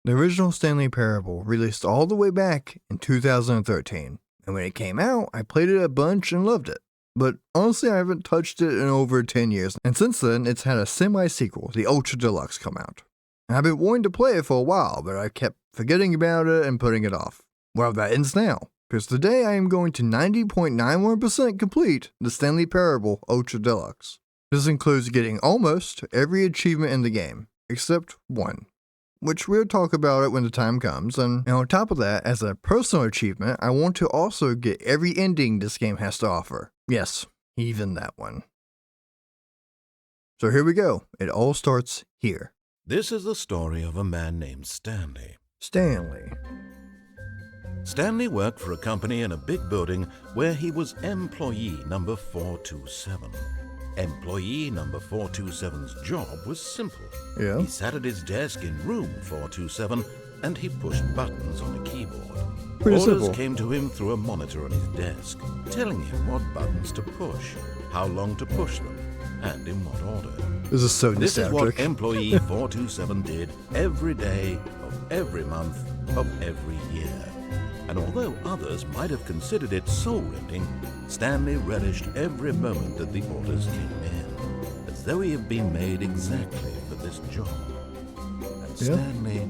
The original Stanley Parable released all the way back in 2013, and when it came out, I played it a bunch and loved it. But honestly, I haven't touched it in over 10 years, and since then, it's had a semi-sequel, the Ultra Deluxe, come out. And I've been wanting to play it for a while, but I kept forgetting about it and putting it off. Well, that ends now, because today I am going to 90.91% complete the Stanley Parable Ultra Deluxe. This includes getting almost every achievement in the game, except one, which we'll talk about it when the time comes, and on top of that, as a personal achievement, I want to also get every ending this game has to offer. Yes, even that one. So here we go. It all starts here. This is the story of a man named Stanley. Stanley. Stanley worked for a company in a big building where he was employee number 427. Employee number 427's job was simple. Yeah. He sat at his desk in room 427 and he pushed buttons on a keyboard. Pretty Orders simple. came to him through a monitor on his desk, telling him what buttons to push, how long to push them, and in what order. This is so This is what nostalgic. employee 427 did every day of every month of every year. And although others might have considered it soul-rending, Stanley relished every moment that the orders came in, as though he had been made exactly for this job. And Stanley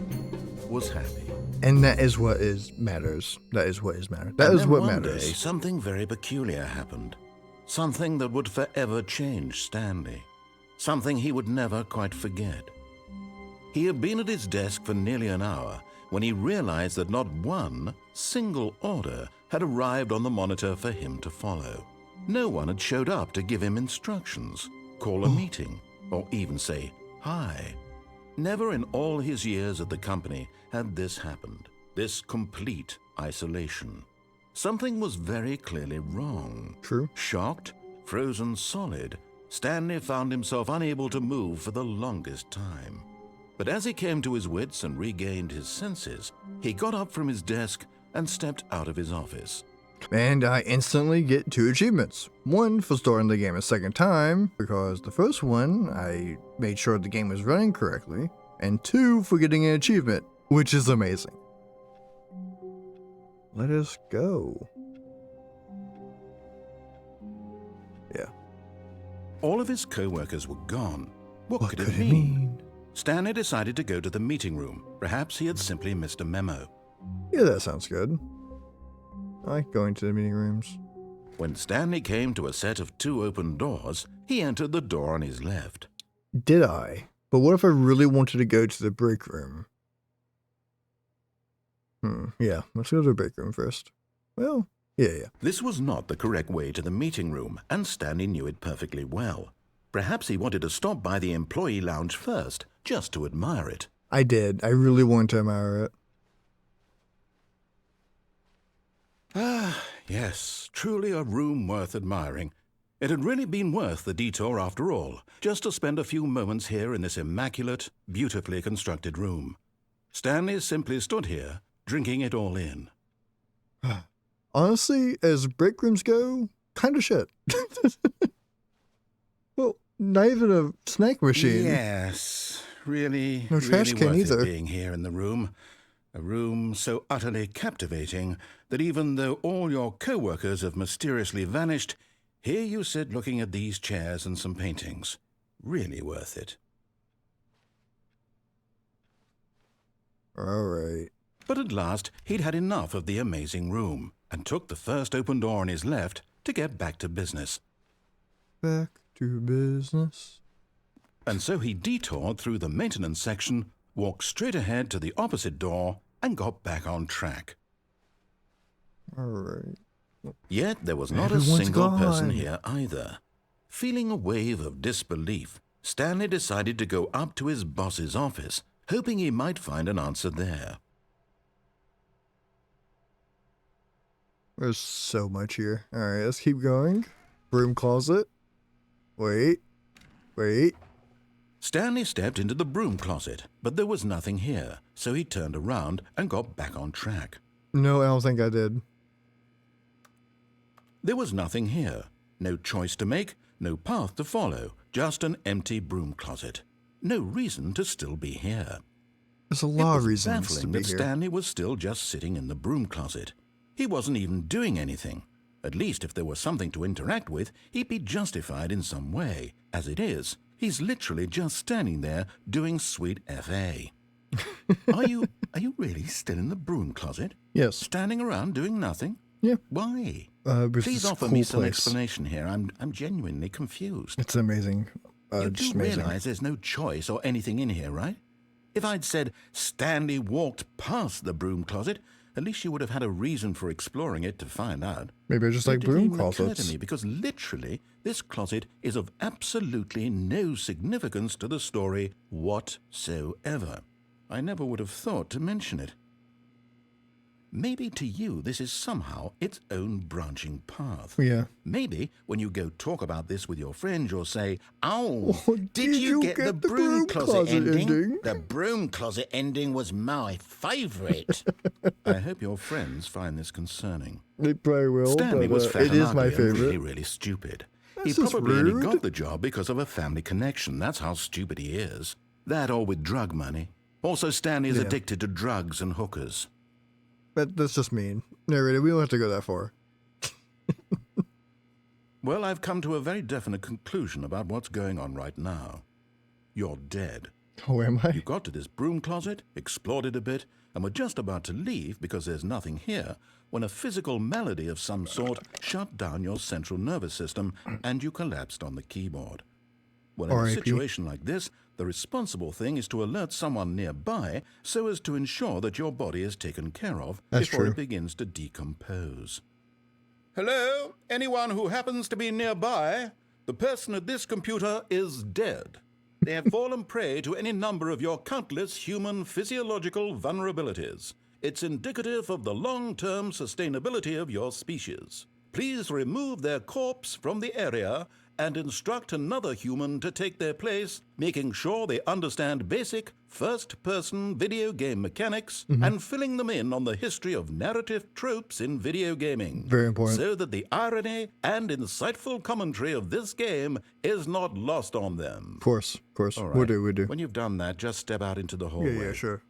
was happy. And that is what matters. That is what matters. That And is then what one matters. day, something very peculiar happened. Something that would forever change Stanley. Something he would never quite forget. He had been at his desk for nearly an hour when he realized that not one single order had arrived on the monitor for him to follow. No one had showed up to give him instructions, call a meeting, or even say hi. Never in all his years at the company had this happened, this complete isolation. Something was very clearly wrong. True. Shocked, frozen solid, Stanley found himself unable to move for the longest time. But as he came to his wits and regained his senses, he got up from his desk and stepped out of his office. And I instantly get 2 achievements. One for starting the game a second time, because the first one, I made sure the game was running correctly. And 2 for getting an achievement, which is amazing. Let us go. Yeah. All of his co-workers were gone. What could it mean? Stanley decided to go to the meeting room. Perhaps he had simply missed a memo. Yeah, that sounds good. I like going to the meeting rooms. When Stanley came to a set of 2 open doors, he entered the door on his left. Did I? But what if I really wanted to go to the break room? Yeah, let's go to the break room first. Well, yeah. This was not the correct way to the meeting room, and Stanley knew it perfectly well. Perhaps he wanted to stop by the employee lounge first, just to admire it. I did. I really wanted to admire it. Ah, yes, truly a room worth admiring. It had really been worth the detour after all, just to spend a few moments here in this immaculate, beautifully constructed room. Stanley simply stood here, drinking it all in. Honestly, as break rooms go, kind of shit. Well, not even a snack machine. Yes, really, No trash really can worth either. it being here in the room. A room so utterly captivating that even though all your co-workers have mysteriously vanished, here you sit looking at these chairs and some paintings. Really worth it. All right. But at last, he'd had enough of the amazing room and took the first open door on his left to get back to business. Back to business. And so he detoured through the maintenance section, walked straight ahead to the opposite door, and got back on track. All right. Yet there was not Everyone's a single person gone. here either. Feeling a wave of disbelief, Stanley decided to go up to his boss's office, hoping he might find an answer there. There's so much here. All right, let's keep going. Broom closet. Wait. Stanley stepped into the broom closet, but there was nothing here, so he turned around and got back on track. No, I don't think I did. There was nothing here. No choice to make, no path to follow, just an empty broom closet. No reason to still be here. There's a It lot of was reasons to baffling be that here. Stanley was still just sitting in the broom closet. He wasn't even doing anything. At least if there was something to interact with, he'd be justified in some way. As it is, he's literally just standing there doing sweet FA. Are you really still in the broom closet? Yes. Standing around doing nothing? Yeah. Why? Because Please it's a offer cool me some place. explanation here. I'm genuinely confused. It's amazing. You Just do amazing. realize there's no choice or anything in here, right? If I'd said Stanley walked past the broom closet, at least you would have had a reason for exploring it to find out. Maybe I just But like it didn't broom even occur closets. to me because literally this closet is of absolutely no significance to the story whatsoever. I never would have thought to mention it. Maybe to you this is somehow its own branching path. Yeah. Maybe when you go talk about this with your friends, you'll say, "Oh, Oh, did you get the broom closet ending? The broom closet ending was my favorite." I hope your friends find this concerning. They probably will, Stanley but was fat it and is my ugly and favorite. really, really stupid. He That's just probably only rude. got the job because of a family connection. That's how stupid he is. That or with drug money. Also, Stanley is Yeah. addicted to drugs and hookers. That's just mean. Narrator, we don't have to go that far. Well, I've come to a very definite conclusion about what's going on right now. You're dead. Oh, am I? You got to this broom closet, explored it a bit, and were just about to leave because there's nothing here when a physical malady of some sort shut down your central nervous system and you collapsed on the keyboard. Well, in a R.I.P. situation like this, the responsible thing is to alert someone nearby so as to ensure that your body is taken care of That's before true. it begins to decompose. Hello? Anyone who happens to be nearby? The person at this computer is dead. They have fallen prey to any number of your countless human physiological vulnerabilities. It's indicative of the long-term sustainability of your species. Please remove their corpse from the area and instruct another human to take their place, making sure they understand basic first-person video game mechanics and filling them in on the history of narrative tropes in video gaming. Very important. So that the irony and insightful commentary of this game is not lost on them. Of course. All right. We'll do. When you've done that, just step out into the hallway. Yeah, sure.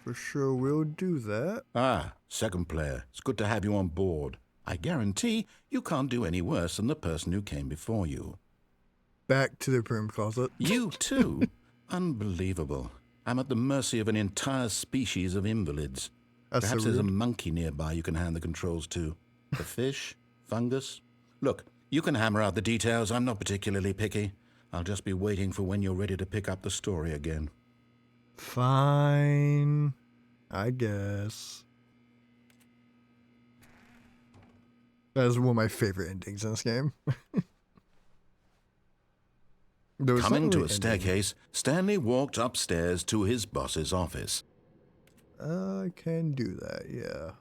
For sure, we'll do that. Ah, second player. It's good to have you on board. I guarantee you can't do any worse than the person who came before you. Back to the broom closet. You too? Unbelievable. I'm at the mercy of an entire species of invalids. That's Perhaps so there's a rude. monkey nearby you can hand the controls to. A fish? Fungus? Look, you can hammer out the details. I'm not particularly picky. I'll just be waiting for when you're ready to pick up the story again. Fine. I guess. That is one of my favorite endings in this game. There was Coming something to a ending. staircase, Stanley walked upstairs to his boss's office. I can do that, yeah.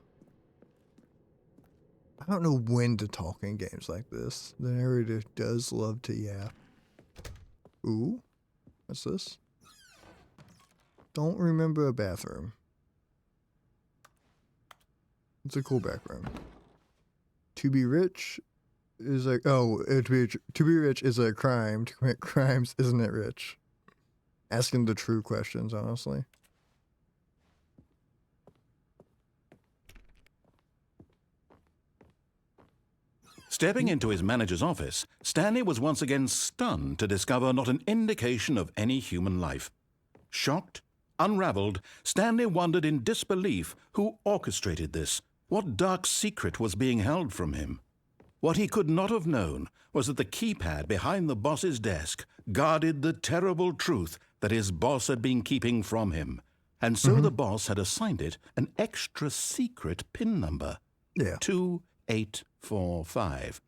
I don't know when to talk in games like this. The narrator does love to yap. Ooh, what's this? Don't remember a bathroom. It's a cool back room. To be rich is like, to be rich is a crime. To commit crimes isn't it rich? Asking the true questions, honestly. Stepping into his manager's office, Stanley was once again stunned to discover not an indication of any human life. Shocked, unraveled, Stanley wondered in disbelief who orchestrated this, what dark secret was being held from him. What he could not have known was that the keypad behind the boss's desk guarded the terrible truth that his boss had been keeping from him, and so the boss had assigned it an extra secret PIN number. Yeah. 2845.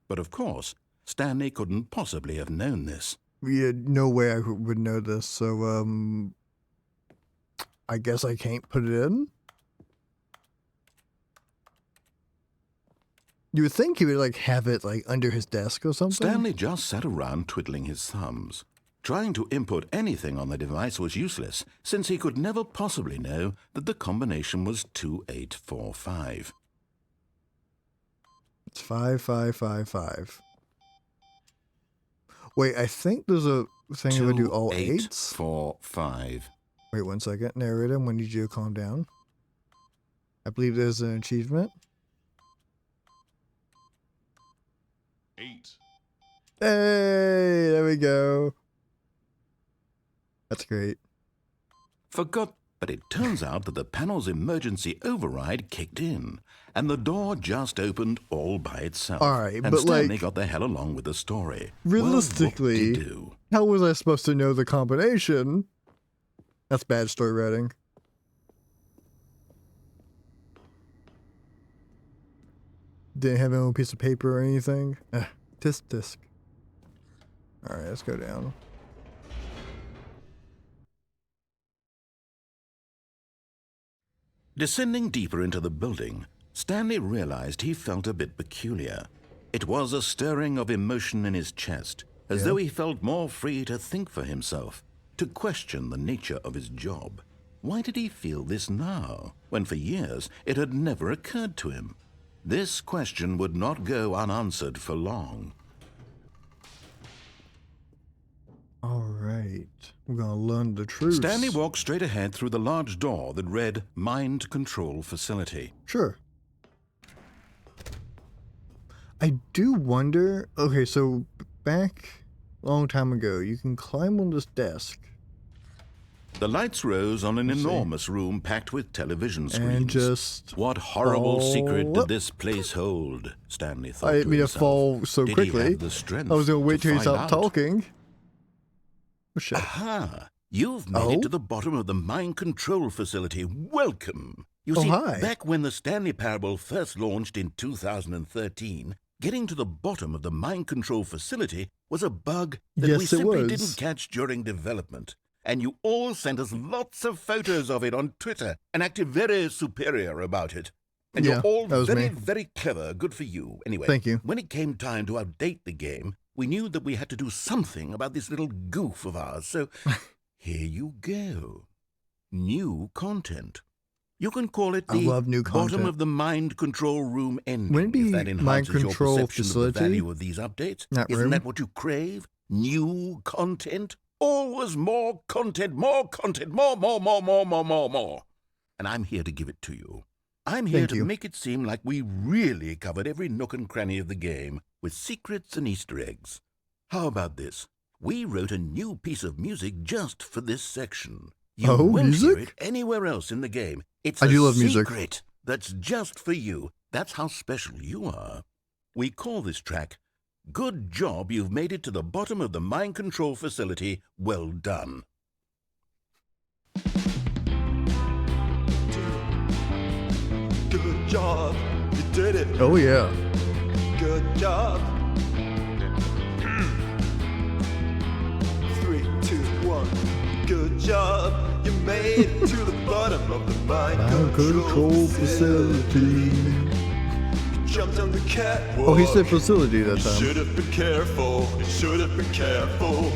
But of course, Stanley couldn't possibly have known this. We had no way I would know this, so I guess I can't put it in. You would think he would like have it like under his desk or something. Stanley just sat around twiddling his thumbs. Trying to input anything on the device was useless, since he could never possibly know that the combination was 2845. It's 5555. Wait, I think there's a thing if I do all eights. 2845. Wait 1 second. Narrator, I'm going to need you to calm down. I believe there's an achievement. 8. Hey, there we go. That's great. But it turns out that the panel's emergency override kicked in, and the door just opened all by itself. All right, and but Stanley like, got the hell along with the story. realistically, Well, whoop-de-doo. how was I supposed to know the combination? That's bad story writing. Didn't have my own piece of paper or anything. Disc. Alright, let's go down. Descending deeper into the building, Stanley realized he felt a bit peculiar. It was a stirring of emotion in his chest, as though he felt more free to think for himself, to question the nature of his job. Why did he feel this now, when for years it had never occurred to him? This question would not go unanswered for long. Alright, we're gonna learn the truth. Stanley walked straight ahead through the large door that read Mind Control Facility. Sure. I do wonder... Okay, so back a long time ago, you can climb on this desk. The lights rose on an enormous room packed with television screens. And just... What horrible secret fall did up. this place hold? Stanley thought I didn't to mean to himself. fall so Did quickly. He have the strength I was gonna wait to till he find stopped out? talking. Oh, shit. Aha! You've made it to the bottom of the mind control facility. Welcome! You see, hi. back when the Stanley Parable first launched in 2013, getting to the bottom of the mind control facility was a bug that we Yes, it simply was. didn't catch during development. And you all sent us lots of photos of it on Twitter and acted very superior about it. And Yeah, you're all that was very, me. very clever. Good for you. Anyway, Thank you. when it came time to update the game, we knew that we had to do something about this little goof of ours. So here you go. New content. You can call it I the love new bottom content. of the mind control room ending. Wouldn't it if be that mind enhances control your perception of facility? the value of these updates. Not Isn't room? that what you crave? New content? Always more content, more content, more. And I'm here to give it to you. I'm here Thank to you. make it seem like we really covered every nook and cranny of the game with secrets and Easter eggs. How about this? We wrote a new piece of music just for this section. You Oh, won't hear music? it anywhere else in the game. It's I a do love music. secret that's just for you. That's how special you are. We call this track, Good Job You've Made It to the Bottom of the Mind Control Facility. Well done. Good job, you did it. Oh, yeah. Good job. 3, 2, 1. Good job, you made it to the bottom of the mind control facility. You jumped on the catwalk. Oh, he said facility that You time. should have been careful. You should have been careful.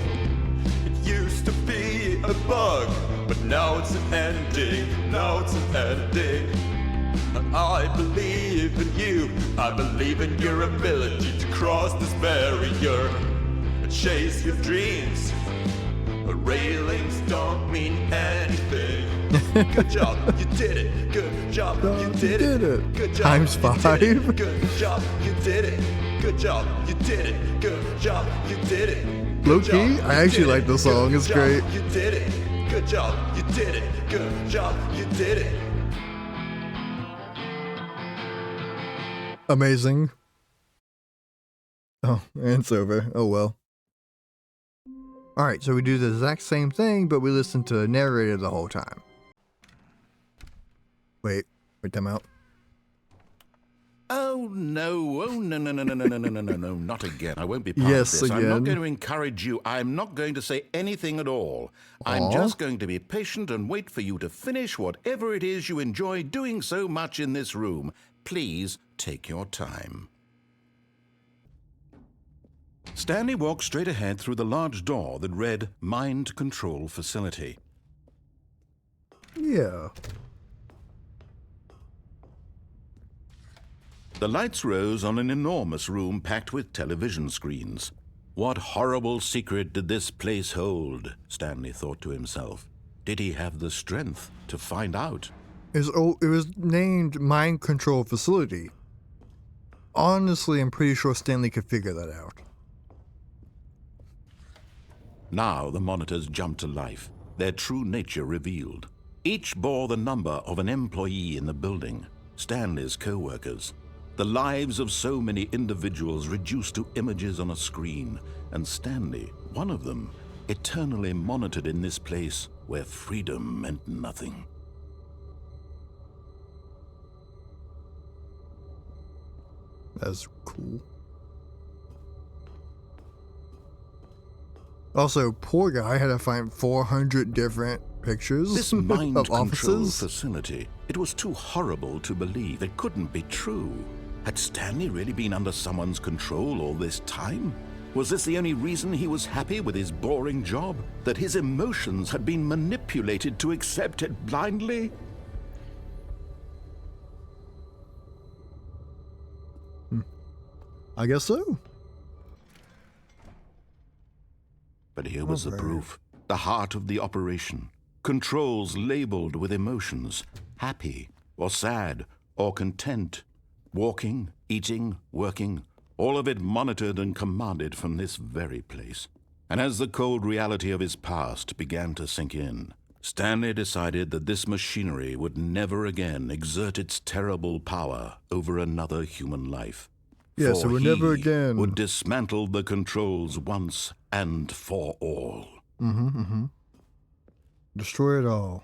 It used to be a bug, but now it's an ending. Now it's an ending. I believe in you. I believe in your ability to cross this barrier and chase your dreams. But railings don't mean anything. Good job, you did it. Good job, you did it. Good job, Times you 5. did it. Good job, you did it. Good job, you did it. Good job, you did it. Low Good key, job, I you actually did like it. the song. Good It's job, great. You did it. Good job, you did it. Good job, you did it. Amazing. Oh, and it's over. Oh well. Alright, so we do the exact same thing, but we listen to the narrator the whole time. Wait them out. Oh no, no, not again. I won't be part Yes, of this. I'm not again. going to encourage you. I'm not going to say anything at all. I'm Aw. just going to be patient and wait for you to finish whatever it is you enjoy doing so much in this room. Please take your time. Stanley walked straight ahead through the large door that read Mind Control Facility. Yeah. The lights rose on an enormous room packed with television screens. What horrible secret did this place hold? Stanley thought to himself. Did he have the strength to find out? It was named Mind Control Facility. Honestly, I'm pretty sure Stanley could figure that out. Now the monitors jumped to life, their true nature revealed. Each bore the number of an employee in the building, Stanley's co-workers. The lives of so many individuals reduced to images on a screen, and Stanley, one of them, eternally monitored in this place where freedom meant nothing. That's cool. Also, poor guy had to find 400 different pictures This mind of control offices. facility, it was too horrible to believe. It couldn't be true. Had Stanley really been under someone's control all this time? Was this the only reason he was happy with his boring job? That his emotions had been manipulated to accept it blindly? I guess so. But here was the Okay. proof. The heart of the operation. Controls labeled with emotions. Happy, or sad, or content. Walking, eating, working. All of it monitored and commanded from this very place. And as the cold reality of his past began to sink in, Stanley decided that this machinery would never again exert its terrible power over another human life. Yeah, For so we're never he again. would dismantle the controls once and for all. Destroy it all.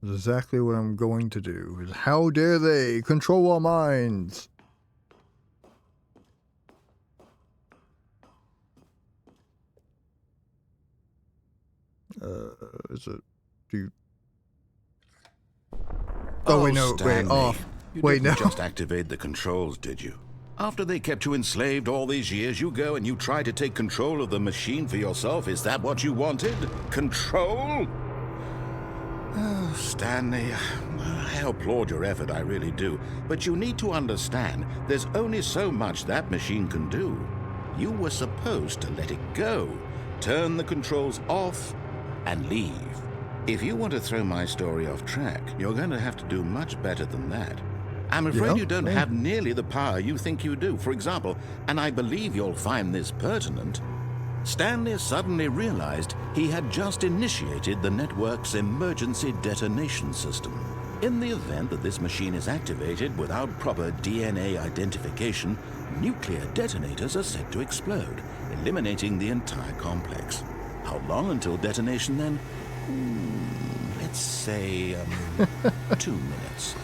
That's exactly what I'm going to do. Is how dare they control our minds? Is it? Do you? Oh, wait, no, wait, Stanley, off. You Wait, didn't no. just activate the controls, did you? After they kept you enslaved all these years, you go and you try to take control of the machine for yourself. Is that what you wanted? Control? Oh, Stanley, I applaud your effort, I really do. But you need to understand, there's only so much that machine can do. You were supposed to let it go, turn the controls off, and leave. If you want to throw my story off track, you're going to have to do much better than that. I'm afraid Yeah, you don't yeah. have nearly the power you think you do. For example, and I believe you'll find this pertinent, Stanley suddenly realized he had just initiated the network's emergency detonation system. In the event that this machine is activated without proper DNA identification, nuclear detonators are set to explode, eliminating the entire complex. How long until detonation then? Let's say 2 minutes.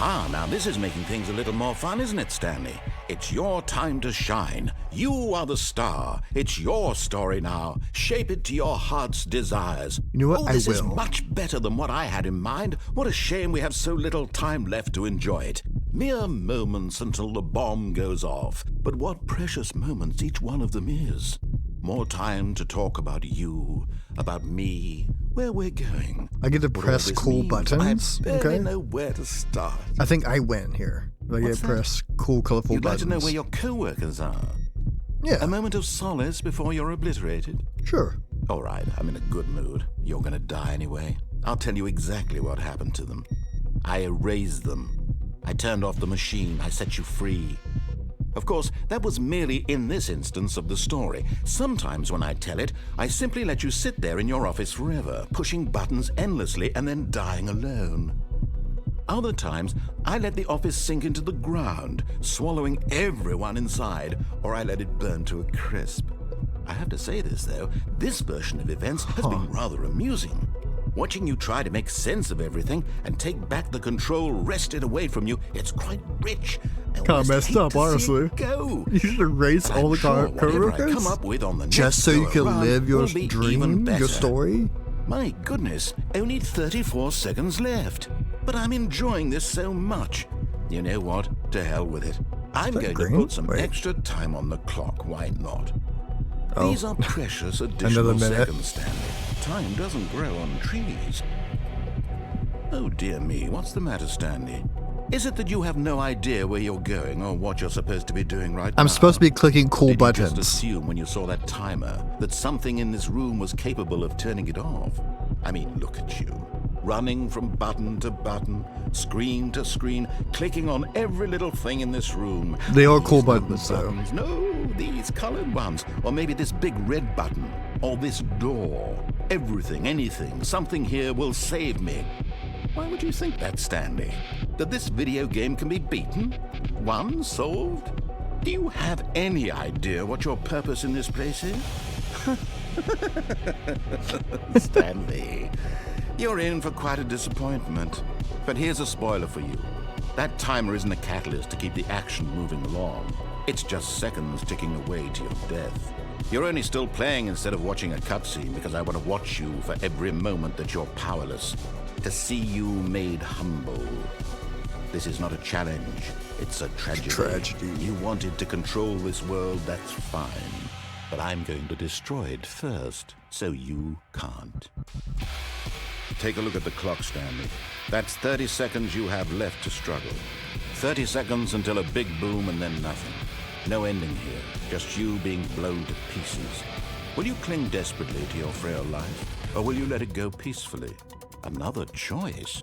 Ah, now this is making things a little more fun, isn't it, Stanley? It's your time to shine. You are the star. It's your story now. Shape it to your heart's desires. You know what? Oh, I this is will. much better than what I had in mind. What a shame we have so little time left to enjoy it. Mere moments until the bomb goes off. But what precious moments each one of them is. More time to talk about you, about me, where we're going. I get to What all press this cool means, buttons. I barely Okay. know where to start. I think I win here. I get What's to that? press cool, colorful You'd like buttons. to know where your co-workers are? Yeah, A moment of solace before you're obliterated? sure. All right, I'm in a good mood. You're gonna die anyway. I'll tell you exactly what happened to them. I erased them. I turned off the machine. I set you free. Of course, that was merely in this instance of the story. Sometimes when I tell it, I simply let you sit there in your office forever, pushing buttons endlessly and then dying alone. Other times, I let the office sink into the ground, swallowing everyone inside, or I let it burn to a crisp. I have to say this, though, this version of events has been rather amusing. Watching you try to make sense of everything and take back the control wrested away from you, it's quite rich. I Kinda almost messed hate up, to see it honestly. Go. You should erase all the sure whatever I coworkers come up with on the just next so you go can around live your will be even dream, better. your story. My goodness, only 34 seconds left. But I'm enjoying this so much. You know what? To hell with it. I'm that going green? to put some Wait. extra time on the clock. Why not? Oh. These are precious Another additional minute. seconds, Stanley. Time doesn't grow on trees. Oh dear me, what's the matter, Stanley? Is it that you have no idea where you're going or what you're supposed to be doing right now? I'm supposed to be clicking cool Did buttons. you just assume when you saw that timer that something in this room was capable of turning it off? I mean, look at you. Running from button to button, screen to screen, clicking on every little thing in this room. They are These cool little buttons, though. No, these colored ones. Or maybe this big red button. Or this door. Everything, anything, something here will save me. Why would you think that, Stanley? That this video game can be beaten? Won? Solved? Do you have any idea what your purpose in this place is? Stanley, you're in for quite a disappointment. But here's a spoiler for you. That timer isn't a catalyst to keep the action moving along. It's just seconds ticking away to your death. You're only still playing instead of watching a cutscene because I want to watch you for every moment that you're powerless. To see you made humble. This is not a challenge. It's a tragedy. You wanted to control this world, that's fine. But I'm going to destroy it first, so you can't. Take a look at the clock, Stanley. That's 30 seconds you have left to struggle. 30 seconds until a big boom and then nothing. No ending here, just you being blown to pieces. Will you cling desperately to your frail life, or will you let it go peacefully? Another choice.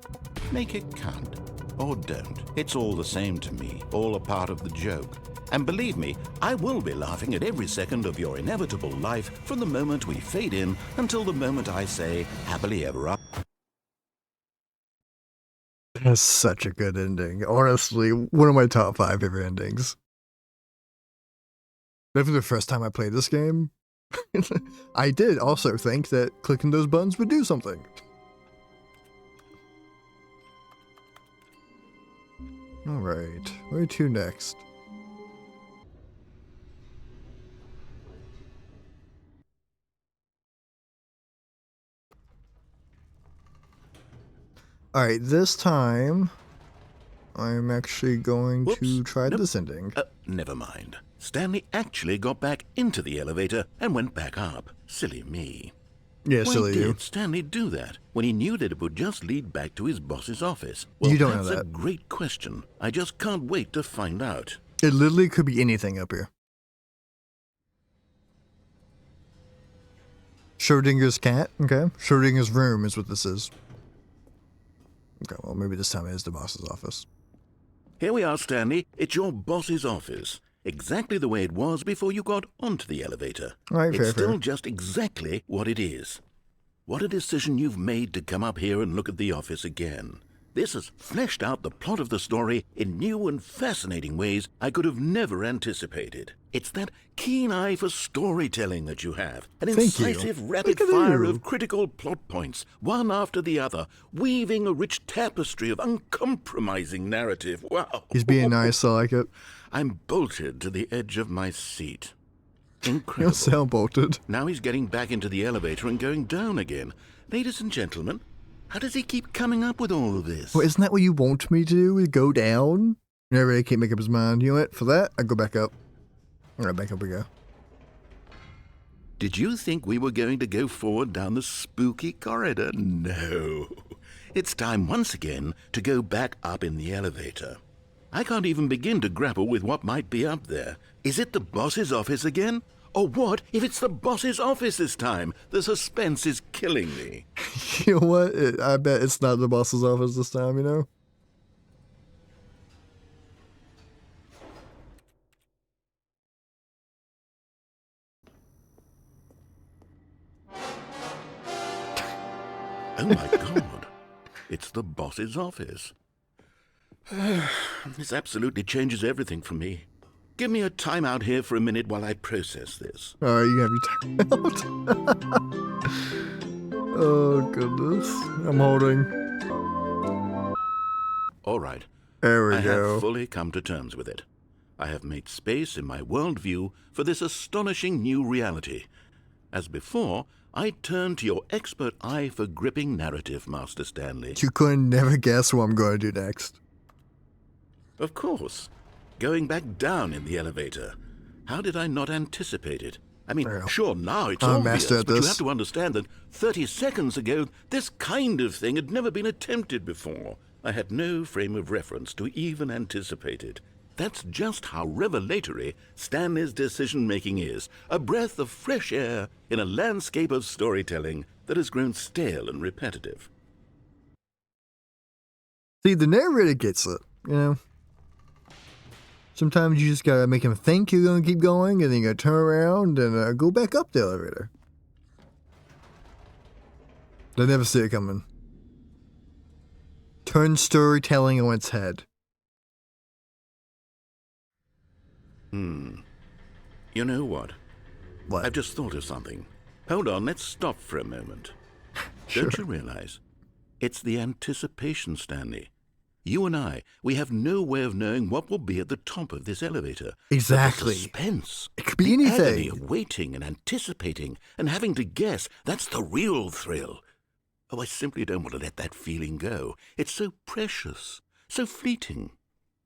Make it count. Or don't. It's all the same to me, all a part of the joke. And believe me, I will be laughing at every second of your inevitable life from the moment we fade in until the moment I say, happily ever after. That's such a good ending. Honestly, one of my top 5 favorite endings. Definitely the first time I played this game, I did also think that clicking those buttons would do something. Alright, where to next? Alright, this time, I'm actually going to try this ending. Never mind. Stanley actually got back into the elevator and went back up. Silly me. Yeah, Why silly you. did Stanley do that when he knew that it would just lead back to his boss's office? Well, You don't know that's a that. great question. I just can't wait to find out. It literally could be anything up here. Schrodinger's cat? Okay. Schrodinger's room is what this is. Okay, well, maybe this time it is the boss's office. Here we are, Stanley. It's your boss's office. Exactly the way it was before you got onto the elevator. Right, it's fair, still fair. just exactly what it is. What a decision you've made to come up here and look at the office again. This has fleshed out the plot of the story in new and fascinating ways I could have never anticipated. It's that keen eye for storytelling that you have. An Thank you. incisive rapid Look at fire you. of critical plot points, one after the other, weaving a rich tapestry of uncompromising narrative. Wow. He's being nice, I like it. I'm bolted to the edge of my seat. You'll Incredible. sound bolted. Now he's getting back into the elevator and going down again. Ladies and gentlemen, how does he keep coming up with all of this? Well, isn't that what you want me to do? Is go down? Never really can't make up his mind. You know what? For that, I go back up. Alright, back up we go. Did you think we were going to go forward down the spooky corridor? No. It's time once again to go back up in the elevator. I can't even begin to grapple with what might be up there. Is it the boss's office again? Or what if it's the boss's office this time? The suspense is killing me. You know what? I bet it's not the boss's office this time, you know? Oh my god. It's the boss's office. This absolutely changes everything for me. Give me a timeout here for a minute while I process this. Alright, you have your time out. Oh, goodness. I'm holding. All right. There we I go. have fully come to terms with it. I have made space in my worldview for this astonishing new reality. As before, I turn to your expert eye for gripping narrative, Master Stanley. You couldn't never guess what I'm going to do next. Of course. Going back down in the elevator. How did I not anticipate it? I mean, Well, sure, now it's I'm obvious, master at but you this. have to understand that 30 seconds ago, this kind of thing had never been attempted before. I had no frame of reference to even anticipate it. That's just how revelatory Stanley's decision-making is. A breath of fresh air in a landscape of storytelling that has grown stale and repetitive. See, the narrator gets it, you know? Sometimes you just gotta make him think you're gonna keep going, and then you gotta turn around and go back up the elevator. They never see it coming. Turn storytelling on its head. You know what? What? I've just thought of something. Hold on, let's stop for a moment. Sure. Don't you realize? It's the anticipation, Stanley. You and I, we have no way of knowing what will be at the top of this elevator. Exactly. But the suspense. It could be the anything. agony of waiting and anticipating and having to guess, that's the real thrill. Oh, I simply don't want to let that feeling go. It's so precious, so fleeting.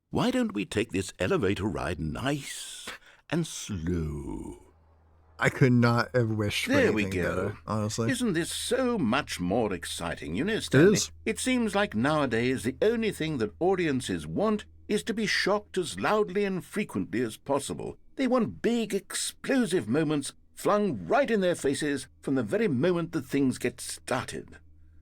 Why don't we take this elevator ride nice and slow? I could not have wished for There we anything go. better, honestly. Isn't this so much more exciting? You know, Stanley, is. it seems like nowadays the only thing that audiences want is to be shocked as loudly and frequently as possible. They want big, explosive moments flung right in their faces from the very moment that things get started.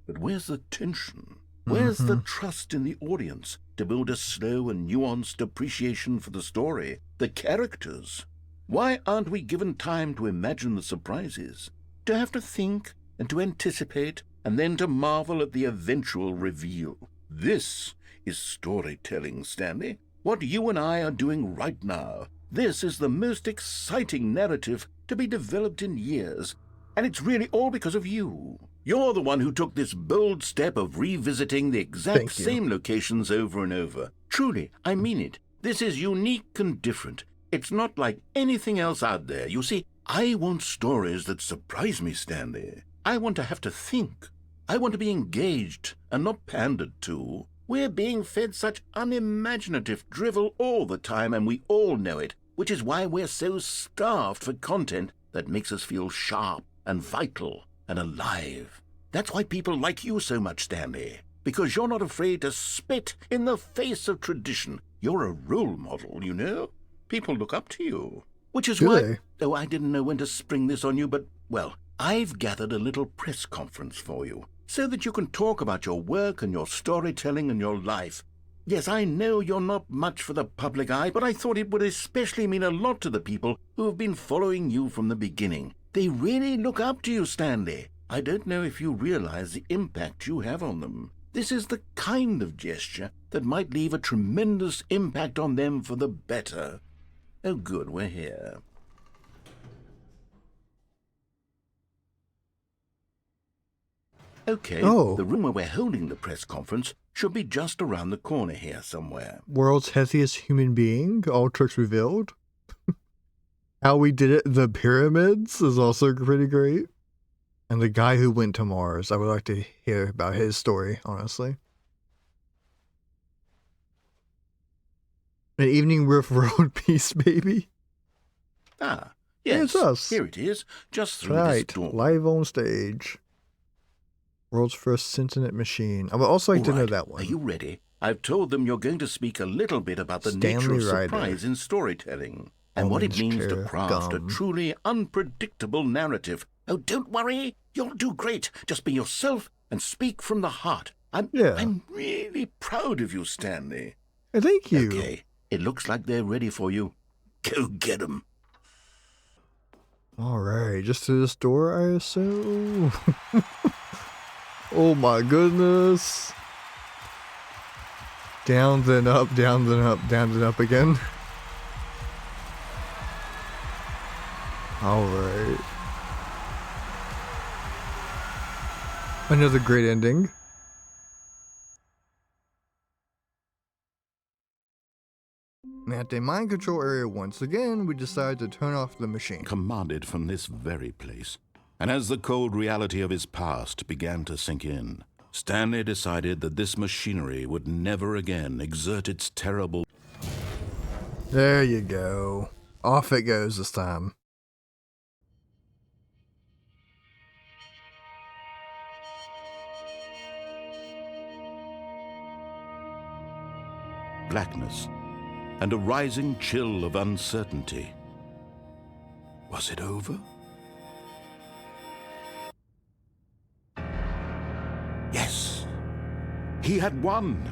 But where's the tension? Where's the trust in the audience to build a slow and nuanced appreciation for the story, the characters? Why aren't we given time to imagine the surprises, to have to think and to anticipate and then to marvel at the eventual reveal? This is storytelling, Stanley. What you and I are doing right now. This is the most exciting narrative to be developed in years, and it's really all because of you. You're the one who took this bold step of revisiting the exact Thank you. same locations over and over. Truly, I mean it. This is unique and different. It's not like anything else out there. You see, I want stories that surprise me, Stanley. I want to have to think. I want to be engaged and not pandered to. We're being fed such unimaginative drivel all the time, and we all know it, which is why we're so starved for content that makes us feel sharp and vital and alive. That's why people like you so much, Stanley, because you're not afraid to spit in the face of tradition. You're a role model, you know? People look up to you. Which is Do why... they? Oh, I didn't know when to spring this on you, but, well, I've gathered a little press conference for you so that you can talk about your work and your storytelling and your life. Yes, I know you're not much for the public eye, but I thought it would especially mean a lot to the people who have been following you from the beginning. They really look up to you, Stanley. I don't know if you realize the impact you have on them. This is the kind of gesture that might leave a tremendous impact on them for the better. Oh, good, we're here. Okay, Oh. the room where we're holding the press conference should be just around the corner here somewhere. World's healthiest human being, all tricks revealed. How we did it, the pyramids, is also pretty great. And the guy who went to Mars, I would like to hear about his story, honestly. An evening with world peace, baby. Ah, Yeah, yes, it's us. here it is, just through Right, this door. live on stage. World's first sentient machine. I would also like All to know right, that one. Are you ready? I've told them you're going to speak a little bit about the nature Stanley of Ryder. surprise in storytelling and what it Almond means to chair, craft gum. a truly unpredictable narrative. Oh, don't worry. You'll do great. Just be yourself and speak from the heart. Yeah. I'm really proud of you, Stanley. Thank you. Okay, it looks like they're ready for you. Go get 'em. All right, just to this door, I assume. Oh my goodness. Down then up, down then up, down then up again. All right. Another great ending. At the mind control area once again, we decide to turn off the machine. Commanded from this very place. And as the cold reality of his past began to sink in, Stanley decided that this machinery would never again exert its terrible... There you go. Off it goes this time. blackness and a rising chill of uncertainty. Was it over? He had won.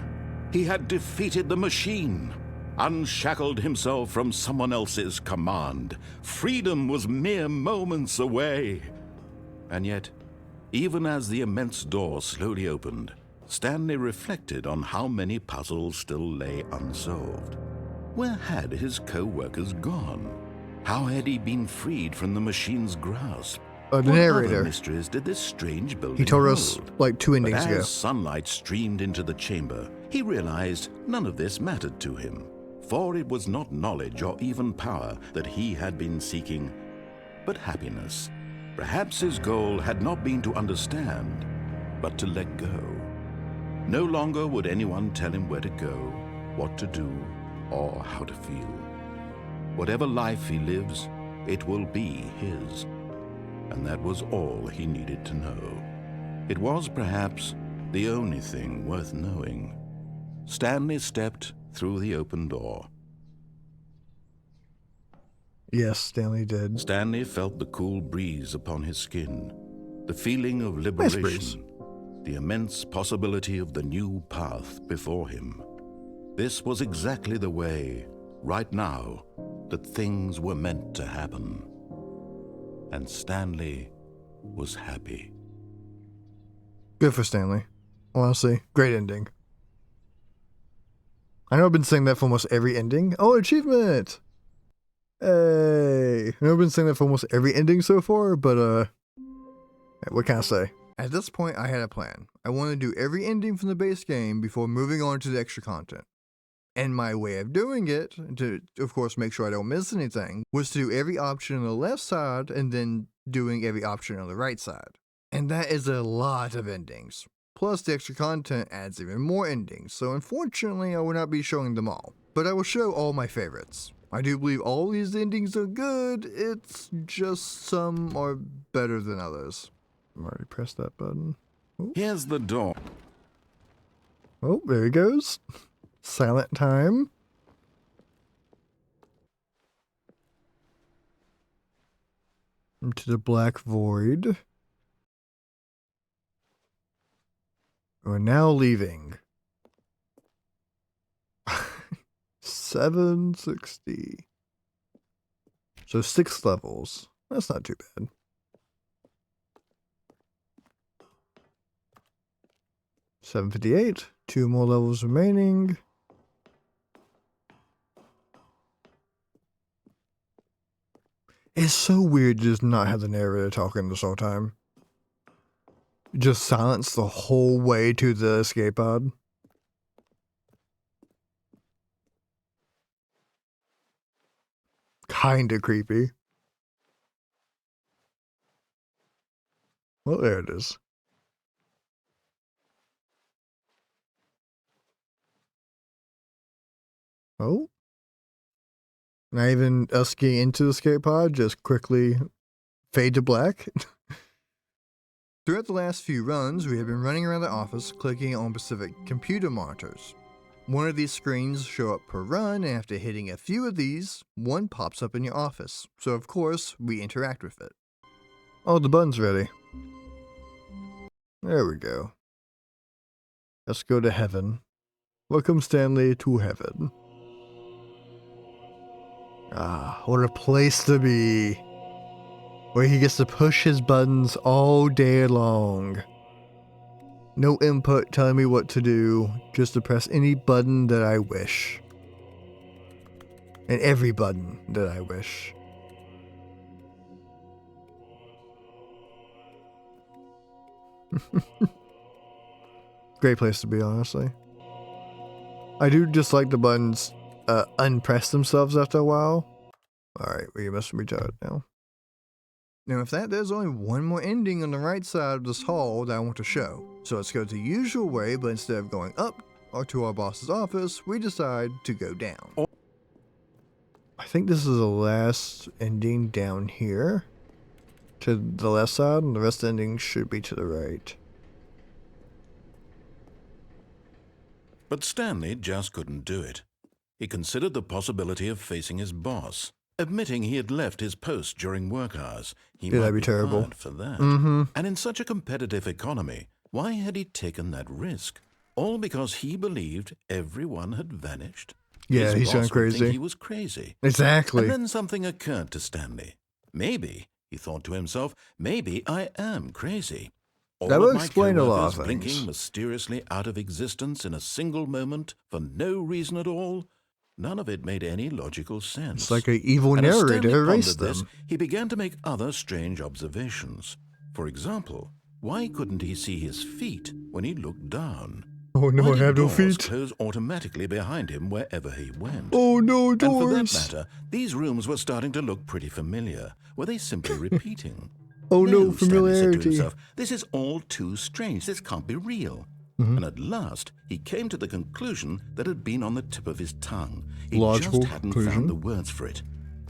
He had defeated the machine, unshackled himself from someone else's command. Freedom was mere moments away. And yet, even as the immense door slowly opened, Stanley reflected on how many puzzles still lay unsolved. Where had his co-workers gone? How had he been freed from the machine's grasp? The What narrator. other mysteries did this strange building He told us hold? like 2 But endings ago. as sunlight streamed into the chamber, he realized none of this mattered to him, for it was not knowledge or even power that he had been seeking, but happiness. Perhaps his goal had not been to understand, but to let go. No longer would anyone tell him where to go, what to do, or how to feel. Whatever life he lives, it will be his. And that was all he needed to know. It was perhaps the only thing worth knowing. Stanley stepped through the open door. Yes, Stanley did. Stanley felt the cool breeze upon his skin, the feeling of Nice liberation, breeze. the immense possibility of the new path before him. This was exactly the way, right now, that things were meant to happen. And Stanley was happy. Good for Stanley. Honestly, great ending. I know I've been saying that for almost every ending. Oh, achievement! Hey! I know I've been saying that for almost every ending so far, but, what can I say? At this point, I had a plan. I wanted to do every ending from the base game before moving on to the extra content. And my way of doing it, to of course make sure I don't miss anything, was to do every option on the left side and then doing every option on the right side. And that is a lot of endings. Plus, the extra content adds even more endings, so unfortunately I will not be showing them all. But I will show all my favorites. I do believe all these endings are good, it's just some are better than others. I've already pressed that button. Here's the door. Oh, there he goes. Silent time. Into the black void. We're now leaving. 760. So 6 levels. That's not too bad. $758. 2 more levels remaining. It's so weird to just not have the narrator talking this whole time. Just silence the whole way to the escape pod. Kinda creepy. Well, there it is. Oh. Not even us getting into the escape pod, just quickly fade to black. Throughout the last few runs, we have been running around the office clicking on specific computer monitors. One of these screens show up per run, and after hitting a few of these, one pops up in your office. So of course, we interact with it. Oh, the button's ready. There we go. Let's go to heaven. Welcome, Stanley, to heaven. Ah, what a place to be. Where he gets to push his buttons all day long. No input telling me what to do, just to press any button that I wish. And every button that I wish. Great place to be, honestly. I do just like the buttons unpress themselves after a while. Alright, we must retard now. Now with that, there's only one more ending on the right side of this hall that I want to show. So let's go the usual way, but instead of going up or to our boss's office, we decide to go down. I think this is the last ending down here. To the left side, and the rest of the endings should be to the right. But Stanley just couldn't do it. He considered the possibility of facing his boss. Admitting he had left his post during work hours, he Yeah, might that'd be terrible. fired for that. Mm-hmm. And in such a competitive economy, why had he taken that risk? All because he believed everyone had vanished. Yeah, His he's boss going would think crazy. he was crazy. Exactly. And then something occurred to Stanley. Maybe, he thought to himself, maybe I am crazy. That All would of my explain a lot coworkers of blinking things. mysteriously out of existence in a single moment for no reason at all. None of it made any logical sense. It's like an evil And as narrator Stanley erased pondered this, them. he began to make other strange observations. For example, why couldn't he see his feet when he looked down? Oh no, Why I did have no doors feet. close automatically behind him wherever he went? Oh no, And for that doors. matter, these rooms were starting to look pretty familiar. Were they simply repeating? Oh no, Stanley said to familiarity. himself, this is all too strange. This can't be real. And at last, he came to the conclusion that had been on the tip of his tongue. He Logical just hadn't conclusion. found the words for it.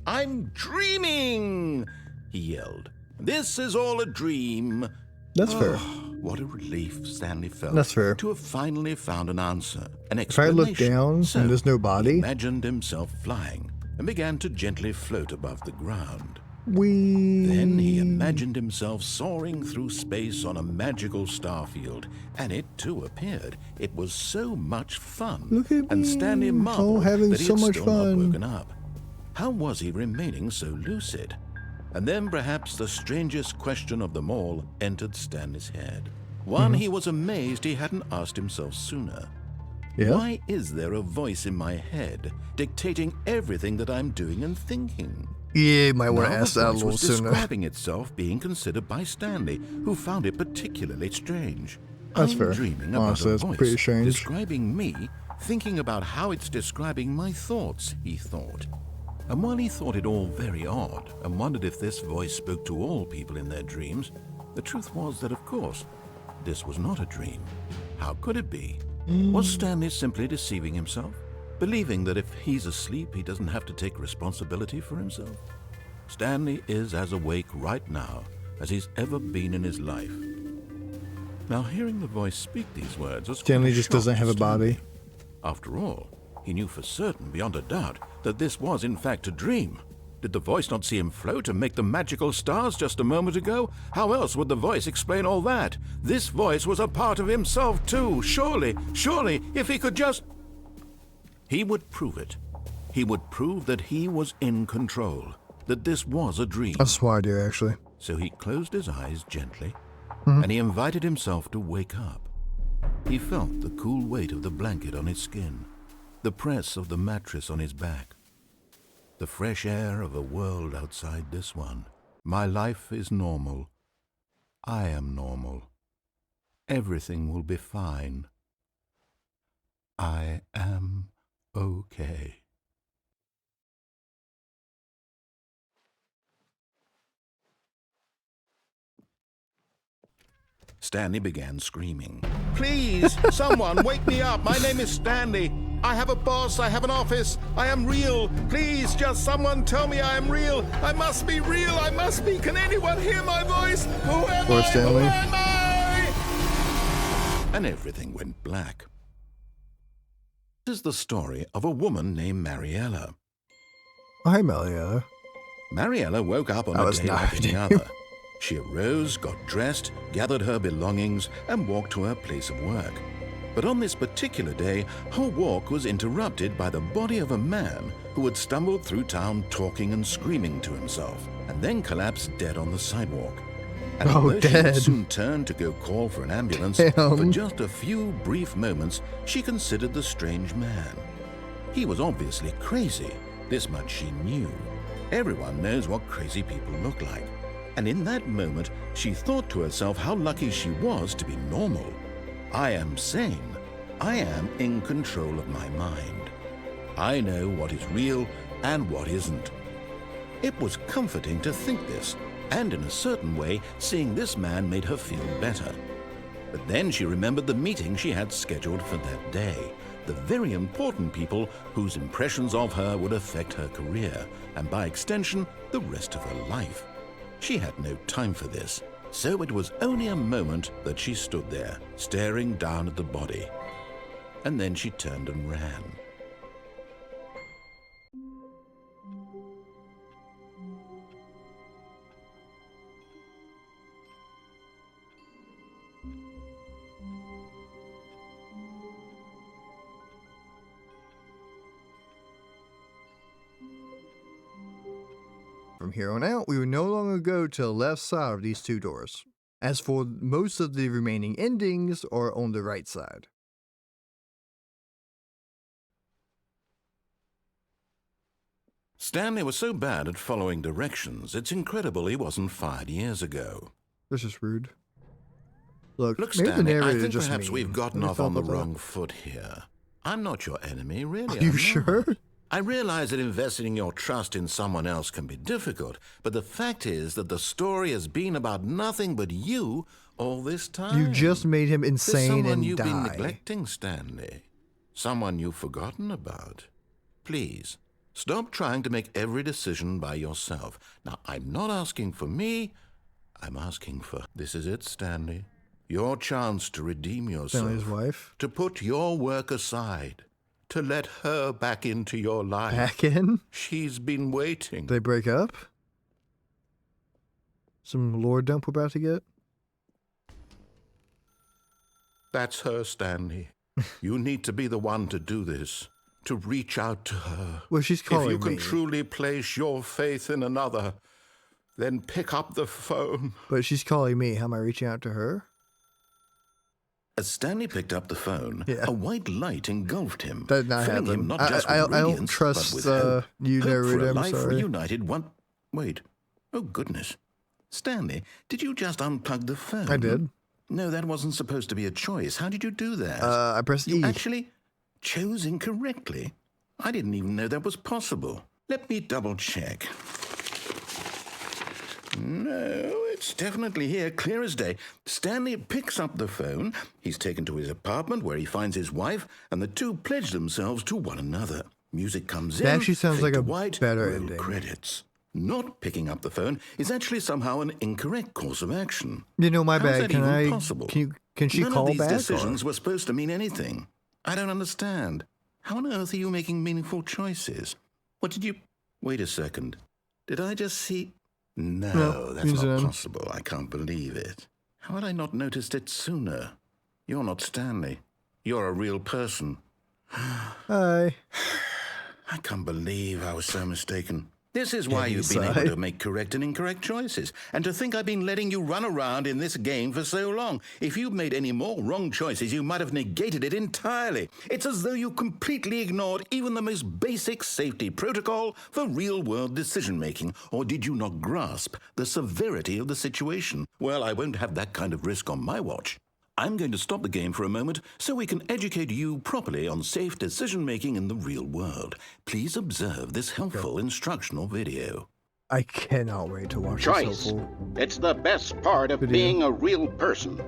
I'm dreaming, he yelled. This is all a dream. That's fair. What a relief Stanley felt That's fair. to have finally found an answer, an If I look explanation. down So and there's no he body, imagined himself flying and began to gently float above the ground. we. Then he imagined himself soaring through space on a magical starfield, and it too appeared. It was so much fun. Look at and me. Stanley marveled having that he so had much still fun. not woken up. How was he remaining so lucid? And then perhaps the strangest question of them all entered Stanley's head. One he was amazed he hadn't asked himself sooner. Yeah. Why is there a voice in my head dictating everything that I'm doing and thinking? Yeah, you might want to Now ask the that a voice little was sooner. describing itself being considered by Stanley, who found it particularly strange. That's I'm fair. dreaming about Honestly, a that's voice pretty strange. describing me, thinking about how it's describing my thoughts, he thought. And while he thought it all very odd and wondered if this voice spoke to all people in their dreams, the truth was that, of course, this was not a dream. How could it be? Was Stanley simply deceiving himself, believing that if he's asleep, he doesn't have to take responsibility for himself? Stanley is as awake right now as he's ever been in his life. Now, hearing the voice speak these words was Stanley quite a just shock doesn't to have a Stanley. body. After all, he knew for certain, beyond a doubt, that this was in fact a dream. Did the voice not see him float and make the magical stars just a moment ago? How else would the voice explain all that? This voice was a part of himself too. Surely, if he could just... He would prove it. He would prove that he was in control, that this was a dream. That's what I do, actually. So he closed his eyes gently, and he invited himself to wake up. He felt the cool weight of the blanket on his skin, the press of the mattress on his back, the fresh air of a world outside this one. My life is normal. I am normal. Everything will be fine. I am okay. Stanley began screaming. Please, someone, wake me up. My name is Stanley. I have a boss. I have an office. I am real. Please, just someone tell me I am real. I must be real. I must be. Can anyone hear my voice? Who am Poor I? Stanley. Who am I? And everything went black. This is the story of a woman named Mariella. Oh, hi, Mariella. Mariella woke up on That a was day like any naughty. other. She arose, got dressed, gathered her belongings, and walked to her place of work. But on this particular day, her walk was interrupted by the body of a man who had stumbled through town talking and screaming to himself, and then collapsed dead on the sidewalk. And Oh, although she dead. would soon turned to go call for an ambulance, Damn. for just a few brief moments, she considered the strange man. He was obviously crazy. This much she knew. Everyone knows what crazy people look like. And in that moment, she thought to herself how lucky she was to be normal. I am sane. I am in control of my mind. I know what is real and what isn't. It was comforting to think this, and in a certain way, seeing this man made her feel better. But then she remembered the meeting she had scheduled for that day, the very important people whose impressions of her would affect her career, and by extension, the rest of her life. She had no time for this, so it was only a moment that she stood there, staring down at the body. And then she turned and ran. From here on out, we will no longer go to the left side of these two doors. As for most of the remaining endings are on the right side. Stanley was so bad at following directions, it's incredible he wasn't fired years ago. This is rude. Look Look, maybe the Stanley, I narrator think just perhaps mean. we've gotten What do you off feel on the about that? wrong foot here. I'm not your enemy, really. Are you I'm sure? not. I realize that investing your trust in someone else can be difficult, but the fact is that the story has been about nothing but you all this time. You just made him There's insane someone and you've been die. neglecting, Stanley. Someone you've forgotten about. Please, stop trying to make every decision by yourself. Now, I'm not asking for me. I'm asking for... This is it, Stanley. Your chance to redeem yourself. Stanley's wife. To put your work aside. To let her back into your life. Back in? She's been waiting. They break up? Some lore dump we're about to get? That's her, Stanley. You need to be the one to do this. To reach out to her. Well, she's calling If you can me. truly place your faith in another, then pick up the phone. But she's calling me. How am I reaching out to her? As Stanley picked up the phone, Yeah. a white light engulfed him, That did not filling happen. him not just I with don't radiance, trust but with hope. you, Hope for narrator. a I'm life sorry. reunited one... Wait. Oh, goodness. Stanley, did you just unplug the phone? I did. No, that wasn't supposed to be a choice. How did you do that? I pressed You E. actually chose incorrectly. I didn't even know that was possible. Let me double check. No, it's definitely here, clear as day. Stanley picks up the phone. He's taken to his apartment where he finds his wife, and the two pledge themselves to one another. Music comes in. That actually sounds fade like to a white, better roll ending. Credits. Not picking up the phone is actually somehow an incorrect course of action. You know, my How's bad. that Can even I? possible? Can she None call of these back? decisions or? were supposed to mean anything. I don't understand. How on earth are you making meaningful choices? What did you... Wait a second. Did I just see... No, that's he's not in. possible. I can't believe it. How had I not noticed it sooner? You're not Stanley. You're a real person. Hi. I can't believe I was so mistaken. This is why you've been Inside. able to make correct and incorrect choices. And to think I've been letting you run around in this game for so long. If you'd made any more wrong choices, you might have negated it entirely. It's as though you completely ignored even the most basic safety protocol for real-world decision-making. Or did you not grasp the severity of the situation? Well, I won't have that kind of risk on my watch. I'm going to stop the game for a moment so we can educate you properly on safe decision-making in the real world. Please observe this helpful instructional video. I cannot wait to watch Choice. this. Hopeful. It's the best part of Video. being a real person.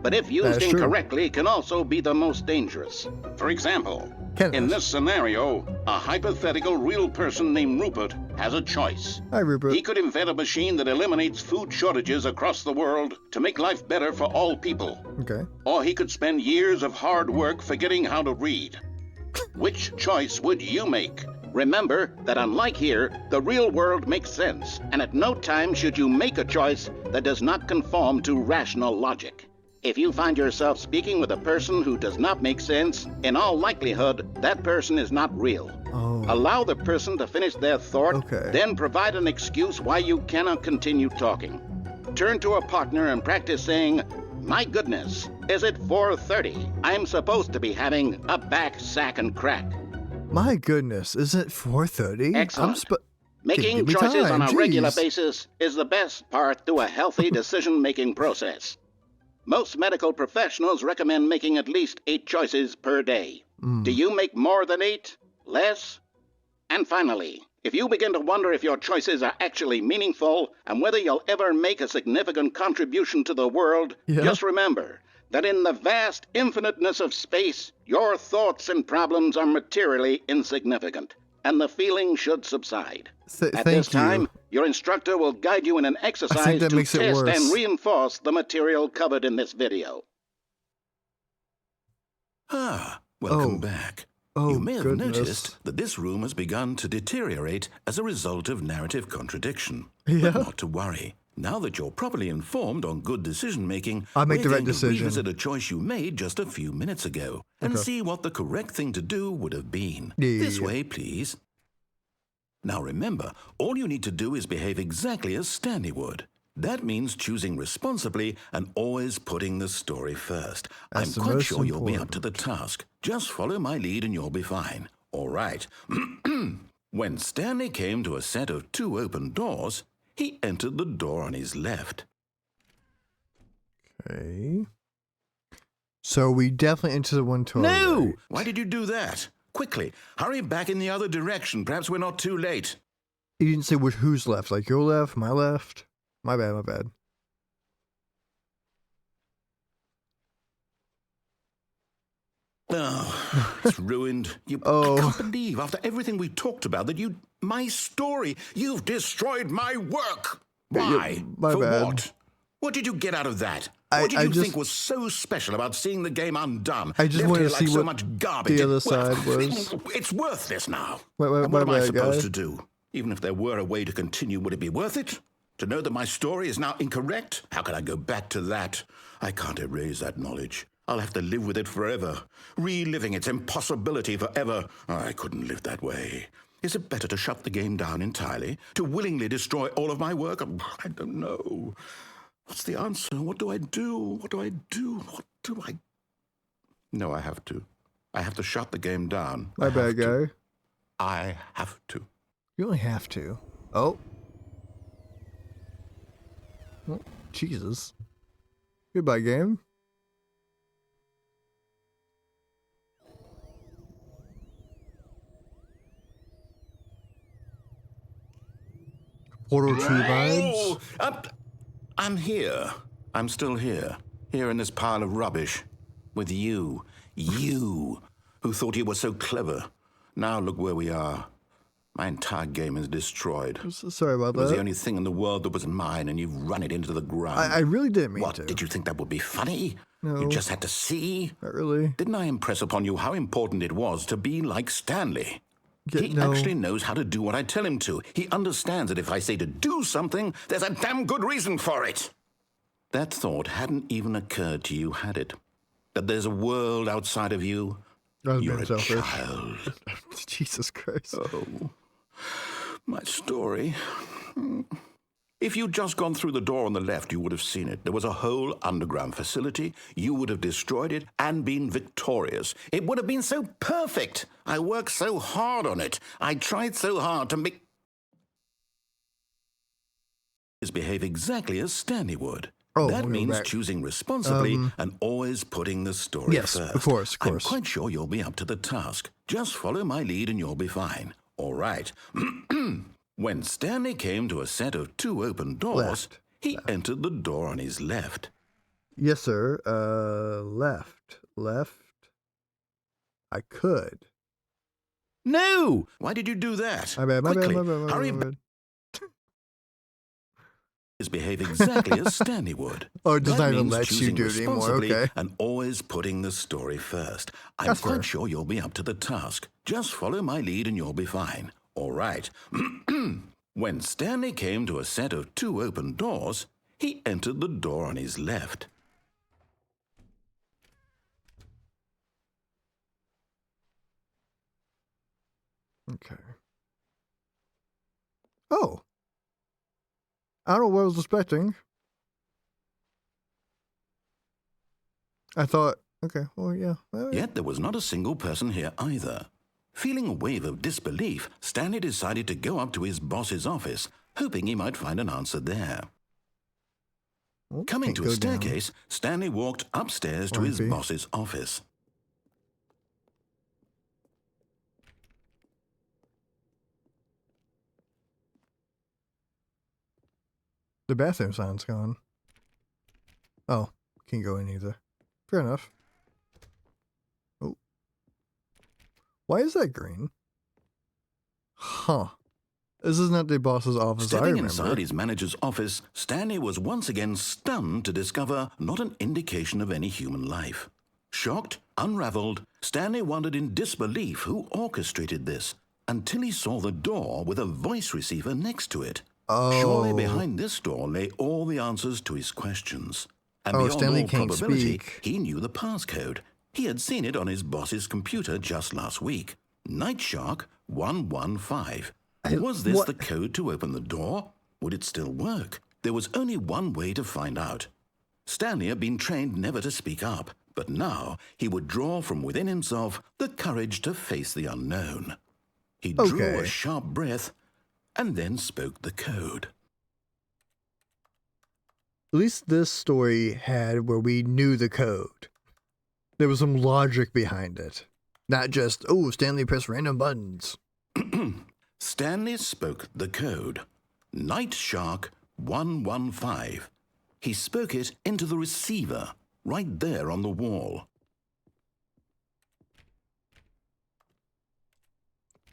But if used That's true. incorrectly, can also be the most dangerous. For example, Can in this? this scenario, a hypothetical real person named Rupert has a choice. Hi, Rupert. He could invent a machine that eliminates food shortages across the world to make life better for all people. Okay. Or he could spend years of hard work forgetting how to read. Which choice would you make? Remember that unlike here, the real world makes sense, and at no time should you make a choice that does not conform to rational logic. If you find yourself speaking with a person who does not make sense, in all likelihood, that person is not real. Oh. Allow the person to finish their thought, Okay. then provide an excuse why you cannot continue talking. Turn to a partner and practice saying, "My goodness, is it 4:30? I'm supposed to be having a back, sack, and crack." My goodness, isn't it 4:30? Excellent. give Making me choices time, on a regular jeez. basis is the best part to a healthy decision-making process. Most medical professionals recommend making at least 8 choices per day. Mm. Do you make more than 8? Less? And finally, if you begin to wonder if your choices are actually meaningful and whether you'll ever make a significant contribution to the world, Yeah. just remember that in the vast infiniteness of space, your thoughts and problems are materially insignificant, and the feeling should subside. At Thank this you. time, your instructor will guide you in an exercise that to makes it test worse. and reinforce the material covered in this video. Welcome Oh. back. Oh, You may have goodness. noticed that this room has begun to deteriorate as a result of narrative contradiction. Yeah. But not to worry. Now that you're properly informed on good decision-making, I'll make we're the right going to decision. revisit a choice you made just a few minutes ago and Okay. see what the correct thing to do would have been. Yeah. This way, please. Now remember, all you need to do is behave exactly as Stanley would. That means choosing responsibly and always putting the story first. That's the I'm quite most sure you'll be up important. to the task. Just follow my lead and you'll be fine. All right. When Stanley came to a set of 2 open doors, he entered the door on his left. Okay. So we definitely entered the one to our No! right. Why did you do that? Quickly, hurry back in the other direction. Perhaps we're not too late. You didn't say who's left, like your left, my left. My bad, my bad. Oh, it's ruined. Oh. I can't believe, after everything we talked about, that my story, you've destroyed my work. Why? my For bad. what? What did you get out of that? I What did you just- think was so special about seeing the game undone? I just Left wanted here to like see so what much garbage. the other Well, side was. It's worthless now. Wait, And what am my I bad, supposed guy. to do? Even if there were a way to continue, would it be worth it? To know that my story is now incorrect? How can I go back to that? I can't erase that knowledge. I'll have to live with it forever, reliving its impossibility forever. I couldn't live that way. Is it better to shut the game down entirely? To willingly destroy all of my work? I don't know. What's the answer? What do I do? What do I do? What do I... No, I have to. I have to shut the game down. My bad, guy. I have to. You only have to. Oh. Oh, Jesus. Goodbye, game. Portal 2 vibes. Oh, I'm here. I'm still here. Here in this pile of rubbish. With you. You, who thought you were so clever. Now look where we are. My entire game is destroyed. Sorry about It was the that. only thing in the world that was mine, and you've run it into the ground. I really didn't mean What, to. did you think that would be funny? No. You just had to see? Not really. Didn't I impress upon you how important it was to be like Stanley? Yeah, He no. actually knows how to do what I tell him to. He understands that if I say to do something, there's a damn good reason for it. That thought hadn't even occurred to you, had it? That there's a world outside of you? I was You're being a selfish. child. Jesus Christ. Oh, my story. If you'd just gone through the door on the left, you would have seen it. There was a whole underground facility. You would have destroyed it and been victorious. It would have been so perfect. I worked so hard on it. I tried so hard to make... behave exactly as Stanley would. Oh, that we'll go means back. choosing responsibly and always putting the story Yes, first. of course, of I'm course. quite sure you'll be up to the task. Just follow my lead and you'll be fine. All right. When Stanley came to a set of 2 open doors, Left. he entered the door on his left. Yes, sir. Left. I could. No! Why did you do that? My bad, my bad, Quickly, my bad, my bad, hurry my back. bad. Behave exactly as Stanley would. Oh, it does That not even means let you choosing do it anymore, responsibly okay. And always putting the story first. I'm That's quite fair. sure you'll be up to the task. Just follow my lead and you'll be fine. All right. When Stanley came to a set of 2 open doors, he entered the door on his left. Okay. Oh. I don't know what I was expecting. I thought, okay, well, yeah. Well, Yet there was not a single person here either. Feeling a wave of disbelief, Stanley decided to go up to his boss's office, hoping he might find an answer there. well, Coming can't to a go down. staircase, Stanley walked upstairs to his R.I.P. boss's office. The bathroom sign's gone. Oh, can't go in either. Fair enough. Oh. Why is that green? Huh. This is not the boss's office I Stepping remember. inside his manager's office, Stanley was once again stunned to discover not an indication of any human life. Shocked, unraveled, Stanley wondered in disbelief who orchestrated this, until he saw the door with a voice receiver next to it. Oh. Surely behind this door lay all the answers to his questions. And Oh, beyond Stanley all can't probability, speak. he knew the passcode. He had seen it on his boss's computer just last week. Night Shark 115. Was this what? the code to open the door? Would it still work? There was only one way to find out. Stanley had been trained never to speak up, but now he would draw from within himself the courage to face the unknown. He drew a Okay. sharp breath and then spoke the code. At least this story had where we knew the code. There was some logic behind it. Not just, oh, Stanley pressed random buttons. Stanley spoke the code. Night Shark 115. He spoke it into the receiver, right there on the wall.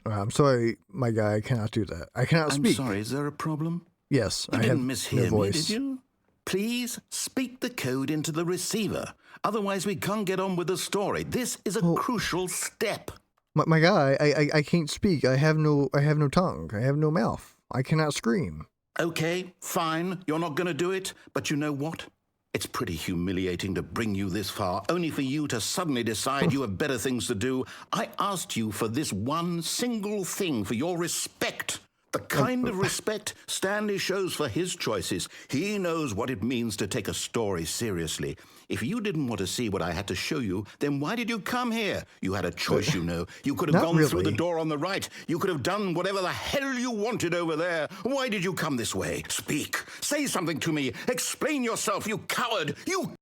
I'm sorry, my guy, I cannot do that. I cannot I'm speak. sorry, is there a problem? Yes, You I have didn't no mishear me, voice. did you? Please speak the code into the receiver. Otherwise, we can't get on with the story. This is a crucial step. My guy, I can't speak. I have no tongue. I have no mouth. I cannot scream. Okay, fine, you're not going to do it, but you know what? It's pretty humiliating to bring you this far, only for you to suddenly decide you have better things to do. I asked you for this one single thing, for your respect. The kind of respect Stanley shows for his choices. He knows what it means to take a story seriously. If you didn't want to see what I had to show you, then why did you come here? You had a choice, you know. You could have Not gone through the really. door on the right. You could have done whatever the hell you wanted over there. Why did you come this way? Speak. Say something to me. Explain yourself, you coward. You...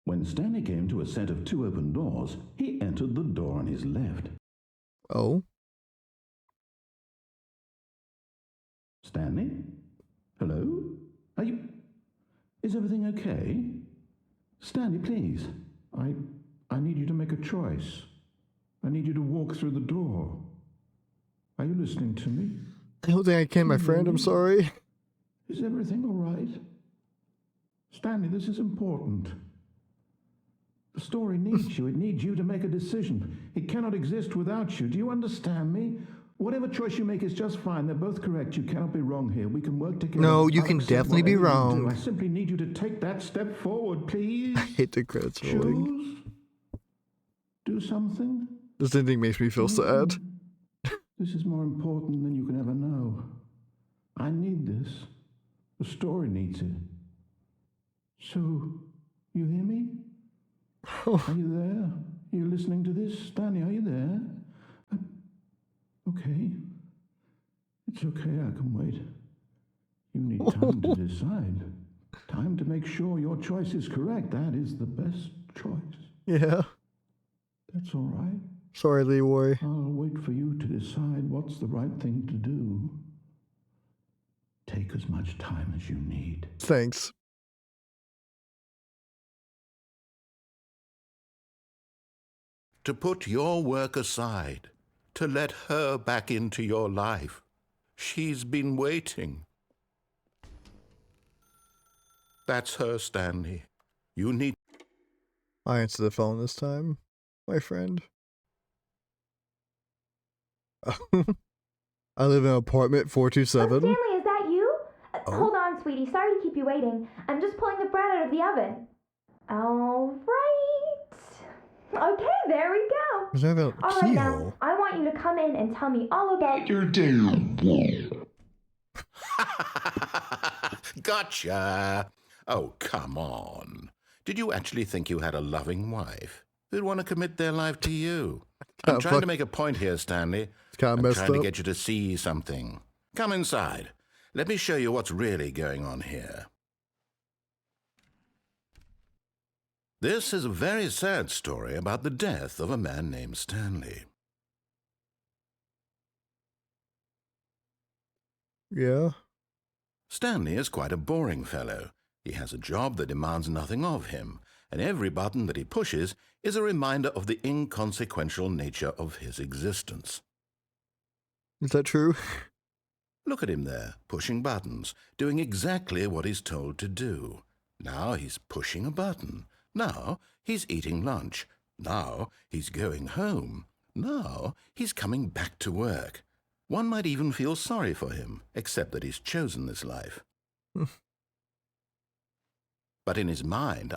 When Stanley came to a set of two open doors, he entered the door on his left. Oh, Stanley? Hello? Are you... Is everything okay? Stanley, please. I need you to make a choice. I need you to walk through the door. Are you listening to me? I don't think I can, my friend. I'm sorry. Is everything all right? Stanley, this is important. The story needs you. It needs you to make a decision. It cannot exist without you. Do you understand me? Whatever choice you make is just fine. They're both correct. You cannot be wrong here. We can work together. No, you I'll can accept definitely be whatever you do. wrong. I simply need you to take that step forward, please. I hate the credits rolling. Choose. Do something. This ending makes me feel sad. This is more important than you can ever know. I need this. The story needs it. So, you hear me? Are you there? Are you listening to this? Stanley, are you there? Okay. It's okay, I can wait. You need time to decide. Time to make sure your choice is correct. That is the best choice. Yeah. That's all right. Sorry, Leroy. I'll wait for you to decide what's the right thing to do. Take as much time as you need. Thanks. To put your work aside, to let her back into your life. She's been waiting. That's her, Stanley. You need... I answer the phone this time, my friend. I live in apartment 427. Stanley, is that you? Oh. Hold on, sweetie. Sorry to keep you waiting. I'm just pulling the bread out of the oven. All right. Okay, there we go. Is that a All right, now, keyhole? I want you to come in and tell me all about Your damn Gotcha. Oh, come on. Did you actually think you had a loving wife who'd want to commit their life to you? I'm trying to make a point here, Stanley. It's kind of I'm messed trying to up. get you to see something. Come inside. Let me show you what's really going on here. This is a very sad story about the death of a man named Stanley. Yeah. Stanley is quite a boring fellow. He has a job that demands nothing of him, and every button that he pushes is a reminder of the inconsequential nature of his existence. Is that true? Look at him there, pushing buttons, doing exactly what he's told to do. Now he's pushing a button. Now he's eating lunch. Now he's going home. Now he's coming back to work. One might even feel sorry for him, except that he's chosen this life. But in his mind,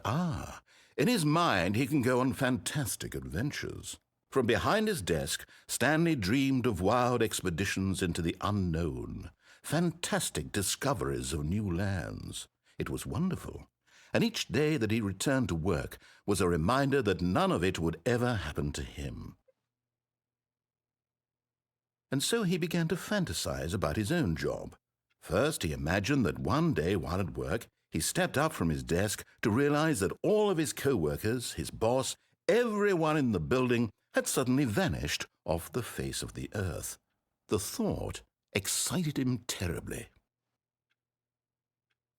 he can go on fantastic adventures. From behind his desk, Stanley dreamed of wild expeditions into the unknown, fantastic discoveries of new lands. It was wonderful, and each day that he returned to work was a reminder that none of it would ever happen to him. And so he began to fantasize about his own job. First, he imagined that one day while at work, he stepped up from his desk to realize that all of his co-workers, his boss, everyone in the building had suddenly vanished off the face of the earth. The thought excited him terribly.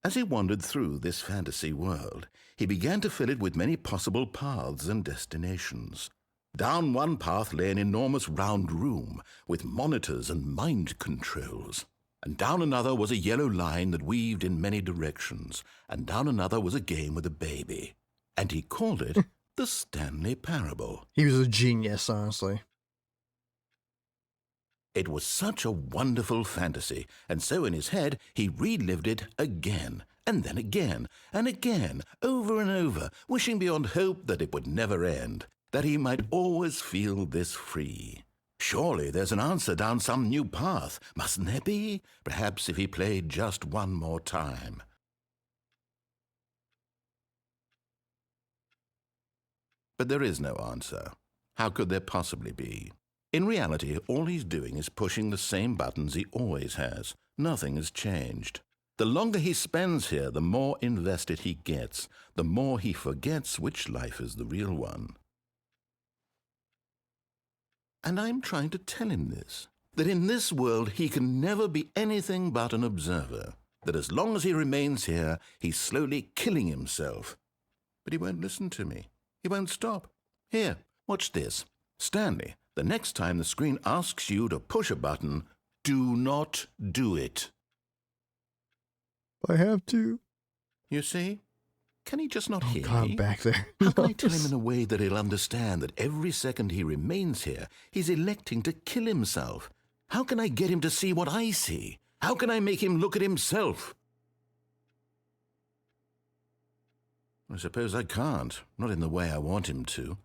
As he wandered through this fantasy world, he began to fill it with many possible paths and destinations. Down one path lay an enormous round room with monitors and mind controls. And down another was a yellow line that weaved in many directions. And down another was a game with a baby. And he called it the Stanley Parable. He was a genius, honestly. It was such a wonderful fantasy, and so in his head he relived it again, and then again, and again, over and over, wishing beyond hope that it would never end, that he might always feel this free. Surely there's an answer down some new path, mustn't there be? Perhaps if he played just one more time. But there is no answer. How could there possibly be? In reality, all he's doing is pushing the same buttons he always has. Nothing has changed. The longer he spends here, the more invested he gets, the more he forgets which life is the real one. And I'm trying to tell him this, that in this world he can never be anything but an observer, that as long as he remains here, he's slowly killing himself. But he won't listen to me. He won't stop. Here, watch this. Stanley, the next time the screen asks you to push a button, do not do it. I have to. You see? Can he just not hear God, me? back there. How can I tell him in a way that he'll understand that every second he remains here, he's electing to kill himself? How can I get him to see what I see? How can I make him look at himself? I suppose I can't, not in the way I want him to.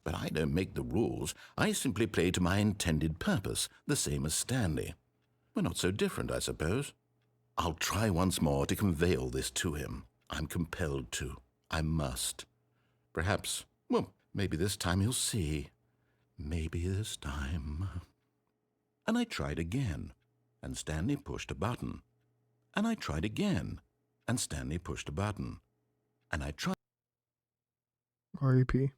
But I don't make the rules. I simply play to my intended purpose, the same as Stanley. We're not so different, I suppose. I'll try once more to convey all this to him. I'm compelled to. I must. Perhaps, well, maybe this time he'll see. Maybe this time. And I tried again, and Stanley pushed a button. And I tried again, and Stanley pushed a button. And I tried. R.E.P.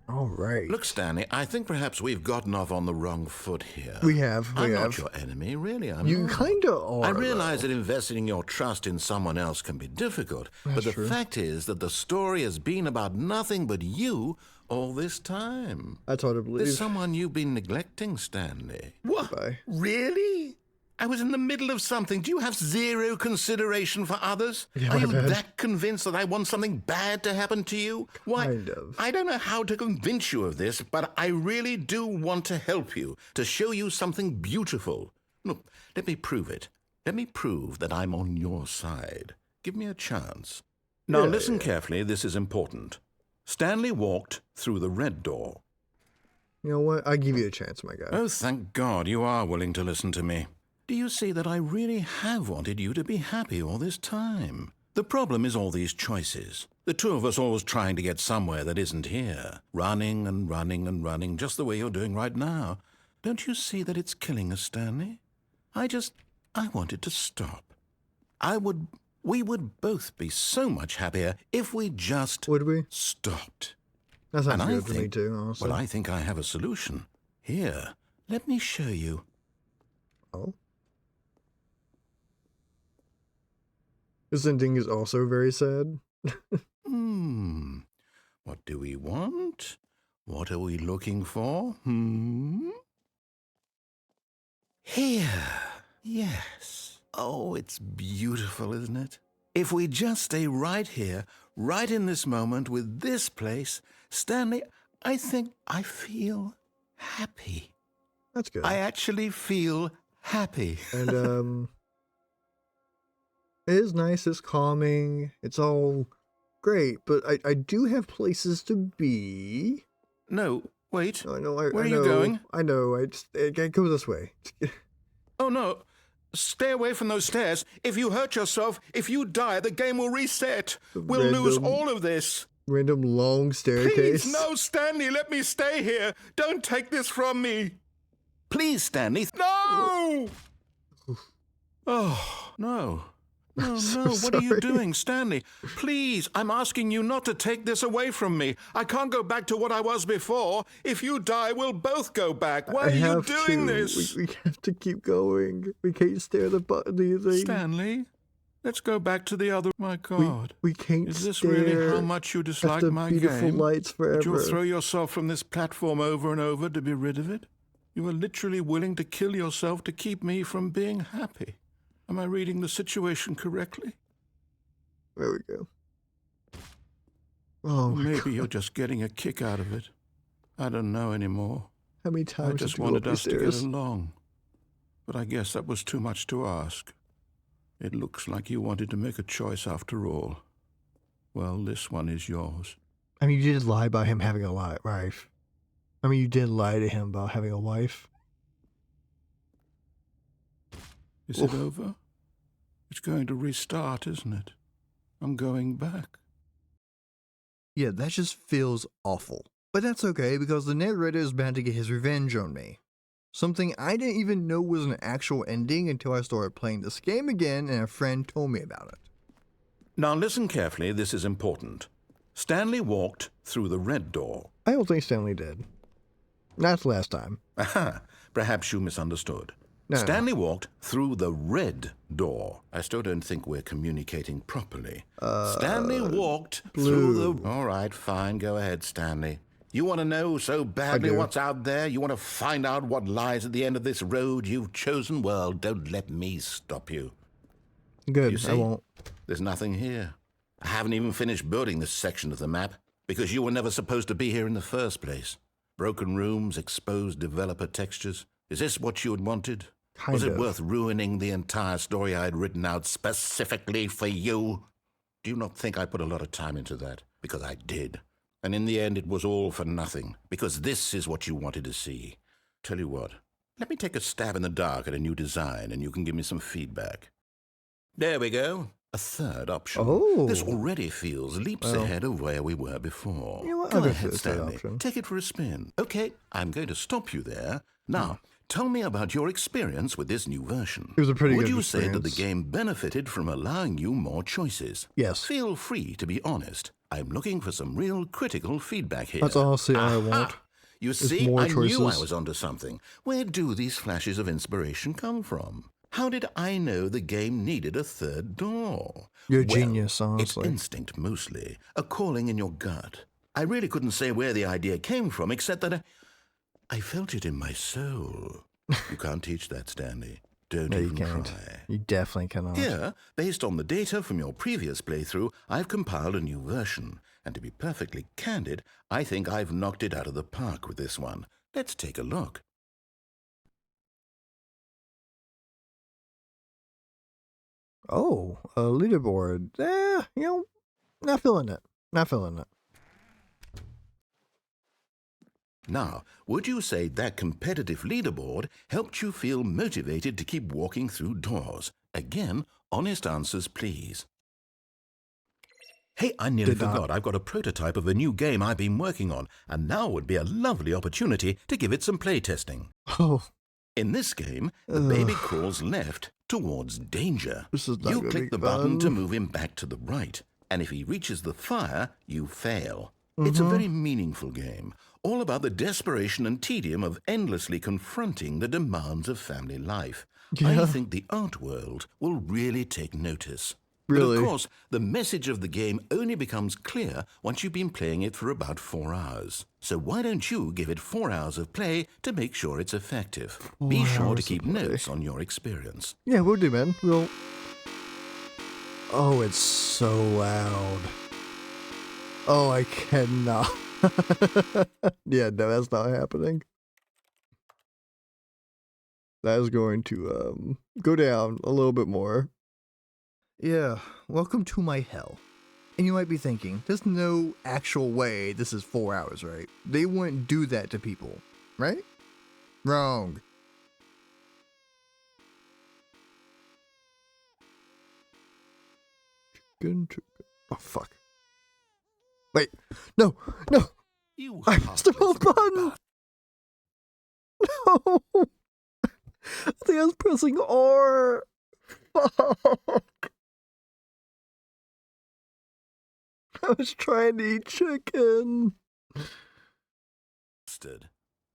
All right. Look, Stanley, I think perhaps we've gotten off on the wrong foot here. We have. I'm not your enemy, really. I'm You not. kind of are. I realize though. that investing your trust in someone else can be difficult, but That's the true. fact is that the story has been about nothing but you all this time. That's hard to believe. There's someone you've been neglecting, Stanley. What? Bye. Really? I was in the middle of something. Do you have zero consideration for others? Yeah, Are my you bad. that convinced that I want something bad to happen to you? Why? Kind of. I don't know how to convince you of this, but I really do want to help you, to show you something beautiful. Look, let me prove it. Let me prove that I'm on your side. Give me a chance. Now listen carefully, this is important. Stanley walked through the red door. You know what? I give you a chance, my guy. Oh, thank God you are willing to listen to me. Do you see that I really have wanted you to be happy all this time? The problem is all these choices. The two of us always trying to get somewhere that isn't here. Running and running and running, just the way you're doing right now. Don't you see that it's killing us, Stanley? I want it to stop. We would both be so much happier if we just Would we? stopped. That sounds And I good to me think, too, honestly. well, I think I have a solution. Here, let me show you. Oh. This ending is also very sad. What do we want? What are we looking for? Here. Yes. Oh, it's beautiful, isn't it? If we just stay right here, right in this moment with this place, Stanley, I think I feel happy. That's good. I actually feel happy. And it is nice, it's calming, it's all great, but I do have places to be. No, wait. I know, Where are I you know, going? I know, I go this way. Oh, no. Stay away from those stairs. If you hurt yourself, if you die, the game will reset. We'll lose all of this. Random long staircase. Please, no, Stanley, let me stay here. Don't take this from me. Please, Stanley. No! Oh, no. No, so no, what are you sorry. doing, Stanley? Please, I'm asking you not to take this away from me. I can't go back to what I was before. If you die, we'll both go back. Why are you doing this? We have to keep going. We can't stare the thing. Stanley, let's go back to the other. My God. We can't Is this stare really how much you at dislike the my beautiful game? lights forever. Would you throw yourself from this platform over and over to be rid of it? You were literally willing to kill yourself to keep me from being happy. Am I reading the situation correctly? There we go. Oh, my Maybe God. you're just getting a kick out of it. I don't know anymore. How many I times just did you go wanted up us these to get stairs? along. But I guess that was too much to ask. It looks like you wanted to make a choice after all. Well, this one is yours. I mean, you did lie about him having a wife. I mean, you did lie to him about having a wife. Is it over? It's going to restart, isn't it? I'm going back. Yeah, that just feels awful. But that's okay, because the narrator is bound to get his revenge on me. Something I didn't even know was an actual ending until I started playing this game again and a friend told me about it. Now listen carefully, this is important. Stanley walked through the red door. I don't think Stanley did. Not the last time. Aha, perhaps you misunderstood. No. Stanley walked through the red door. I still don't think we're communicating properly. Stanley walked through the... All right, fine, go ahead, Stanley. You want to know so badly do. what's out there? You want to find out what lies at the end of this road you've chosen? Well, don't let me stop you. Good, You see? I won't. There's nothing here. I haven't even finished building this section of the map because you were never supposed to be here in the first place. Broken rooms, exposed developer textures. Is this what you had wanted? Kind Was it of. worth ruining the entire story I had written out specifically for you? Do you not think I put a lot of time into that? Because I did. And in the end, it was all for nothing, because this is what you wanted to see. Tell you what, let me take a stab in the dark at a new design, and you can give me some feedback. There we go. A third option. Oh. This already feels leaps Well. ahead of where we were before. You know what? Go I'll go for ahead, the third Stanley. option. Take it for a spin. Okay, I'm going to stop you there. Now, tell me about your experience with this new version. It was a pretty Would good you say that the experience. game benefited from allowing you more choices? Yes. Feel free to be honest. I'm looking for some real critical feedback here. That's honestly all I Aha! want. You see, more I knew I choices. was onto something. Where do these flashes of inspiration come from? How did I know the game needed a third door? You're a Well, genius, honestly. It's instinct mostly, a calling in your gut. I really couldn't say where the idea came from, except that I felt it in my soul. You can't teach that, Stanley. Don't No, you even can't. try. You definitely cannot. Here, based on the data from your previous playthrough, I've compiled a new version. And to be perfectly candid, I think I've knocked it out of the park with this one. Let's take a look. Oh, a leaderboard. Not feeling it. Not feeling it. Now, would you say that competitive leaderboard helped you feel motivated to keep walking through doors? Again, honest answers, please. Hey, I nearly Did not. forgot. I've got a prototype of a new game I've been working on, and now would be a lovely opportunity to give it some playtesting. Oh, In this game, the baby crawls left towards danger. This is not You gonna click be the button to fun. move him back to the right, and if he reaches the fire, you fail. It's a very meaningful game, all about the desperation and tedium of endlessly confronting the demands of family life. I Yeah. think the art world will really take notice. Really? But of course, the message of the game only becomes clear once you've been playing it for about 4 hours. So why don't you give it 4 hours of play to make sure it's effective? Be 4 sure to hours of keep play. notes on your experience. yeah, we'll do, man. We'll. Oh, it's so loud. Oh, I cannot. Yeah, no, that's not happening. that is going to go down a little bit more. Yeah, welcome to my hell. And you might be thinking, there's no actual way this is 4 hours, right? They wouldn't do that to people, right? Wrong. Chicken. Oh, fuck. Wait, no. You I pressed the wrong button. No. I think I was pressing R. Fuck. I was trying to eat chicken. bastard.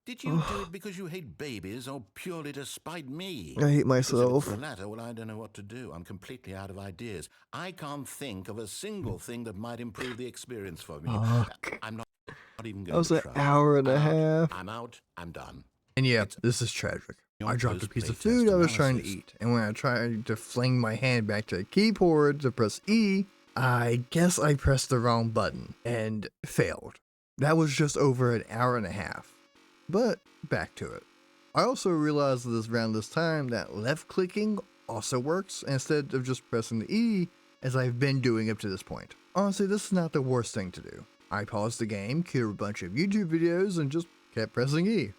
Did you do it because you hate babies or purely to spite me? I hate 'Cause myself. if it's the latter, well, I don't know what to do. I'm completely out of ideas. I can't think of a single thing that might improve the experience for me. Fuck. I'm not even That going was to an try. hour and a I'm out. half. I'm out. I'm done. And yeah, this is tragic. Your I dropped a piece of post-playtest food I was trying to analysis. eat, and when I tried to fling my hand back to the keyboard to press E, I guess I pressed the wrong button and failed. That was just over an hour and a half. But back to it. I also realized around this time that left clicking also works instead of just pressing the E as I've been doing up to this point. Honestly, this is not the worst thing to do. I paused the game, queued a bunch of YouTube videos, and just kept pressing E.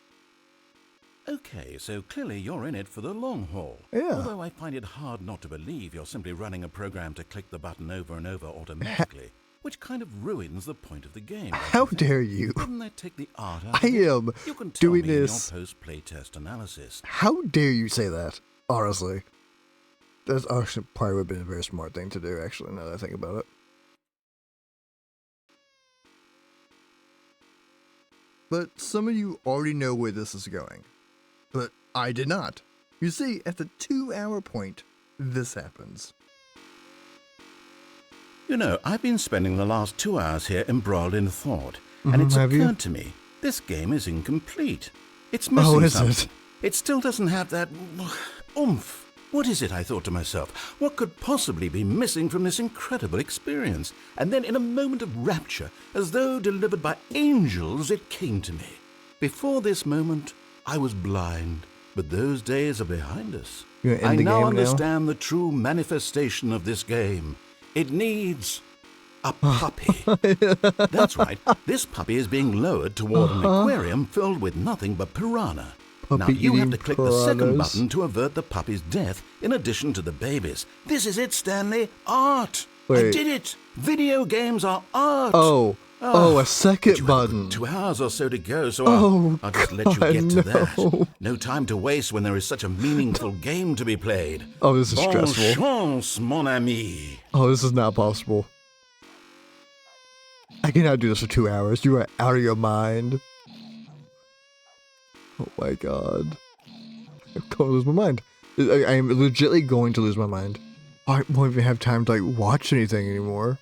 Okay, so clearly you're in it for the long haul. Yeah. Although I find it hard not to believe you're simply running a program to click the button over and over automatically, which kind of ruins the point of the game. don't How you think? dare you? Wouldn't that take the art out I of it? am You can tell doing me in this. your post-playtest analysis. How dare you say that? Honestly. That's actually probably would have been a very smart thing to do, actually, now that I think about it. But some of you already know where this is going. But I did not. You see, at the 2-hour point, this happens. You know, I've been spending the last 2 hours here embroiled in thought, and it's have you? occurred to me, this game is incomplete. It's missing Oh, is something. it? It still doesn't have that oomph. What is it, I thought to myself? What could possibly be missing from this incredible experience? And then in a moment of rapture, as though delivered by angels, it came to me. Before this moment, I was blind, but those days are behind us. You gonna end I the now game now? understand the true manifestation of this game. It needs a puppy. That's right. This puppy is being lowered toward an aquarium filled with nothing but piranha. Now you have Puppy-eating to click the second piranhas. button to avert the puppy's death in addition to the baby's. This is it, Stanley. Art. I Wait. did it. Video games are art. Oh, a But second you have a good button. 2 hours or so to go, so Oh, I'll just let you God, get to no. that. No time to waste when there is such a meaningful game to be played. Oh, this is Bonne stressful. chance, mon ami. Oh, this is not possible. I cannot do this for 2 hours. You are out of your mind. Oh my god. I'm going to lose my mind. I am legitimately going to lose my mind. I won't even have time to like watch anything anymore.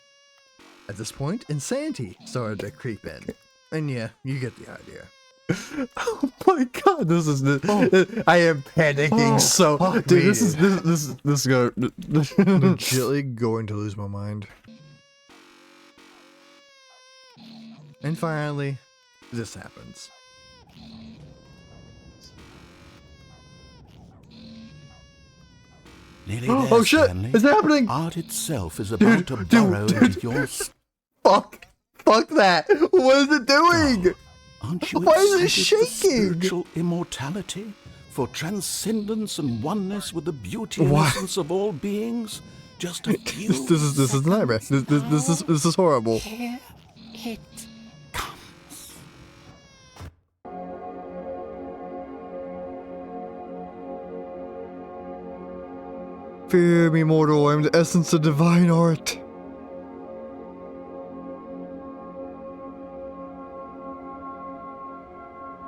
At this point, insanity started to creep in. And yeah, you get the idea. Oh my god, this is I am panicking so dude, this is going legitimately going to lose my mind. And finally, this happens. Nearly there, Oh shit! Stanley. It's happening! Art itself is about to Dude, burrow dude. into your... Fuck that! What is it doing? Aren't you Why is it excited for shaking? spiritual immortality? For transcendence and oneness with the beauty and Why? essence of all beings? Just a few This is a nightmare. This is horrible. Here it comes. Fear me, mortal. I am the essence of divine art.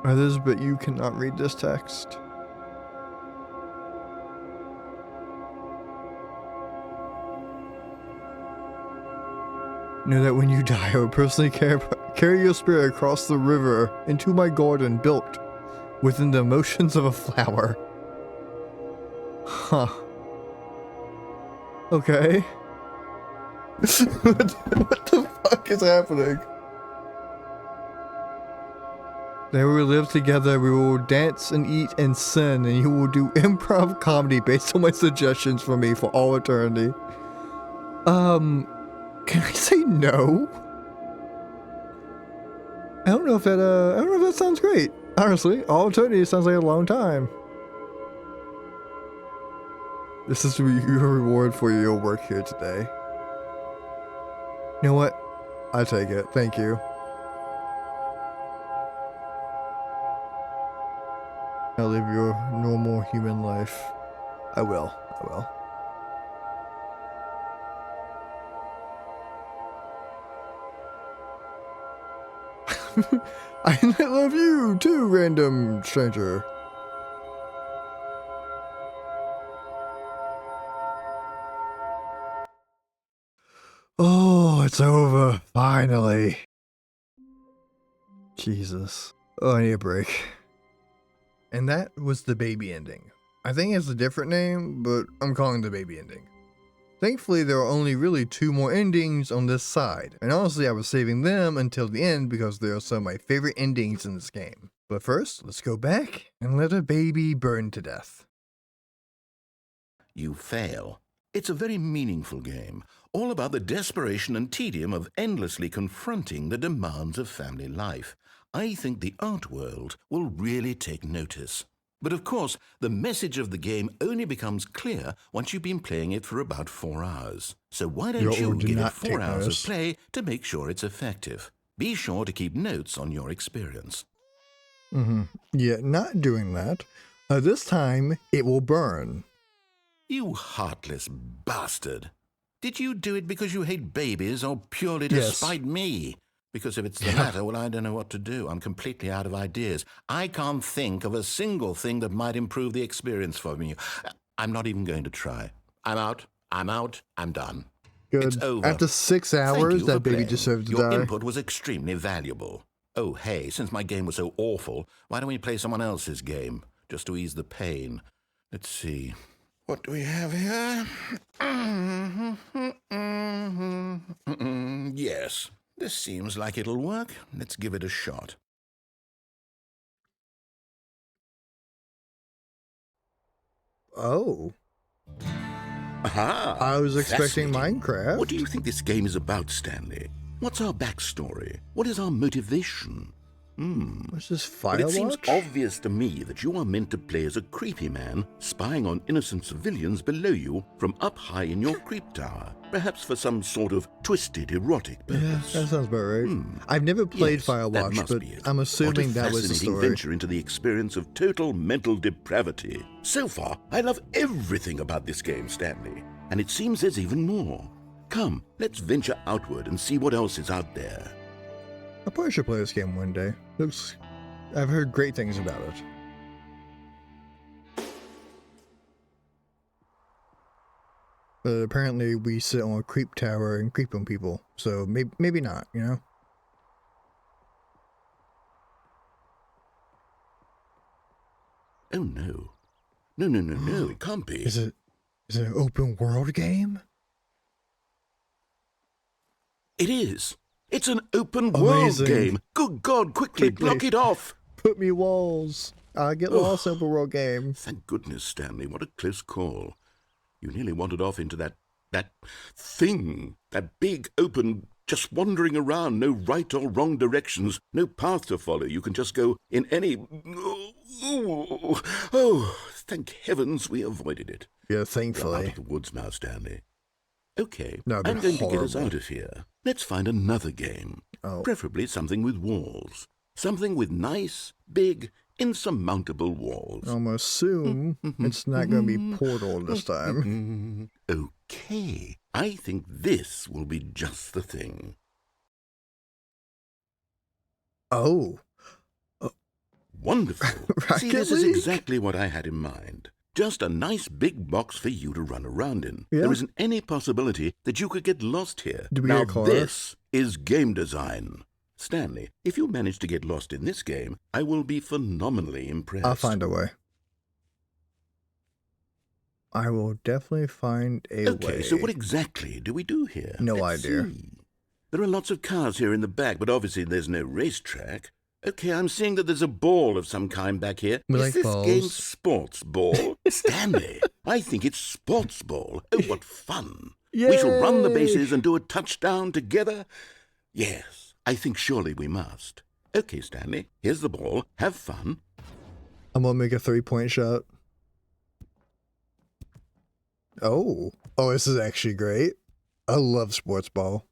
Others, but you cannot read this text. Know that when you die, I will personally carry your spirit across the river into my garden built within the motions of a flower. Huh. Okay. what the fuck is happening? They will live together, we will dance and eat and sin, and you will do improv comedy based on my suggestions for me for all eternity. Can I say no? I don't know if that sounds great. Honestly, all eternity sounds like a long time. This is your reward for your work here today. You know what? I take it. Thank you. I'll live your normal human life. I will. I love you too, random stranger. Oh, it's over. Finally. Jesus. Oh, I need a break. And that was the baby ending. I think it's a different name, but I'm calling it the baby ending. Thankfully, there are only really 2 more endings on this side, and honestly I was saving them until the end because they are some of my favorite endings in this game. But first, let's go back and let a baby burn to death. You fail. It's a very meaningful game, all about the desperation and tedium of endlessly confronting the demands of family life. I think the art world will really take notice. But of course, the message of the game only becomes clear once you've been playing it for about 4 hours. So why don't you give it 4 hours of play to make sure it's effective? Be sure to keep notes on your experience. Yeah, not doing that. This time, it will burn. You heartless bastard. Did you do it because you hate babies or purely to spite me? Because if it's the latter, well, I don't know what to do. I'm completely out of ideas. I can't think of a single thing that might improve the experience for me. I'm not even going to try. I'm out. I'm done. Good. It's over. After 6 hours, that baby deserved to die. Your input was extremely valuable. Oh, hey, since my game was so awful, why don't we play someone else's game, just to ease the pain? Let's see. What do we have here? Yes. This seems like it'll work. Let's give it a shot. Oh. Aha! I was expecting Fascinating. Minecraft. What do you think this game is about, Stanley? What's our backstory? What is our motivation? What's this, But it seems Firewatch? obvious to me that you are meant to play as a creepy man spying on innocent civilians below you from up high in your creep tower, perhaps for some sort of twisted erotic Yeah, purpose. that sounds about right. I've never played Yes, that Firewatch, must but be it. I'm What a assuming that was the fascinating story. venture into the experience of total mental depravity. So far, I love everything about this game, Stanley, and it seems there's even more. Come, let's venture outward and see what else is out there. I probably should play this game one day. I've heard great things about it. But apparently we sit on a creep tower and creep on people, so maybe not, you know? Oh no. No, it can't be. Is it an open world game? It is. It's an open world Amazing. game. Good God, quickly block it off. Put me walls. I get lost in open world game. Thank goodness, Stanley. What a close call. You nearly wandered off into that thing. That big, open, just wandering around. No right or wrong directions. No path to follow. You can just go in any... Oh, thank heavens we avoided it. Yeah, We're out thankfully. of the woods now, Stanley. Okay, That'd be I'm going to get us horrible. out of here. Let's find another game. Oh. Preferably something with walls. Something with nice, big, insurmountable walls. I'm gonna assume it's not gonna be Portal this time. Okay, I think this will be just the thing. Oh. Wonderful. See, Rocket this is League? exactly what I had in mind. Just a nice big box for you to run around in. Yeah. There isn't any possibility that you could get lost here. Do we now, get a car? this is game design. Stanley, if you manage to get lost in this game, I will be phenomenally impressed. I'll find a way. I will definitely find a way. Okay, so what exactly do we do here? No Let's idea. see. There are lots of cars here in the back, but obviously there's no racetrack. Okay, I'm seeing that there's a ball of some kind back here. We Is like this balls. game sports ball? Stanley, I think it's sports ball. Oh, what fun. We shall run the Yay! bases and do a touchdown together. Yes, I think surely we must. Okay, Stanley, here's the ball. Have fun. I'm gonna make a 3-point shot. Oh, this is actually great. I love sports ball.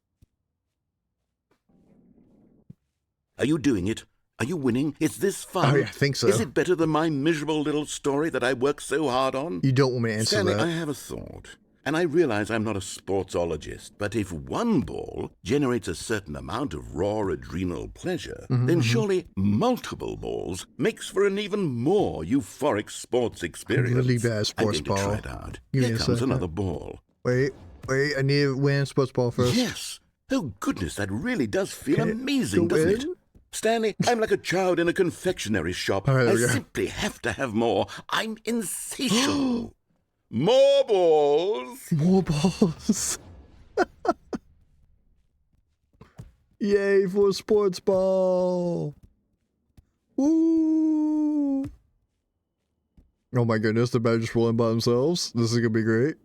Are you doing it? Are you winning? Is this fun? Oh, yeah, I think so. Is it better than my miserable little story that I worked so hard on? You don't want me to answer Stanley, that. I have a thought. And I realize I'm not a sportsologist, but if one ball generates a certain amount of raw adrenal pleasure, then surely multiple balls makes for an even more euphoric sports experience. Really bad sports I'm going ball. to try it out. Give me Here a comes second. another ball. Wait, I need to win sports ball first. Yes. Oh, goodness, that really does feel Can it amazing, go doesn't it? in? Stanley, I'm like a child in a confectionery shop. All right, there I we go. simply have to have more. I'm insatiable. More balls. More balls. Yay for sports ball. Woo. Oh my goodness, the badges rolling by themselves. This is gonna be great.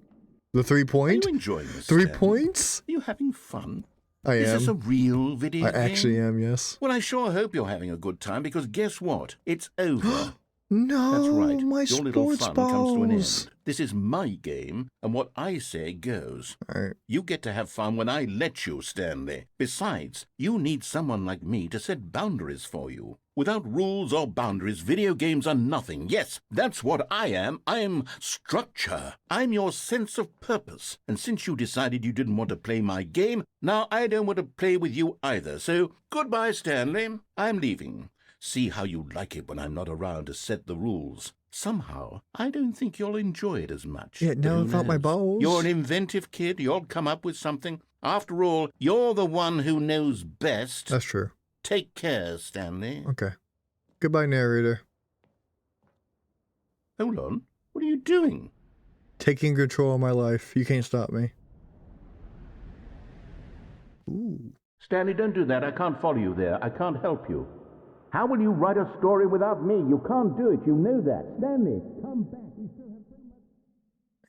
The 3-point? Are you enjoying this? 3 Stanley? points? Are you having fun? I Is this a am. real video I game? actually am, yes. Well, I sure hope you're having a good time, because guess what? It's over. No, That's right. my Your little sports fun balls. comes to an end. This is my game, and what I say goes. All right. You get to have fun when I let you, Stanley. Besides, you need someone like me to set boundaries for you. Without rules or boundaries, video games are nothing. Yes, that's what I am. I'm structure. I'm your sense of purpose. And since you decided you didn't want to play my game, now I don't want to play with you either. So, goodbye, Stanley. I'm leaving. See how you like it when I'm not around to set the rules. Somehow, I don't think you'll enjoy it as much. Yeah, But now who without my knows? balls. You're an inventive kid. You'll come up with something. After all, you're the one who knows best. That's true. Take care, Stanley. Okay. Goodbye, narrator. Hold on. What are you doing? Taking control of my life. You can't stop me. Ooh. Stanley, don't do that. I can't follow you there. I can't help you. How will you write a story without me? You can't do it. You know that. Stanley, come back. We still have so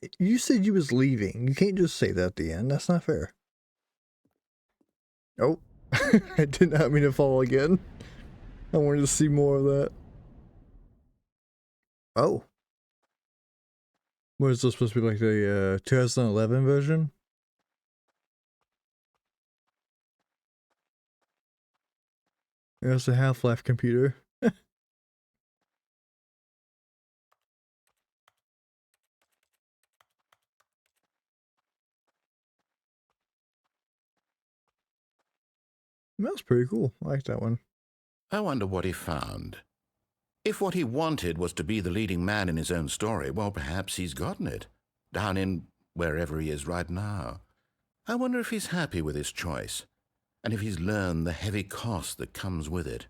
much. You said you was leaving. You can't just say that at the end. That's not fair. Oh. I did not mean to fall again. I wanted to see more of that. Oh. What is this supposed to be, like the 2011 version? There's a Half-Life computer. That was pretty cool. I like that one. I wonder what he found. If what he wanted was to be the leading man in his own story, well, perhaps he's gotten it. Down in wherever he is right now. I wonder if he's happy with his choice, and if he's learned the heavy cost that comes with it.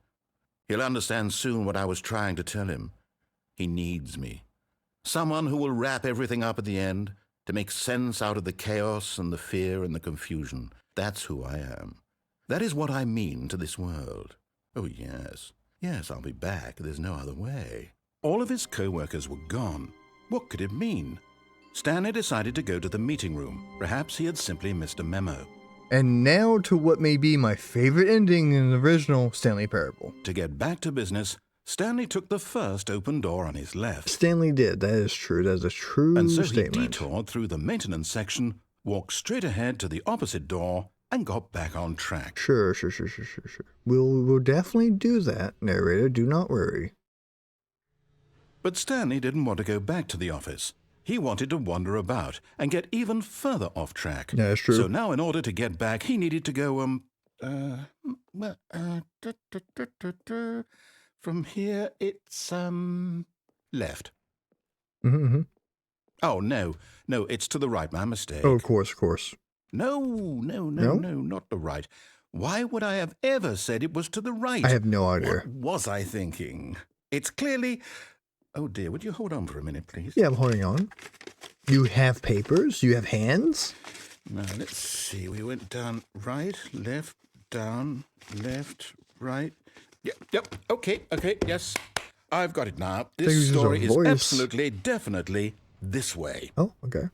He'll understand soon what I was trying to tell him. He needs me. Someone who will wrap everything up at the end, to make sense out of the chaos and the fear and the confusion. That's who I am. That is what I mean to this world. Oh, yes. Yes, I'll be back. There's no other way. All of his co-workers were gone. What could it mean? Stanley decided to go to the meeting room. Perhaps he had simply missed a memo. And now to what may be my favorite ending in the original Stanley Parable. To get back to business, Stanley took the first open door on his left. Stanley did. That is true. That is a true And so statement. he detoured through the maintenance section, walked straight ahead to the opposite door, and got back on track. Sure. We'll definitely do that, narrator. Do not worry. But Stanley didn't want to go back to the office. He wanted to wander about and get even further off track. Yeah, that's true. So now in order to get back, he needed to go, from here, it's, left. Mm-hmm. Oh, no, it's to the right, my mistake. Oh, of course. No, not the right. Why would I have ever said it was to the right? I have no idea. What was I thinking? It's clearly... Oh, dear, would you hold on for a minute, please? Yeah, I'm holding on. You have papers? You have hands? Now, let's see. We went down right, left, down, left, right. Yep. Okay, yes. I've got it now. Things This is a story is voice. absolutely, definitely this way. Oh, okay.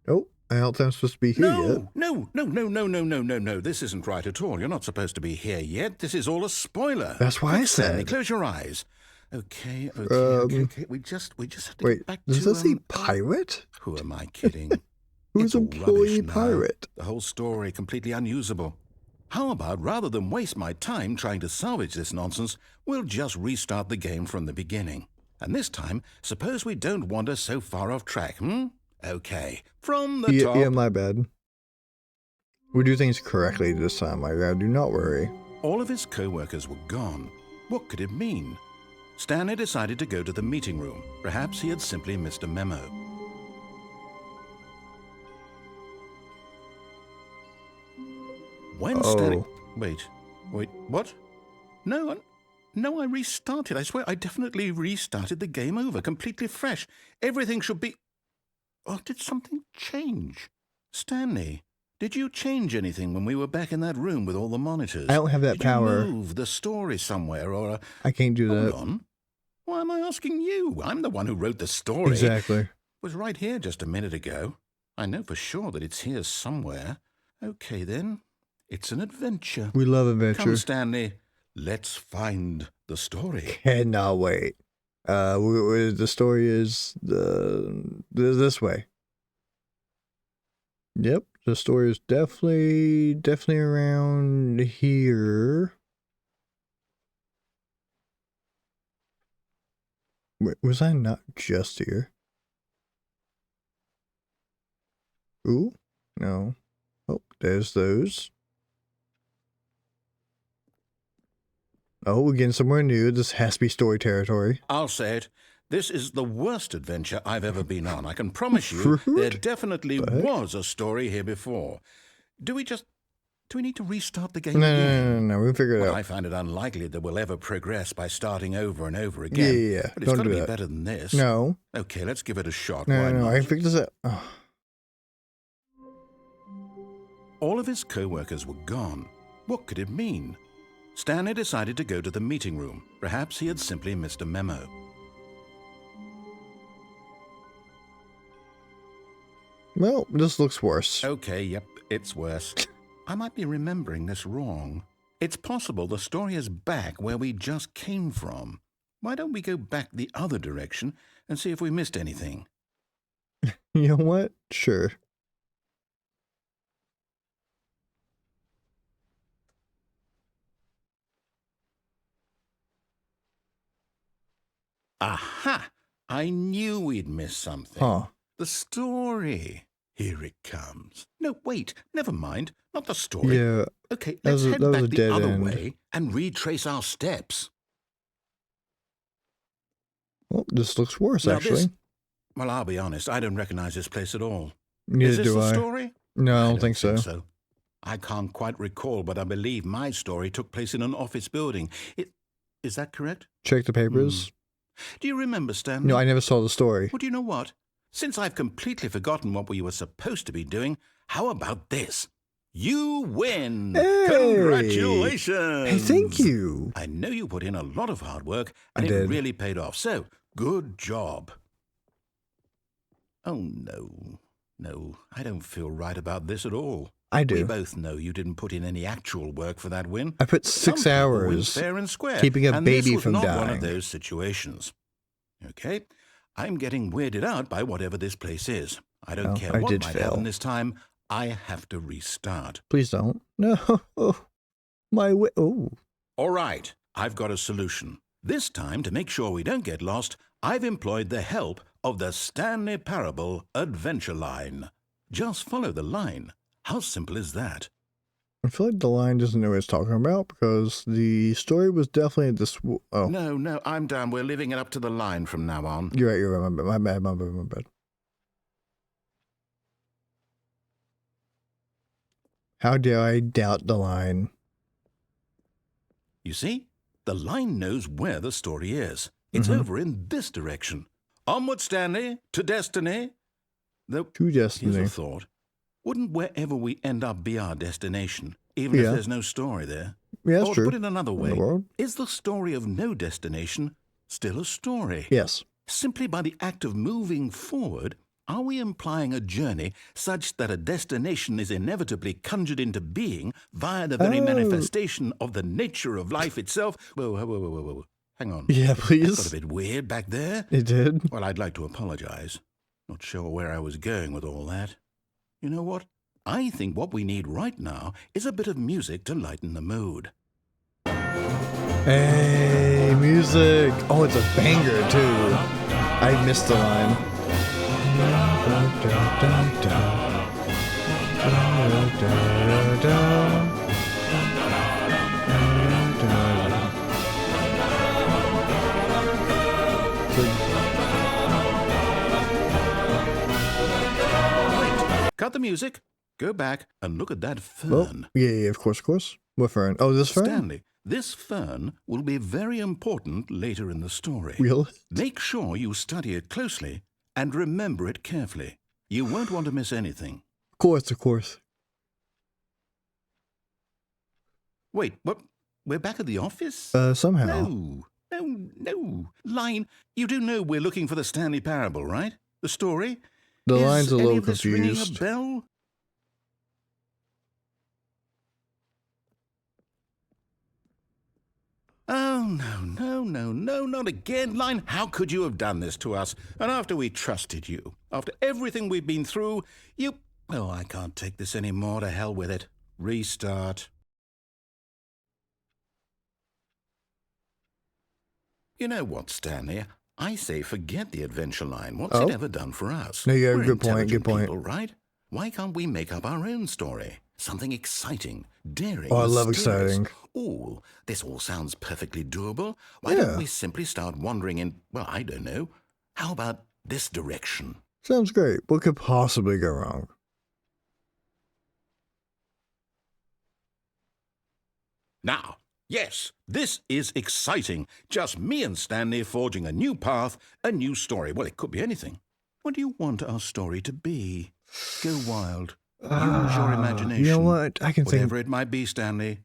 Oh, I don't think I'm supposed to be here yet. No. This isn't right at all. You're not supposed to be here yet. This is all a spoiler. That's why I Quick, Stanley, said. close your eyes. Okay. We just have to Wait, get back does to... that say pirate? Who am I kidding? Who's It's all employee rubbish now. pirate? The whole story completely unusable. How about, rather than waste my time trying to salvage this nonsense, we'll just restart the game from the beginning. And this time, suppose we don't wander so far off track, Okay, from the top. Yeah, my bad. We do things correctly this time, my God. Do not worry. All of his co-workers were gone. What could it mean? Stanley decided to go to the meeting room. Perhaps he had simply missed a memo. When Stanley... Wait, what? No, I restarted. I swear, I definitely restarted the game over, completely fresh. Everything should be... Or did something change? Stanley, did you change anything when we were back in that room with all the monitors? I don't have that did power. You move the story somewhere, or... I can't do that. Hold on. Why am I asking you? I'm the one who wrote the story. Exactly. It was right here just a minute ago. I know for sure that it's here somewhere. Okay, then. It's an adventure. We love adventure. Come, Stanley. Let's find the story. Cannot wait. The story is this way. Yep, the story is definitely around here. Wait, was I not just here? Ooh, no. Oh, there's those. Oh, we're getting somewhere new. This has to be story territory. I'll say it. This is the worst adventure I've ever been on. I can promise you there definitely was a story here before. Do we need to restart the game again? No. We'll figure it out. I find it unlikely that we'll ever progress by starting over and over again. Yeah. But it's got to do be that. better than this. No. Okay, let's give it a shot. No, Why not? I can figure this out. Oh. All of his co-workers were gone. What could it mean? Stanley decided to go to the meeting room. Perhaps he had simply missed a memo. Well, this looks worse. Okay, yep, it's worse. I might be remembering this wrong. It's possible the story is back where we just came from. Why don't we go back the other direction and see if we missed anything? You know what? Sure. Aha! I knew we'd missed something. Huh. The story. Here it comes. No, wait, never mind. Not the story. Yeah. Okay, That let's was head a back the dead other end. way and retrace our steps. Well, this looks worse, Now actually. Well, I'll be honest, I don't recognize this place at all. Neither Is this do the I. story? No, I don't think so. I can't quite recall, but I believe my story took place in an office building. Is that correct? Check the papers. Do you remember, Stanley? No, I never saw the story. Well, do you know what? Since I've completely forgotten what we were supposed to be doing, how about this? You win! Hey! Congratulations! Hey, thank you. I know you put in a lot of hard work, and I it did. really paid off. So, good job. Oh, no, I don't feel right about this at all. I do. We both know you didn't put in any actual work for that win. I put Some 6 people win hours fair and square, keeping a and baby this was from not one dying. of those situations. Okay, I'm getting weirded out by whatever this place is. I don't Oh, care I what did might fail. happen this time. I have to restart. Please don't. No. My way. Oh. All right, I've got a solution. This time, to make sure we don't get lost, I've employed the help of the Stanley Parable Adventure Line. Just follow the line. How simple is that? I feel like the line doesn't know what it's talking about because the story was definitely this. Oh, No, I'm down. We're leaving it up to the line from now on. you're right. My bad. How dare I doubt the line? You see, the line knows where the story is. It's over in this direction. Onward, Stanley, to destiny. Though, To here's destiny. a thought. Wouldn't wherever we end up be our destination? even if Yeah. there's no story there. Yeah, that's Or true. to put it another In the way, world. is the story of no destination still a story? Yes. Simply by the act of moving forward, are we implying a journey such that a destination is inevitably conjured into being via the very Oh. manifestation of the nature of life itself? Whoa. Hang on. Yeah, That got a please. bit weird back there. It did. Well, I'd like to apologize. Not sure where I was going with all that. You know what? I think what we need right now is a bit of music to lighten the mood. Hey, music. Oh, it's a banger, too. I missed the line. Cut the music, go back, and look at that Oh, fern. yeah, of course. What fern? Oh, this fern? Stanley, this fern will be very important later in the story. Really? Make sure you study it closely and remember it carefully. You won't want to miss anything. Of course. Wait, what? We're back at the office? Somehow. No. Line, you do know we're looking for the Stanley Parable, right? The story? The Is line's a any little of this ringing confused. a bell? Oh, no, not again, Line. How could you have done this to us? And after we trusted you, after everything we've been through, you... Oh, I can't take this anymore. To hell with it. Restart. You know what, Stanley? I say forget the adventure line. What's it ever done for us? No, yeah, We're good point, intelligent good point. people, right? Why can't we make up our own story? Something exciting, daring, Oh, I love mysterious. exciting. Oh, this all sounds perfectly doable. Why Yeah. don't we simply start wandering in, well, I don't know. How about this direction? Sounds great. What could possibly go wrong? Now, yes, this is exciting. Just me and Stanley forging a new path, a new story. Well, it could be anything. What do you want our story to be? Go wild. Use your imagination. You know what? I can Whatever think. it might be, Stanley,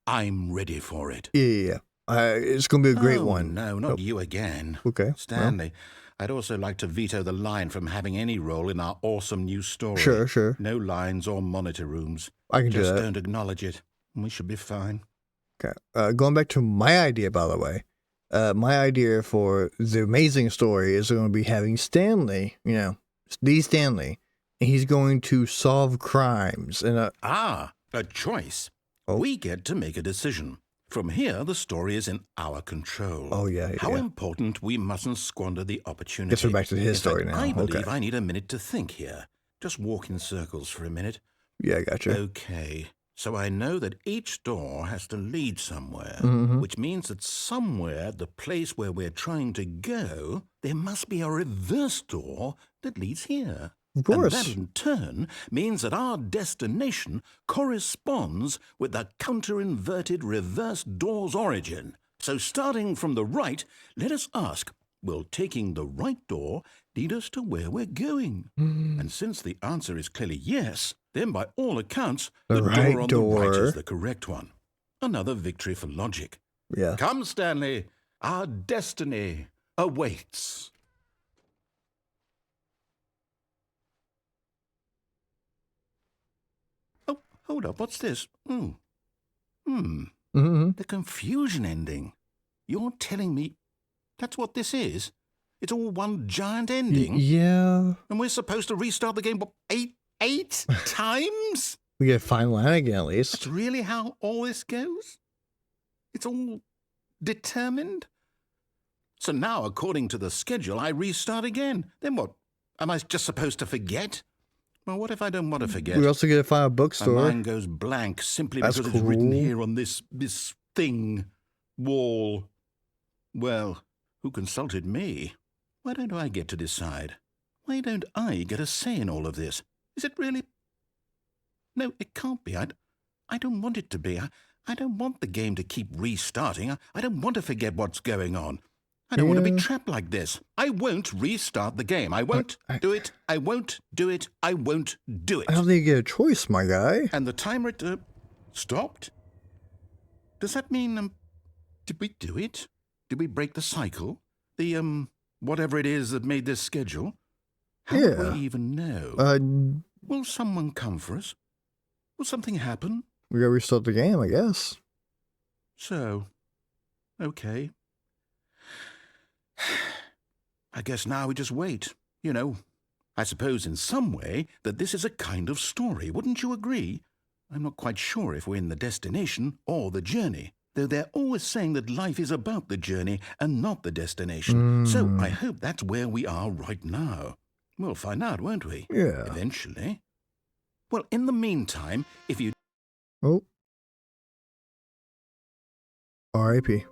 I'm ready for it. Yeah. It's going to be a great Oh, one. No, not you again. Okay. well, Stanley, I'd also like to veto the line from having any role in our awesome new story. Sure. No lines or monitor rooms. I can do Just that. don't acknowledge it. We should be fine. Okay. Going back to my idea, by the way. My idea for the amazing story is going to be having Stanley, the Stanley, and he's going to solve crimes. And A choice. Oh. We get to make a decision. From here, the story is in our control. Oh, yeah. How important we mustn't squander the opportunity. Guess we're back to his In story fact, now. I believe Okay. I need a minute to think here. Just walk in circles for a minute. Yeah, I gotcha. Okay. So I know that each door has to lead somewhere, Mhm. which means that somewhere, the place where we're trying to go, there must be a reverse door that leads here. Of course. And that in turn means that our destination corresponds with the counter-inverted reverse door's origin. So starting from the right, let us ask, will taking the right door lead us to where we're going? And since the answer is clearly yes, then by all accounts, The the right door on the right door. is the correct one. Another victory for logic. Yeah. Come, Stanley, our destiny awaits. Oh, hold up, what's this? Mm-hmm. The confusion ending. You're telling me that's what this is? It's all one giant ending? Yeah. And we're supposed to restart the game, what, eight times? We get a fine line again, at least. That's really how all this goes? It's all determined? So now, according to the schedule, I restart again. Then what? Am I just supposed to forget? Well, what if I don't want to forget? We also get a final My bookstore. mind goes blank simply That's because it's written cool. here on this thing, wall. Well, who consulted me? Why don't I get to decide? Why don't I get a say in all of this? Is it really? No, it can't be. I don't want it to be. I don't want the game to keep restarting. I don't want to forget what's going on. I don't want to be Yeah. trapped like this. I won't restart the game. I won't do it. I won't do it. I won't do it. I don't think you get a choice, my guy. And the timer Stopped? Does that mean, did we do it? Did we break the cycle? The, whatever it is that made this schedule? How would we even know? Will someone come for us? Will something happen? We gotta restart the game, I guess. So, okay. I guess now we just wait, you know. I suppose in some way that this is a kind of story, wouldn't you agree? I'm not quite sure if we're in the destination or the journey, though they're always saying that life is about the journey and not the destination. So I hope that's where we are right now. We'll find out, won't we? Yeah. Eventually. Well, in the meantime, if you... Oh. R.I.P.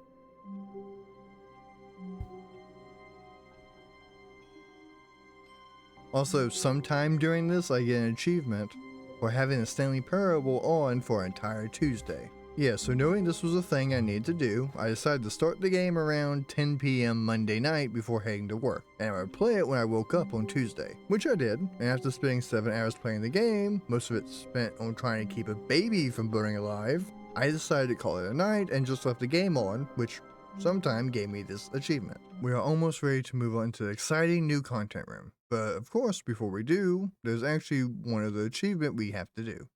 Also, sometime during this, I get an achievement for having the Stanley Parable on for an entire Tuesday. Yeah, so knowing this was a thing I needed to do, I decided to start the game around 10 p.m. Monday night before heading to work, and I would play it when I woke up on Tuesday, which I did, and after spending 7 hours playing the game, most of it spent on trying to keep a baby from burning alive, I decided to call it a night and just left the game on, which sometime gave me this achievement. We are almost ready to move on to the exciting new content room, but of course, before we do, there's actually one other achievement we have to do.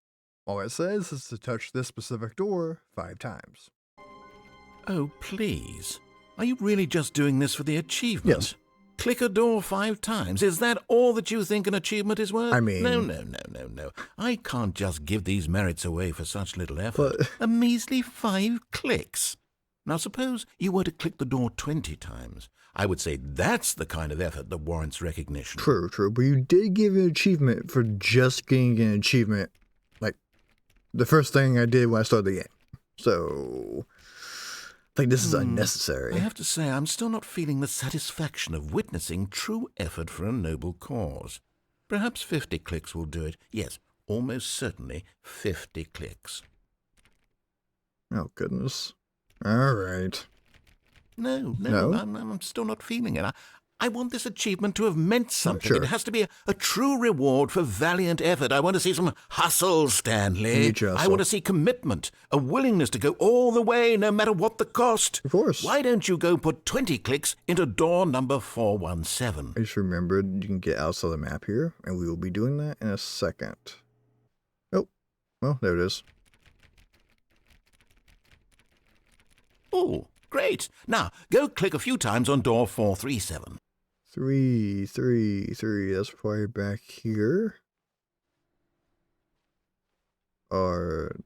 All it says is to touch this specific door 5 times. Oh, please. Are you really just doing this for the achievement? Yes. Click a door 5 times. Is that all that you think an achievement is worth? I mean... No. I can't just give these merits away for such little effort. But... A measly 5 clicks. Now suppose you were to click the door 20 times. I would say that's the kind of effort that warrants recognition. True, but you did give an achievement for just getting an achievement, like, the first thing I did when I started the game. So, I think this is unnecessary. I have to say, I'm still not feeling the satisfaction of witnessing true effort for a noble cause. Perhaps 50 clicks will do it. Yes, almost certainly 50 clicks. Oh, goodness. All right. No, No? I'm still not feeling it. I want this achievement to have meant something. Sure. It has to be a true reward for valiant effort. I want to see some hustle, Stanley. Need your hustle. I want to see commitment, a willingness to go all the way, no matter what the cost. Of course. Why don't you go put 20 clicks into door number 417? I just remembered you can get outside the map here, and we will be doing that in a second. Oh, well, there it is. Oh, great. Now, go click a few times on door 437. 333. That's probably back here. Or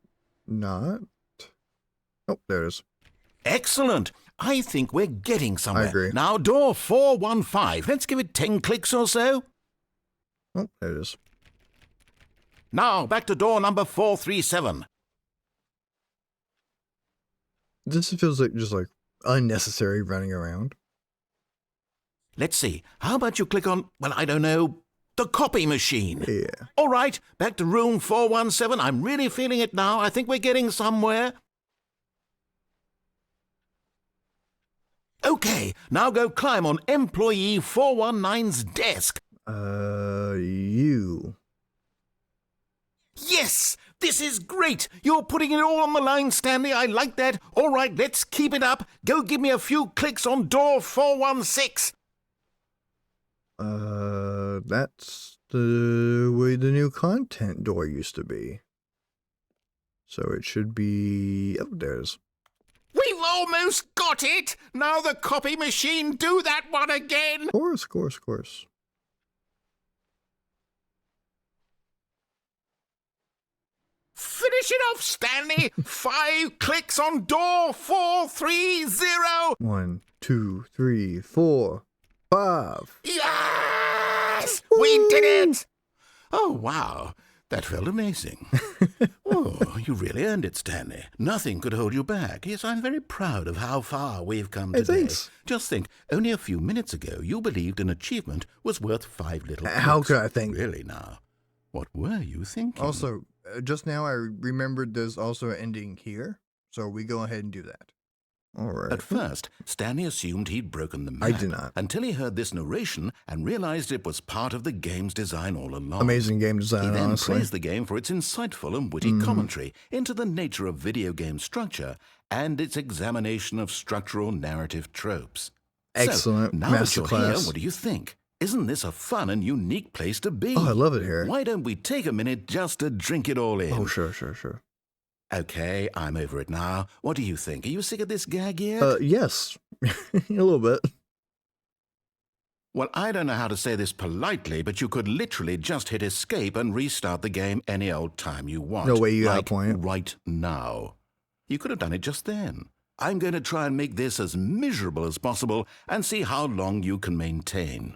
not. Oh, there it is. Excellent. I think we're getting somewhere. I agree. Now, door 415. Let's give it 10 clicks or so. Oh, there it is. Now, back to door number 437. This feels like just like unnecessary running around. Let's see. How about you click on, well, I don't know, the copy machine? Yeah. All right, back to room 417. I'm really feeling it now. I think we're getting somewhere. Okay, now go climb on employee 419's desk. You. Yes! This is great! You're putting it all on the line, Stanley. I like that. All right, let's keep it up. Go give me a few clicks on door 416. That's the way the new content door used to be. So it should be... Oh, there's... We've almost got it! Now the copy machine, do that one again! Of course. Finish it off, Stanley! 5 clicks on door 430! 1, 2, 3, 4, 5. Yes! We did it! Oh, wow. That felt amazing. Oh, you really earned it, Stanley. Nothing could hold you back. Yes, I'm very proud of how far we've come Hey, today. thanks. Just think, only a few minutes ago, you believed an achievement was worth 5 little clicks. How could I think? Really now? What were you thinking? Also, just now I remembered there's also an ending here, so we go ahead and do that. Alright. At first, Stanley assumed he'd broken the map. I did not. Until he heard this narration and realized it was part of the game's design all along. Amazing game He design, then honestly. praised the game for its insightful and witty commentary into the nature of video game structure and its examination of structural narrative tropes. Excellent So, now that you're here, masterclass. what do you think? Isn't this a fun and unique place to be? Oh, I love it here. Why don't we take a minute just to drink it all in? Oh, sure. Okay, I'm over it now. What do you think? Are you sick of this gag yet? Yes. A little bit. Well, I don't know how to say this politely, but you could literally just hit escape and restart the game any old time you want. No way, you got a like point. right now. You could have done it just then. I'm going to try and make this as miserable as possible and see how long you can maintain.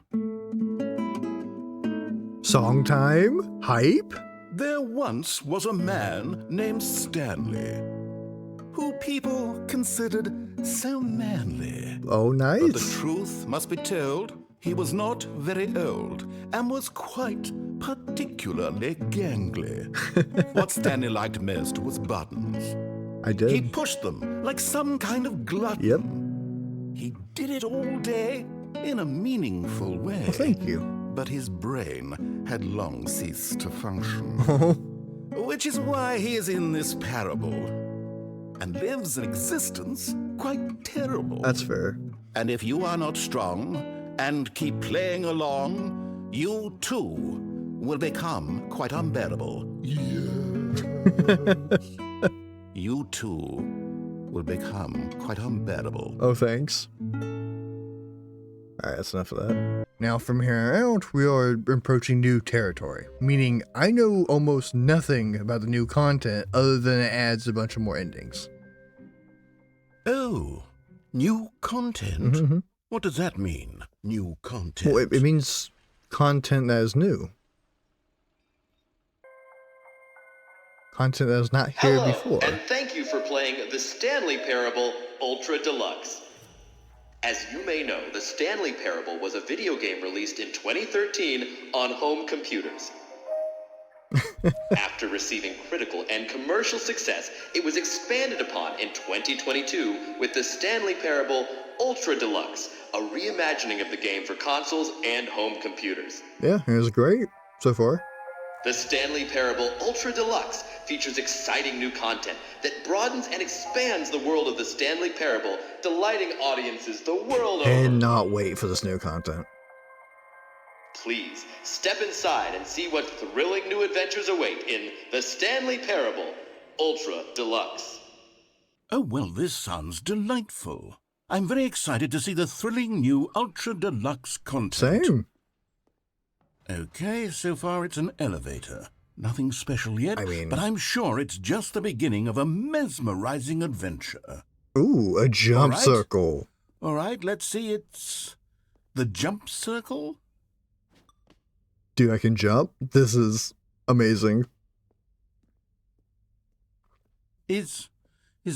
Song time? Hype? There once was a man named Stanley, who people considered so manly. Oh, But the nice. truth must be told, he was not very old and was quite particularly gangly. What Stanley liked most was buttons. I He did. pushed them like some kind of glutton. Yep. He did it all day in a meaningful way. Well, thank you. But his brain had long ceased to function. Oh, Which is why he is in this parable and lives an existence quite terrible. that's fair. And if you are not strong and keep playing along, you too will become quite unbearable. You too will become quite unbearable. Oh, thanks. Alright, that's enough of that. Now, from here out, we are approaching new territory, meaning I know almost nothing about the new content other than it adds a bunch of more endings. Oh, new content? Mhm. What does that mean, new content? Well, it means content that is new. Content that is not here Hello, before. and thank you for playing the Stanley Parable Ultra Deluxe. As you may know, the Stanley Parable was a video game released in 2013 on home computers. After receiving critical and commercial success, it was expanded upon in 2022 with the Stanley Parable Ultra Deluxe, a reimagining of the game for consoles and home computers. Yeah, it was great so far. The Stanley Parable Ultra Deluxe features exciting new content that broadens and expands the world of the Stanley Parable, delighting audiences the world over. Cannot wait for this new content. Please, step inside and see what thrilling new adventures await in the Stanley Parable Ultra Deluxe. Oh, well, this sounds delightful. I'm very excited to see the thrilling new Ultra Deluxe content. Same. Okay, so far it's an elevator. Nothing special yet, I mean- but I'm sure it's just the beginning of a mesmerizing adventure. Ooh, a jump Alright. circle. All right, let's see, it's the jump circle? Dude, I can jump? This is amazing. Is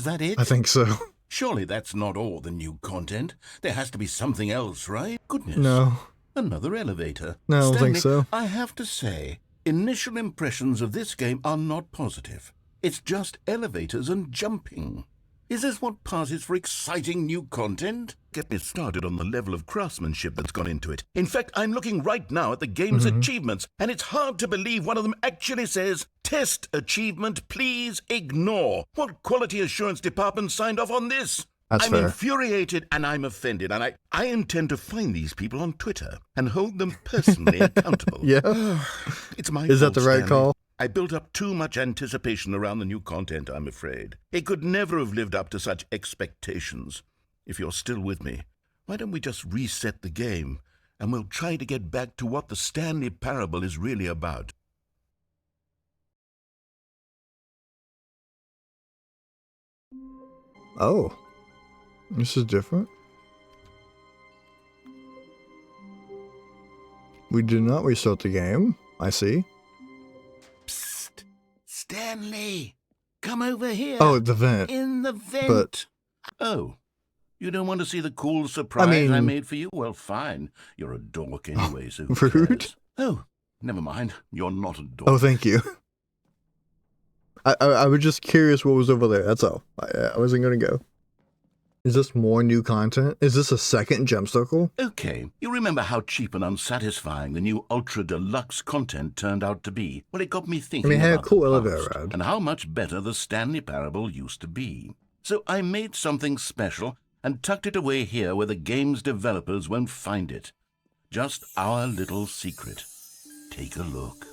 that it? I think so. Surely that's not all the new content. There has to be something else, right? Goodness. No. Another elevator. No, I don't think Stanley, so. I have to say, initial impressions of this game are not positive. It's just elevators and jumping. Is this what passes for exciting new content? Get me started on the level of craftsmanship that's gone into it. In fact, I'm looking right now at the game's achievements, and it's hard to believe one of them actually says, "Test achievement, please ignore." What quality assurance department signed off on this? That's I'm fair. infuriated and I'm offended, and I intend to find these people on Twitter and hold them personally accountable. Yeah. It's my Is that fault, the right Stanley. call? I built up too much anticipation around the new content, I'm afraid. It could never have lived up to such expectations. If you're still with me, why don't we just reset the game, and we'll try to get back to what the Stanley Parable is really about. Oh. This is different. We did not restart the game. I see. Psst! Stanley! Come over here! Oh, the vent. In the vent! But- Oh, you don't want to see the cool surprise I mean- made for you? Well, fine. You're a dork anyway, so who rude. cares? Oh, never mind. You're not a dork. Oh, thank you. I was just curious what was over there. That's all. I wasn't going to go. Is this more new content? Is this a second gem circle? Okay, you remember how cheap and unsatisfying the new Ultra Deluxe content turned out to be? Well, it got me thinking I mean, it had a about cool the elevator past ride. and how much better the Stanley Parable used to be. So I made something special and tucked it away here where the game's developers won't find it. Just our little secret. Take a look.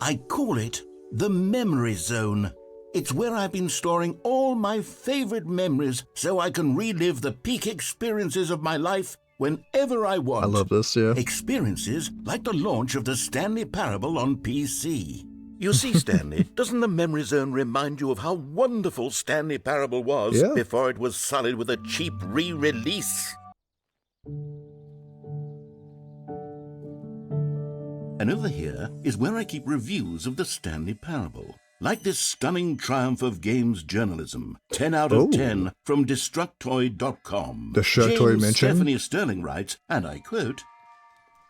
I call it the Memory Zone. It's where I've been storing all my favorite memories so I can relive the peak experiences of my life whenever I want. I love this, yeah. Experiences like the launch of the Stanley Parable on PC. You see, Stanley, doesn't the Memory Zone remind you of how wonderful Stanley Parable was Yeah. before it was sullied with a cheap re-release? And over here is where I keep reviews of the Stanley Parable. Like this stunning triumph of games journalism, 10 out of 10 from Destructoid.com. Destructoid James mention? Stephanie Sterling writes, and I quote,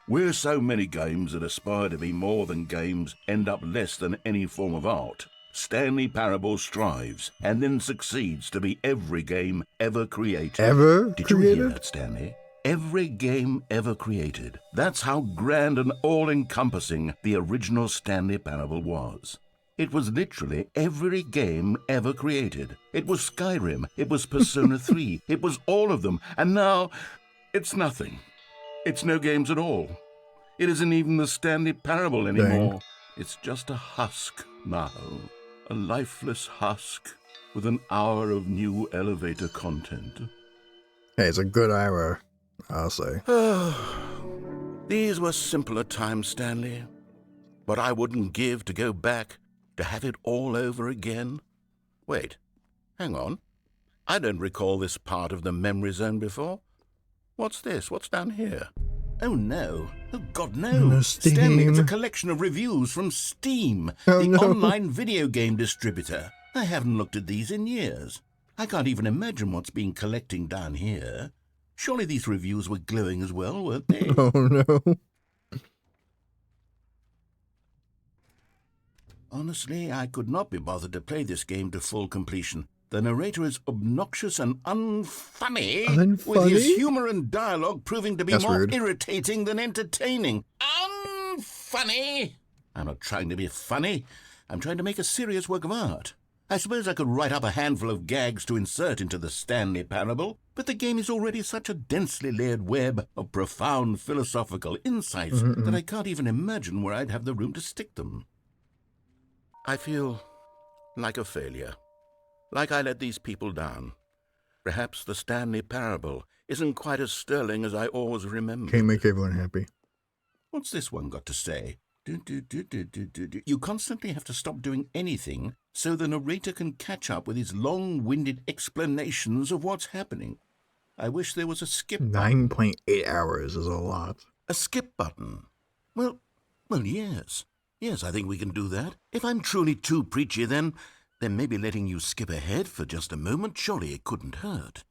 "Where so many games that aspire to be more than games end up less than any form of art, Stanley Parable strives and then succeeds to be every game ever created." Ever Did you hear created? that, Stanley? Every game ever created. That's how grand and all-encompassing the original Stanley Parable was. It was literally every game ever created. It was Skyrim, it was Persona 3, it was all of them, and now it's nothing. It's no games at all. It isn't even the Stanley Parable anymore. It's just a husk now. A lifeless husk with an hour of new elevator content. Hey, it's a good hour, I'll say. These were simpler times, Stanley. But I wouldn't give to go back, to have it all over again. Wait, hang on. I don't recall this part of the Memory Zone before. What's this? What's down here? Oh, no. Oh, God, no. No, Stanley, it's a Steam. collection of reviews from Steam, Oh, the no. online video game distributor. I haven't looked at these in years. I can't even imagine what's been collecting down here. Surely these reviews were glowing as well, weren't they? Oh no. Honestly, I could not be bothered to play this game to full completion. The narrator is obnoxious and unfunny, with his Unfunny? humor and dialogue proving to be That's more rude. irritating than entertaining. Unfunny! I'm not trying to be funny. I'm trying to make a serious work of art. I suppose I could write up a handful of gags to insert into the Stanley Parable, but the game is already such a densely layered web of profound philosophical insights that I can't even imagine where I'd have the room to stick them. I feel like a failure, like I let these people down. Perhaps the Stanley Parable isn't quite as sterling as I always remember. Can't make everyone happy. What's this one got to say? You constantly have to stop doing anything so the narrator can catch up with his long-winded explanations of what's happening. I wish there was a skip button. 9.8 hours is a lot. A skip button? Well, yes. Yes, I think we can do that. If I'm truly too preachy, then maybe letting you skip ahead for just a moment, surely it couldn't hurt.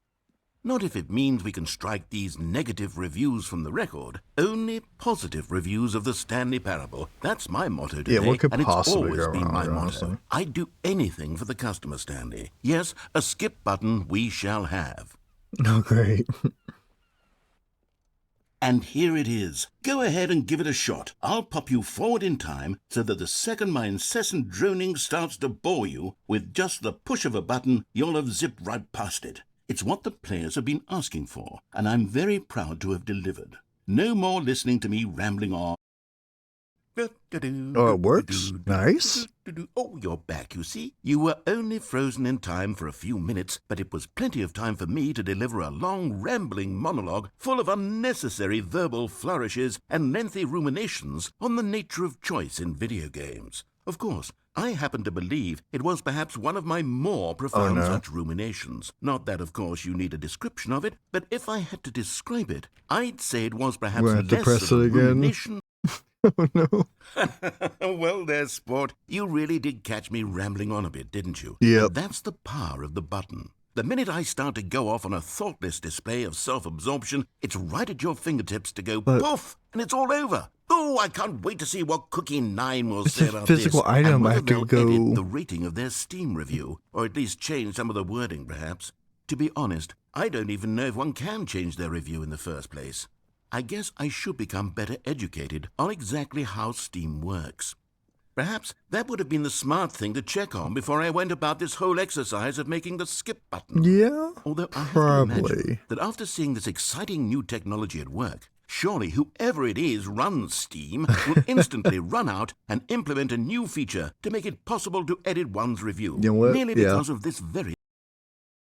Not if it means we can strike these negative reviews from the record. Only positive reviews of the Stanley Parable. That's my motto today, Yeah, what could and it's possibly always go been wrong, my honestly? motto. I'd do anything for the customer, Stanley. Yes, a skip button we shall have. Oh, great. And here it is. Go ahead and give it a shot. I'll pop you forward in time so that the second my incessant droning starts to bore you, with just the push of a button, you'll have zipped right past it. It's what the players have been asking for, and I'm very proud to have delivered. No more listening to me rambling on. Oh, it works? Nice. Oh, you're back, you see. You were only frozen in time for a few minutes, but it was plenty of time for me to deliver a long, rambling monologue full of unnecessary verbal flourishes and lengthy ruminations on the nature of choice in video games. Of course, I happen to believe it was perhaps one of my more profound no. such ruminations. Not that, of course, you need a description of it, but if I had to describe it, I'd say it was perhaps We're gonna have to less press of a it again. rumination. Oh no. Well, there, sport. You really did catch me rambling on a bit, didn't you? Yep. And that's the power of the button. The minute I start to go off on a thoughtless display of self-absorption, it's right at your fingertips to go But- poof, and it's all over. Oh, I can't wait to see what Cookie 9 will It's say a about physical this. item. And I whether have to they'll go- edit the rating of their Steam review, or at least change some of the wording, perhaps. To be honest, I don't even know if one can change their review in the first place. I guess I should become better educated on exactly how Steam works. Perhaps that would have been the smart thing to check on before I went about this whole exercise of making the skip button. Yeah, Although I have to imagine probably. that after seeing this exciting new technology at work, surely whoever it is runs Steam will instantly run out and implement a new feature to make it possible to edit one's review. You know what? Merely Yeah. because of this very...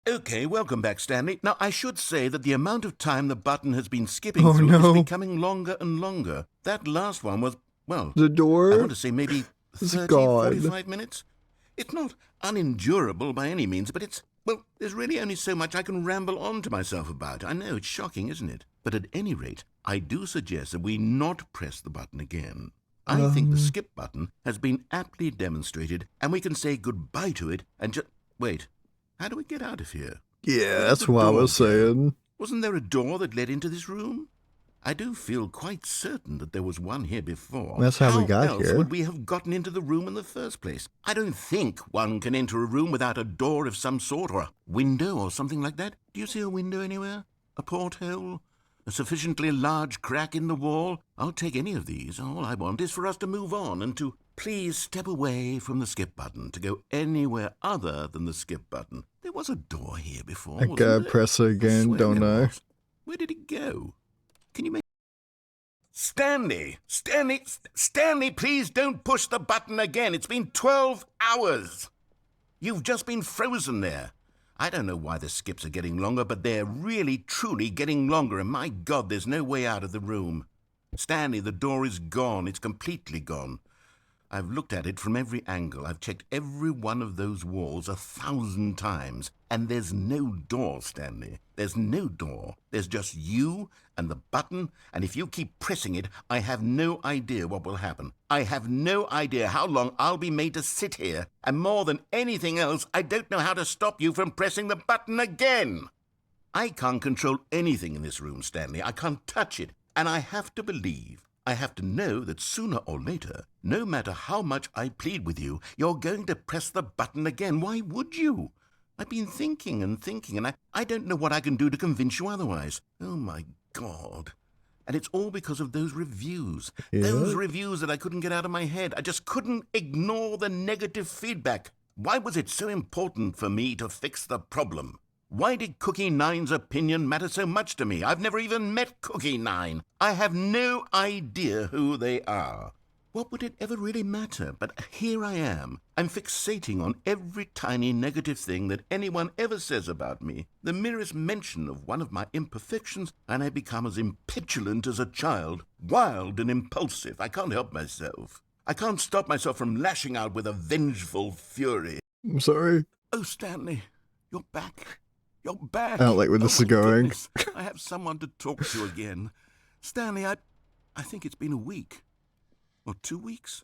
Okay, welcome back, Stanley. Now, I should say that the amount of time the button has been skipping Oh, through no. is becoming longer and longer. That last one was, well, The I door? want to say maybe It's 30, gone. 45 minutes. It's not unendurable by any means, but it's, well, there's really only so much I can ramble on to myself about. I know, it's shocking, isn't it? But at any rate, I do suggest that we not press the button again. I think the skip button has been aptly demonstrated, and we can say goodbye to it and just... Wait, how do we get out of here? Yeah, Where's that's the what I door was go? saying. Wasn't there a door that led into this room? I do feel quite certain that there was one here before. That's how we got else here. would we have gotten into the room in the first place? I don't think one can enter a room without a door of some sort, or a window or something like that. Do you see a window anywhere? A porthole? A sufficiently large crack in the wall? I'll take any of these. All I want is for us to move on and to please step away from the skip button, to go anywhere other than the skip button. There was a door here before, I wasn't gotta there? press it again, swear don't there I? was. Where did it go? Can you make... Stanley, please don't push the button again. It's been 12 hours. You've just been frozen there. I don't know why the skips are getting longer, but they're really, truly getting longer, and my God, there's no way out of the room. Stanley, the door is gone. It's completely gone. I've looked at it from every angle. I've checked every one of those walls 1,000 times, and there's no door, Stanley. There's no door. There's just you and the button, and if you keep pressing it, I have no idea what will happen. I have no idea how long I'll be made to sit here, and more than anything else, I don't know how to stop you from pressing the button again. I can't control anything in this room, Stanley. I can't touch it, and I have to believe, I have to know that sooner or later, no matter how much I plead with you, you're going to press the button again. Why would you? I've been thinking, and I don't know what I can do to convince you otherwise. Oh, my God. And it's all because of those reviews. Yeah. Those reviews that I couldn't get out of my head. I just couldn't ignore the negative feedback. Why was it so important for me to fix the problem? Why did Cookie Nine's opinion matter so much to me? I've never even met Cookie Nine. I have no idea who they are. What would it ever really matter? But here I am. I'm fixating on every tiny negative thing that anyone ever says about me. The merest mention of one of my imperfections, and I become as impetulant as a child, wild and impulsive. I can't help myself. I can't stop myself from lashing out with a vengeful fury. I'm sorry. Oh, Stanley, you're back. You're back. I don't like where this is my going. goodness. I have someone to talk to again. Stanley, I think it's been a week. Or 2 weeks.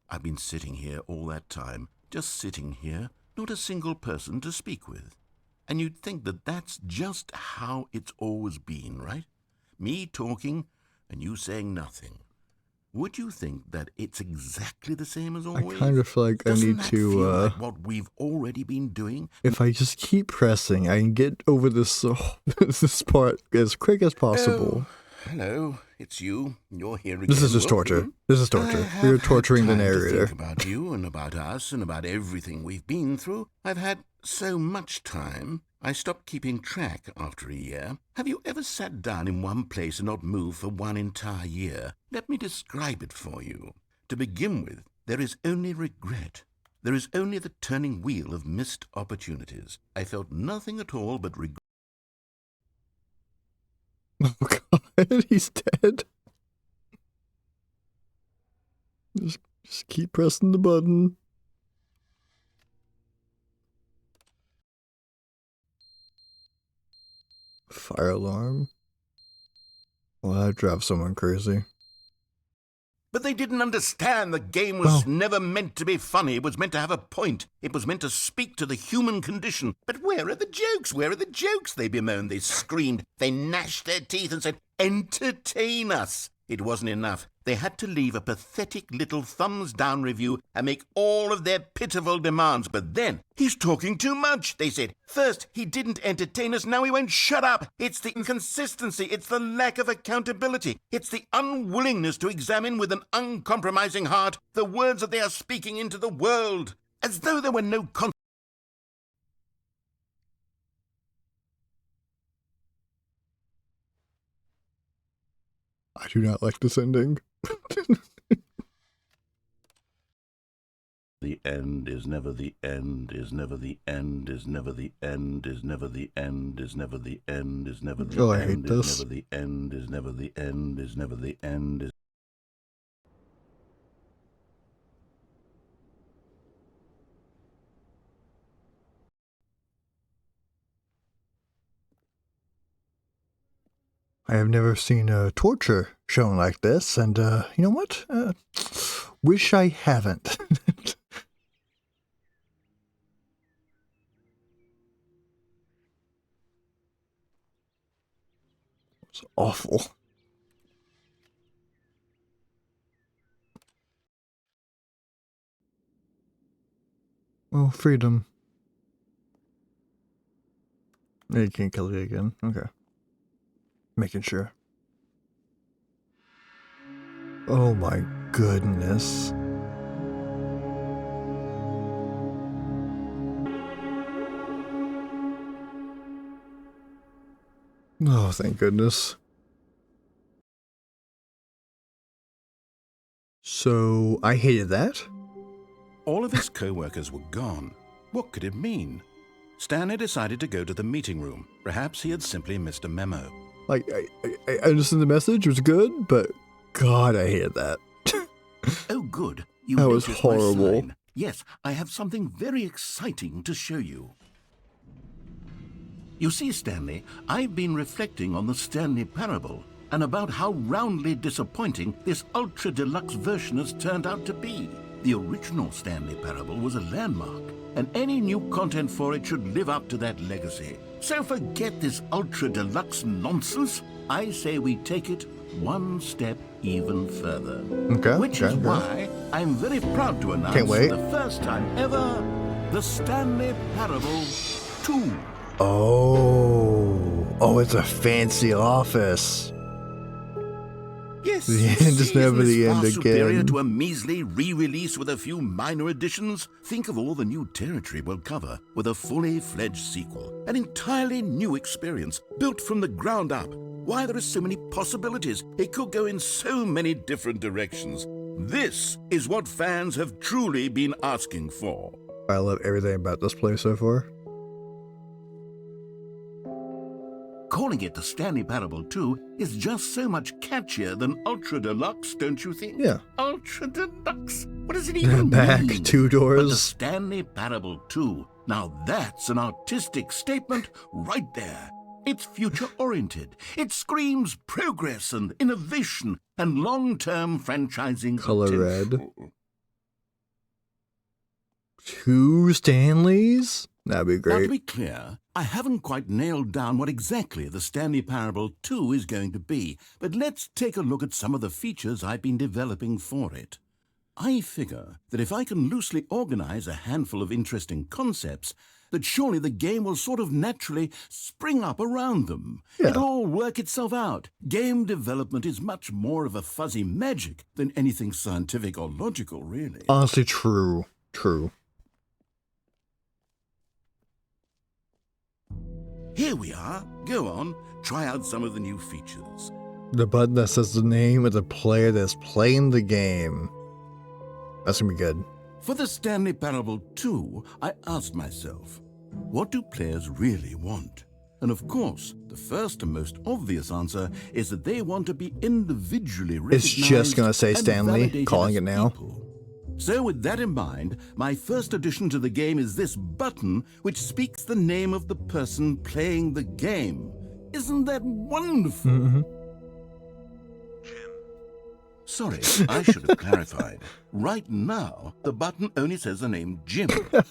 I've been sitting here all that time, just sitting here, not a single person to speak with. And you'd think that that's just how it's always been, right? Me talking and you saying nothing. Would you think that it's exactly the same as I always? kind of feel like I Doesn't need that to, feel like what we've already been doing? if I just keep pressing, I can get over this this part as quick as possible. Oh, hello, it's you. You're here again. This is just torture. Welcome. This is I torture. have We're had torturing the time to narrator. think about you and about us and about everything we've been through. I've had so much time. I stopped keeping track after a year. Have you ever sat down in one place and not moved for one entire year? Let me describe it for you. To begin with, there is only regret. There is only the turning wheel of missed opportunities. I felt nothing at all but regret. Oh God, he's dead. Just keep pressing the button. Fire alarm? Well, that drives someone crazy. But they didn't understand the game was never meant to be funny. It was meant to have a point. It was meant to speak to the human condition. But where are the jokes? Where are the jokes? They bemoaned, they screamed, they gnashed their teeth and said, entertain us. It wasn't enough. They had to leave a pathetic little thumbs-down review and make all of their pitiful demands. But then, he's talking too much, they said. First, he didn't entertain us, now he won't shut up. It's the inconsistency, it's the lack of accountability, it's the unwillingness to examine with an uncompromising heart the words that they are speaking into the world, as though there were no I do not like this ending. The end is never the end, is never the end, is never the end, is never the end, is never the end, is never the Oh, I hate end, this. is never the end, is never the end, is never the end, is I have never seen torture shown like this, and you know what? Wish I haven't. It's awful. Oh, freedom. You can't kill it again. Okay. Making sure. Oh my goodness. Oh, thank goodness. So, I hated that. All of his co-workers were gone. What could it mean? Stanley decided to go to the meeting room. Perhaps he had simply missed a memo. Like, I understood the message, it was good, but God, I hated that. Oh, good. You That was noticed my horrible. sign. Yes, I have something very exciting to show you. You see, Stanley, I've been reflecting on the Stanley Parable and about how roundly disappointing this Ultra Deluxe version has turned out to be. The original Stanley Parable was a landmark, and any new content for it should live up to that legacy. So forget this Ultra Deluxe nonsense. I say we take it one step even further. Okay, Which okay, is okay. why I'm very proud to announce Can't wait. for the first time ever, the Stanley Parable 2. Oh, it's a fancy office. Yes, The end is never isn't this the far end superior again. to a measly re-release with a few minor additions? Think of all the new territory we'll cover with a fully fledged sequel, an entirely new experience built from the ground up. Why, there are so many possibilities. It could go in so many different directions. This is what fans have truly been asking for. I love everything about this place so far. Calling it the Stanley Parable 2 is just so much catchier than Ultra Deluxe, don't you think? Yeah. Ultra Deluxe? What does it even Back, mean? 2 But the doors. Stanley Parable 2, now that's an artistic statement right there. It's future-oriented. It screams progress and innovation and long-term franchising Color potential. red. 2 Stanleys? That'd be Now, to great. be clear, I haven't quite nailed down what exactly the Stanley Parable 2 is going to be, but let's take a look at some of the features I've been developing for it. I figure that if I can loosely organize a handful of interesting concepts, that surely the game will sort of naturally spring up around them. Yeah. It'll all work itself out. Game development is much more of a fuzzy magic than anything scientific or logical, really. Honestly, true. True. Here we are. Go on, try out some of the new features. The button that says the name of the player that's playing the game. That's gonna be good. For the Stanley Parable 2, I asked myself, what do players really want? And of course, the first and most obvious answer is that they want to be individually It's recognized just gonna say and Stanley, validated calling as it now. people. So with that in mind, my first addition to the game is this button which speaks the name of the person playing the game. Isn't that wonderful? Mm-hmm. Sorry, I should have clarified. Right now, the button only says the name Jim.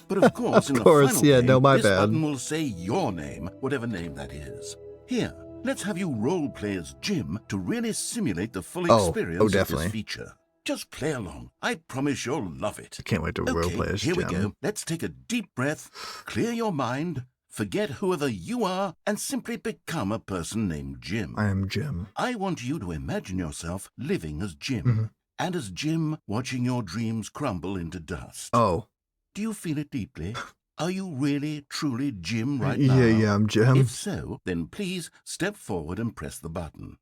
But of course, in Of course, the final yeah, game, no, my this bad. button will say your name, whatever name that is. Here, let's have you role-play as Jim to really simulate the full Oh, experience of definitely. this feature. Just play along. I promise you'll love it. I can't wait to roleplay as here we Jim. go. Let's take a deep breath, clear your mind, forget whoever you are, and simply become a person named Jim. I am Jim. I want you to imagine yourself living as Jim, Mhm. and as Jim watching your dreams crumble into dust. Oh. Do you feel it deeply? Are you really, truly Jim right now? Yeah, I'm Jim. If so, then please step forward and press the button.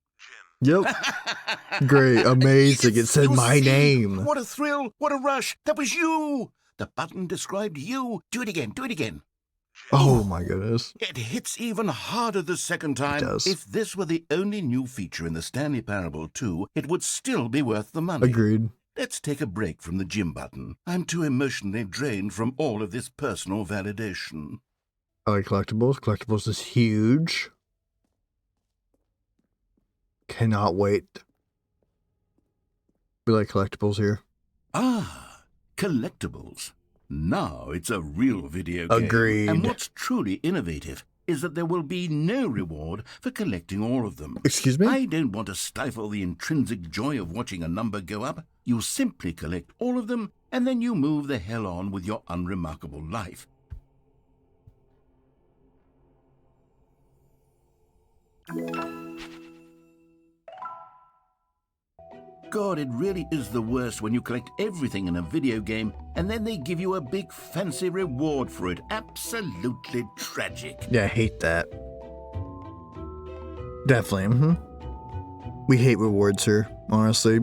Yep. Great, amazing. It said You my see? name. What a thrill, what a rush. That was you. The button described you. Do it again, do it again. Oh my goodness. It hits even harder the second time. It does. If this were the only new feature in the Stanley Parable 2, it would still be worth the money. Agreed. Let's take a break from the Jim button. I'm too emotionally drained from all of this personal validation. I like collectibles. Collectibles is huge. Cannot wait. We like collectibles here. Ah, collectibles. Now it's a real video game. Agreed. And what's truly innovative is that there will be no reward for collecting all of them. Excuse me? I don't want to stifle the intrinsic joy of watching a number go up. You simply collect all of them, and then you move the hell on with your unremarkable life. God, it really is the worst when you collect everything in a video game and then they give you a big fancy reward for it. Absolutely tragic. Yeah, I hate that. Definitely. We hate rewards here, honestly.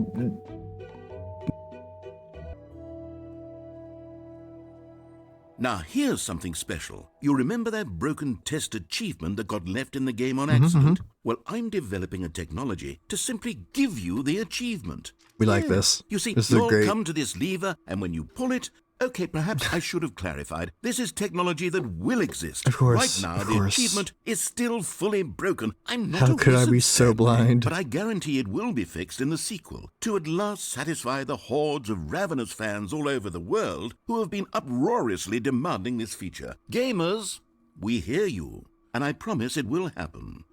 Now, here's something special. You remember that broken test achievement that got left in the game on accident? Well, I'm developing a technology to simply give you the achievement. We like this. You see, This is you'll great. come to this lever, and when you pull it, okay, perhaps I should have clarified. This is technology that will exist. Of course, Right now, of the course. achievement is still fully broken. I'm not How a could I wizard, be so Stanley, blind? But I guarantee it will be fixed in the sequel to at last satisfy the hordes of ravenous fans all over the world who have been uproariously demanding this feature. Gamers, we hear you, and I promise it will happen.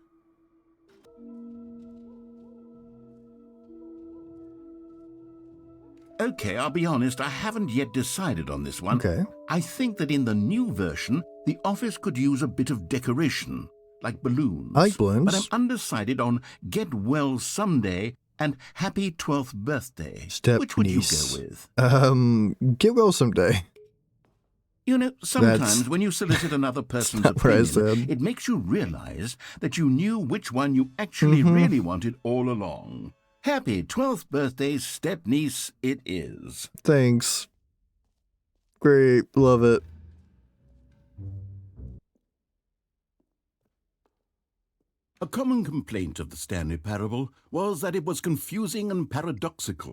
Okay, I'll be honest, I haven't yet decided on this one. Okay. I think that in the new version, the office could use a bit of decoration, like balloons. I like balloons. But I'm undecided on Get Well Someday and Happy 12th Birthday. Step Which would niece. you go with? Get well someday. You know, sometimes That's- when you solicit another person's not what I opinion, said. it makes you realize that you knew which one you actually really wanted all along. Happy 12th birthday, step-niece, it is. Thanks. Great. Love it. A common complaint of the Stanley Parable was that it was confusing and paradoxical,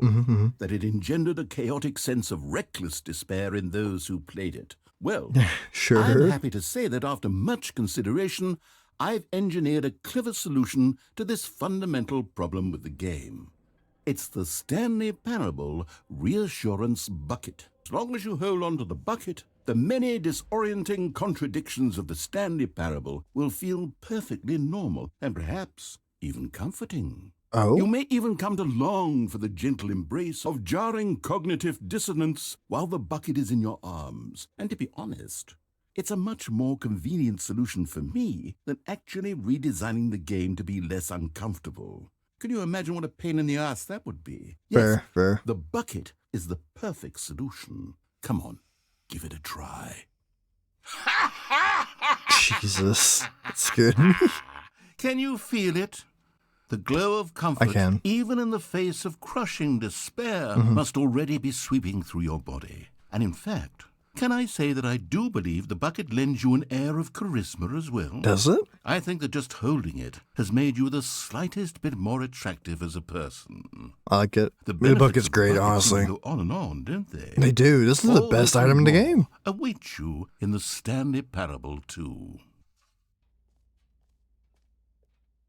that it engendered a chaotic sense of reckless despair in those who played it. Well, I'm Sure. happy to say that after much consideration, I've engineered a clever solution to this fundamental problem with the game. It's the Stanley Parable Reassurance Bucket. As long as you hold on to the bucket, the many disorienting contradictions of the Stanley Parable will feel perfectly normal and perhaps even comforting. Oh? You may even come to long for the gentle embrace of jarring cognitive dissonance while the bucket is in your arms. And to be honest, it's a much more convenient solution for me than actually redesigning the game to be less uncomfortable. Can you imagine what a pain in the ass that would be? Yes, Fair. the bucket is the perfect solution. Come on, give it a try. Jesus. That's good. Can you feel it? The glow of comfort, I can. even in the face of crushing despair, must already be sweeping through your body. And in fact, can I say that I do believe the bucket lends you an air of charisma as well? Does it? I think that just holding it has made you the slightest bit more attractive as a person. I like it. The benefits bucket's of great, bucket honestly. Go on and on, don't they? They do. This is the All best this item in and the more game. Await you in the Stanley Parable 2.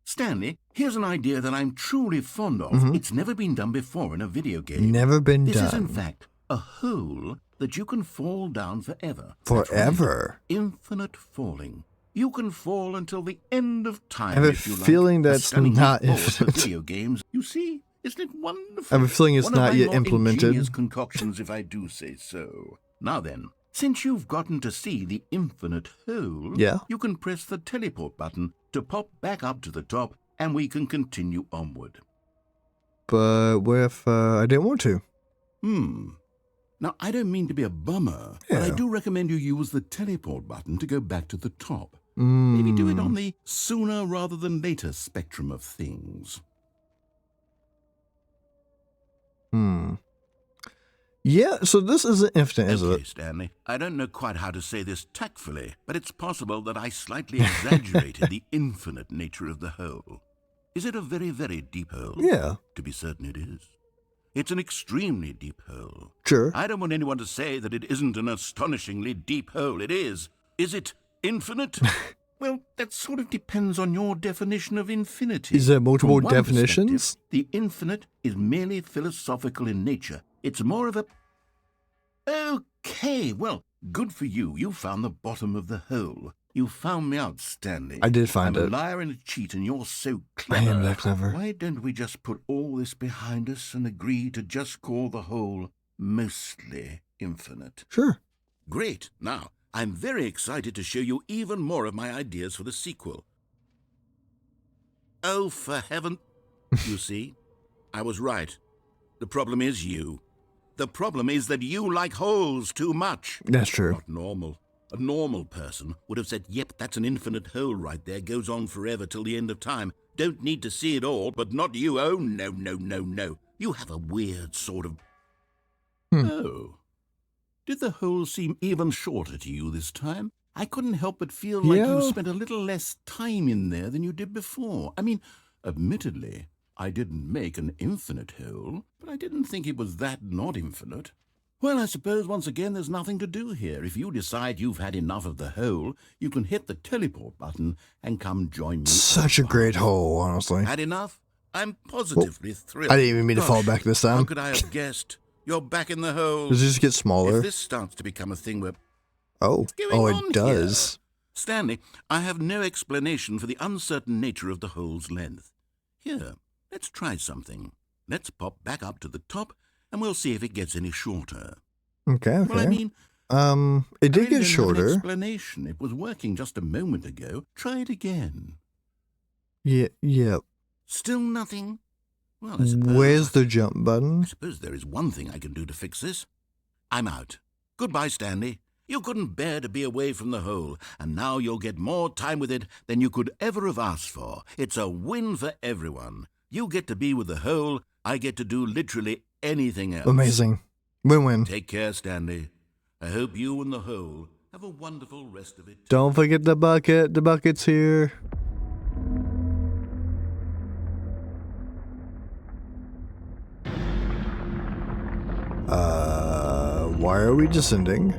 Stanley, here's an idea that I'm truly fond of. It's never been done before in a video game. Never been This done. is, in fact, a hole that you can fall down forever. That's right. Forever. Infinite falling. You can fall until the end of time. I have a if you feeling like. that's A stunning not leap forward for infinite. video games. You see, isn't it wonderful? I have a feeling it's One of not my yet more implemented. ingenious concoctions, if I do say so. Now then, since you've gotten to see the infinite hole, Yeah. you can press the teleport button to pop back up to the top, and we can continue onward. But what if I didn't want to? Now, I don't mean to be a bummer, but I Yeah. do recommend you use the teleport button to go back to the top. Maybe do it on the sooner rather than later spectrum of things. Yeah, so this isn't infinite, is Okay, it? Stanley, I don't know quite how to say this tactfully, but it's possible that I slightly exaggerated the infinite nature of the hole. Is it a very, very deep hole? Yeah, To be certain it is. It's an extremely deep hole. sure. I don't want anyone to say that it isn't an astonishingly deep hole. It is. Is it infinite? Well, that sort of depends on your definition of infinity. Is there multiple From one definitions? perspective, the infinite is merely philosophical in nature. It's more of a... Okay, well, good for you. You found the bottom of the hole. You found me out, Stanley. I did find I'm it. a liar and a cheat, and you're so I clever. am that clever. Why don't we just put all this behind us and agree to just call the whole mostly infinite? Sure. Great. Now, I'm very excited to show you even more of my ideas for the sequel. Oh, for heaven... You see, I was right. The problem is you. The problem is that you like holes too much. That's true. Not normal. A normal person would have said, yep, that's an infinite hole right there, goes on forever till the end of time. Don't need to see it all, but not you. Oh, no, no, no, no. You have a weird sort of... Oh. Did the hole seem even shorter to you this time? I couldn't help but feel like Yeah. you spent a little less time in there than you did before. I mean, admittedly, I didn't make an infinite hole, but I didn't think it was that not infinite. Well, I suppose once again there's nothing to do here. If you decide you've had enough of the hole, you can hit the teleport button and come join me. Such a great hole, honestly. Had enough? I'm positively thrilled. I didn't even mean to fall Gosh, back this How time. could I have guessed? You're back in the hole. Does it just get smaller? If this starts to become a thing where... Oh, going on it does. Stanley, I have no explanation for the uncertain nature of the hole's length. Here, let's try something. Let's pop back up to the top, and we'll see if it gets any shorter. Okay, Well, I okay. mean, It I did really get don't have an shorter. explanation. It was working just a moment ago. Try it again. Yeah. Still nothing? Well, I suppose... Where's the jump I button? suppose there is one thing I can do to fix this. I'm out. Goodbye, Stanley. You couldn't bear to be away from the hole, and now you'll get more time with it than you could ever have asked for. It's a win for everyone. You get to be with the hole, I get to do literally anything else. Amazing. Win-win. Take care, Stanley. I hope you and the hole have a wonderful rest of it. Don't forget the bucket. The bucket's here. Why are we descending?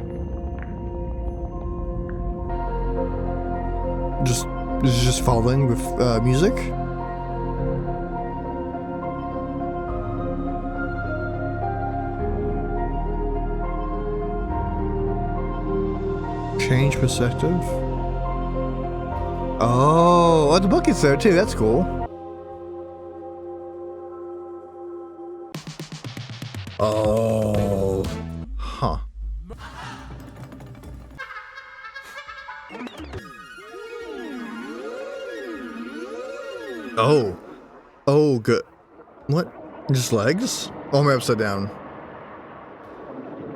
Just falling with music? Change perspective. Oh, the bucket's there too. That's cool. Oh, huh. Oh, good. What? Just legs? Oh, I'm upside down.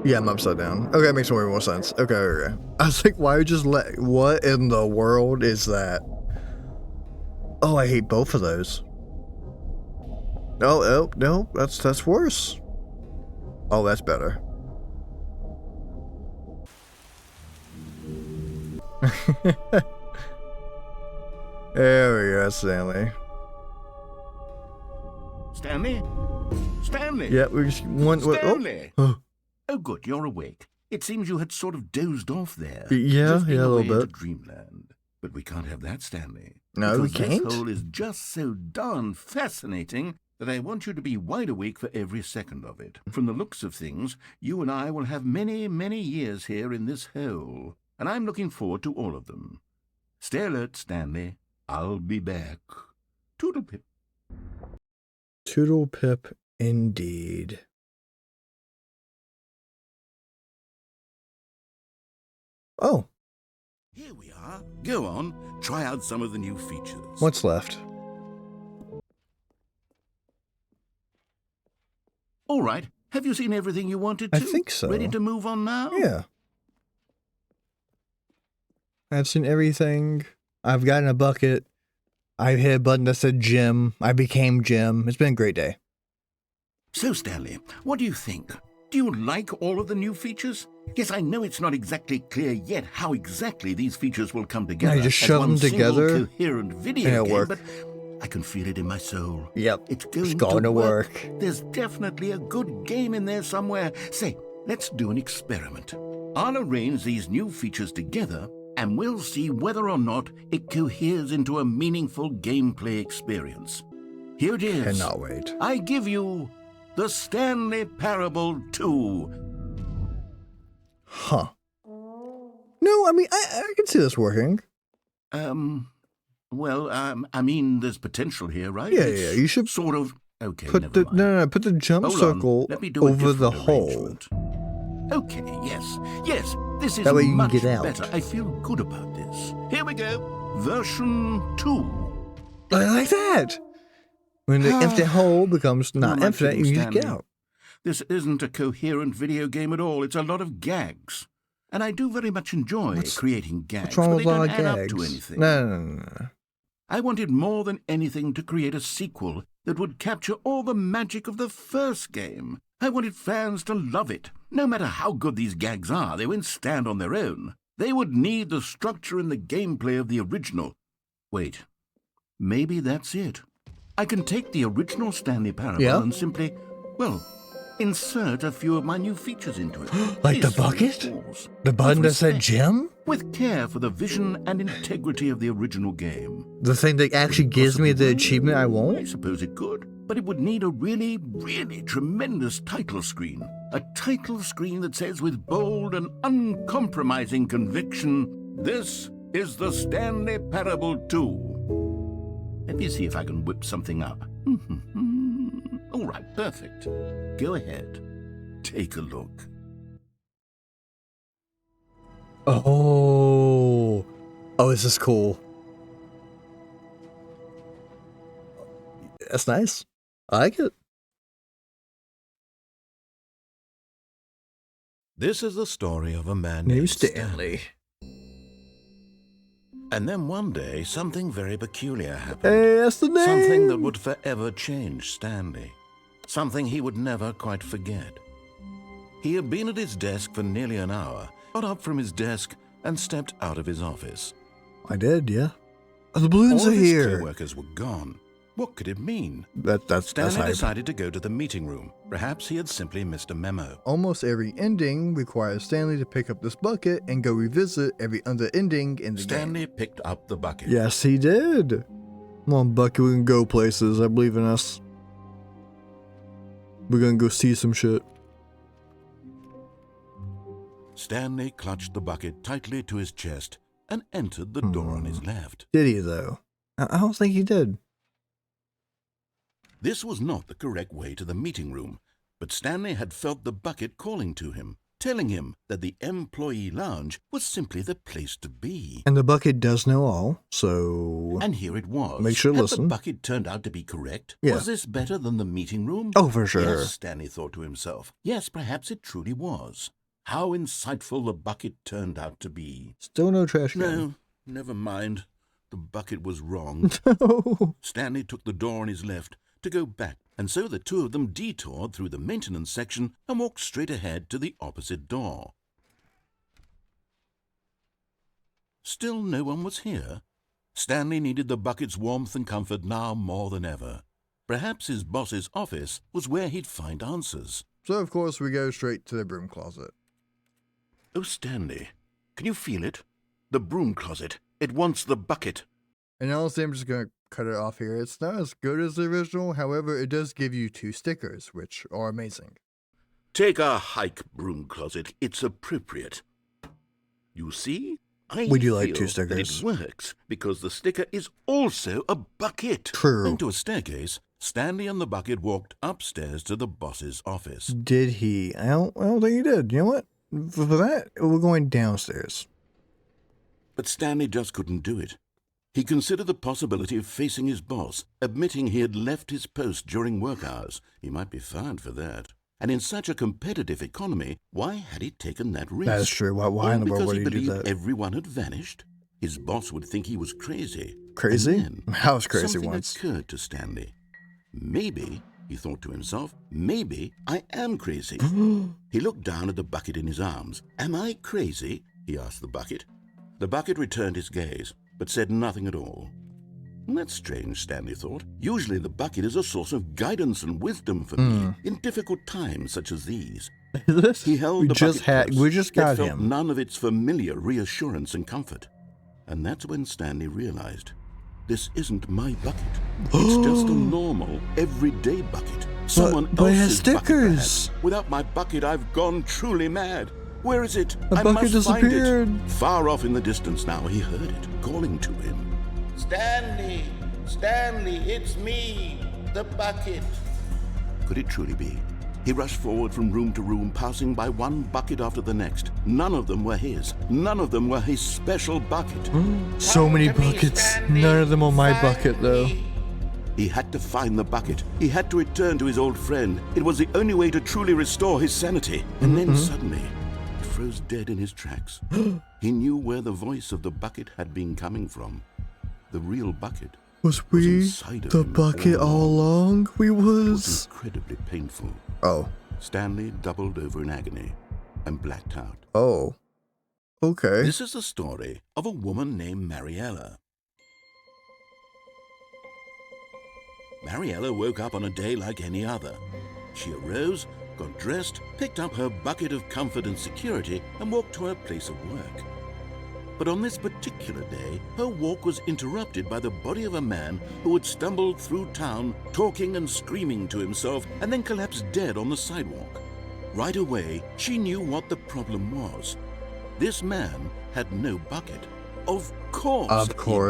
Yeah, I'm upside down. Okay, that makes more sense. Okay. I was like, why just what in the world is that? Oh, I hate both of those. No, that's worse. Oh, that's better. There we go, Stanley. Stanley? Stanley? Yeah, we just want. Stanley! Oh. Oh, good, you're awake. It seems you had sort of dozed off there. Yeah, Drifting a little away into bit. dreamland. But we can't have that, Stanley. No, we because can't? This hole is just so darn fascinating that I want you to be wide awake for every second of it. From the looks of things, you and I will have many, many years here in this hole, and I'm looking forward to all of them. Stay alert, Stanley. I'll be back. Toodlepip. Toodle pip indeed. Oh, Here we are. Go on. Try out some of the new features. what's left? All right. Have you seen everything you wanted to? I think so. Ready to move on now? Yeah. I've seen everything. I've gotten a bucket. I hit a button that said Jim. I became Jim. It's been a great day. So, Stanley, what do you think? Do you like all of the new features? Yes, I know it's not exactly clear yet how exactly these features will come together. you just as shove one them together, single coherent video and it'll game, work. but I can feel it in my soul. Yep. It's going, to work. There's definitely a good game in there somewhere. Say, let's do an experiment. I'll arrange these new features together, and we'll see whether or not it coheres into a meaningful gameplay experience. Here it is. Cannot wait. I give you the Stanley Parable 2. Huh. No, I mean, I can see this working. Well, I mean, there's potential here, right? Yeah, It's yeah, you should sort of. Okay, Put never the mind. no, put the jump Hold on. circle Let me do a over the different hole. arrangement. Okay, yes, this is That way you can much get out. better. I feel good about this. Here we go, version 2. I like that. When the empty hole becomes not am I infinite, you kidding, can just get Stanley? out. This isn't a coherent video game at all. It's a lot of gags. And I do very much enjoy creating gags, What's wrong but with they a lot don't of add gags? up to anything. No. I wanted more than anything to create a sequel that would capture all the magic of the first game. I wanted fans to love it. No matter how good these gags are, they won't stand on their own. They would need the structure and the gameplay of the original. Wait, maybe that's it. I can take the original Stanley Parable Yeah? and simply, well, insert a few of my new features into it. Like the Peacefully, bucket? of course. The button With that said respect, Jim? with care for the vision and integrity of the original game. The thing that actually gives me the achievement I I want? suppose it could, but it would need a really, really tremendous title screen. A title screen that says with bold and uncompromising conviction, "This is the Stanley Parable 2." Let me see if I can whip something up. All right, perfect. Go ahead. Take a look. Oh, this is cool. That's nice. I like it. This is the story of a man New named Stanley. And then one day, something very peculiar happened. Hey, that's the name. Something that would forever change Stanley. Something he would never quite forget. He had been at his desk for nearly an hour, got up from his desk, and stepped out of his office. I did, yeah. Oh, the balloons All are of his here. co-workers were gone. What could it mean? That's Stanley hype. decided to go to the meeting room. Perhaps he had simply missed a memo. Almost every ending requires Stanley to pick up this bucket and go revisit every other ending in the Stanley picked up the bucket. game. Yes, he did. Come on, Bucket, we can go places. I believe in us. We're gonna go see some shit. Stanley clutched the bucket tightly to his chest and entered the door on his left. Did he, though? I don't think he did. This was not the correct way to the meeting room, but Stanley had felt the bucket calling to him, telling him that the employee lounge was simply the place to be. And the bucket does know all, so... And here it was. Make sure to Had listen. the bucket turned out to be correct? Yeah. Was this better than the meeting room? Oh, for sure. Yes, Stanley thought to himself. Yes, perhaps it truly was. How insightful the bucket turned out to be. Still no trash can. No, never mind. The bucket was wrong. No. Stanley took the door on his left to go back, and so the two of them detoured through the maintenance section and walked straight ahead to the opposite door. Still no one was here. Stanley needed the bucket's warmth and comfort now more than ever. Perhaps his boss's office was where he'd find answers. So, of course, we go straight to the broom closet. Oh, Stanley, can you feel it? The broom closet. It wants the bucket. And honestly, I'm just going to cut it off here. It's not as good as the original. However, it does give you 2 stickers, which are amazing. Take a hike, broom closet. It's appropriate. You see? I We do like feel two that stickers. it works because the sticker is also a bucket. True. Into a staircase, Stanley and the bucket walked upstairs to the boss's office. Did he? I don't think he did. You know what? For that, we're going downstairs. But Stanley just couldn't do it. He considered the possibility of facing his boss, admitting he had left his post during work hours. He might be fired for that. And in such a competitive economy, why had he taken that risk? That is true. Why in the world would he do Because he that? believed everyone had vanished? His boss would think he was crazy. Crazy? And then I was crazy something once. occurred to Stanley. Maybe, he thought to himself, maybe I am crazy. He looked down at the bucket in his arms. Am I crazy? He asked the bucket. The bucket returned his gaze, but said nothing at all. That's strange, Stanley thought. Usually the bucket is a source of guidance and wisdom for me in difficult times such as these. He held the bucket close, we just yet got felt him. none of its familiar reassurance and comfort. And that's when Stanley realized, this isn't my bucket. It's just a normal, everyday bucket. Someone but it has else's bucket, stickers. perhaps. Without my bucket, I've gone truly mad. Where is it? The I bucket must find disappeared. it. Far off in the distance now, he heard it, calling to him. Stanley! Stanley, it's me, the bucket. Could it truly be? He rushed forward from room to room, passing by one bucket after the next. None of them were his. None of them were his special bucket. So many Come to me, buckets. Stanley. None of them on my Find bucket, though. me. He had to find the bucket. He had to return to his old friend. It was the only way to truly restore his sanity. And then suddenly, he froze dead in his tracks. He knew where the voice of the bucket had been coming from. The real bucket Was we inside of the him bucket all all along? We was was. incredibly painful. Oh. Stanley doubled over in agony and blacked out. Oh. Okay. This is the story of a woman named Mariella. Mariella woke up on a day like any other. She arose, got dressed, picked up her bucket of comfort and security, and walked to her place of work. But on this particular day, her walk was interrupted by the body of a man who had stumbled through town, talking and screaming to himself, and then collapsed dead on the sidewalk. Right away, she knew what the problem was. This man had no bucket. Of course,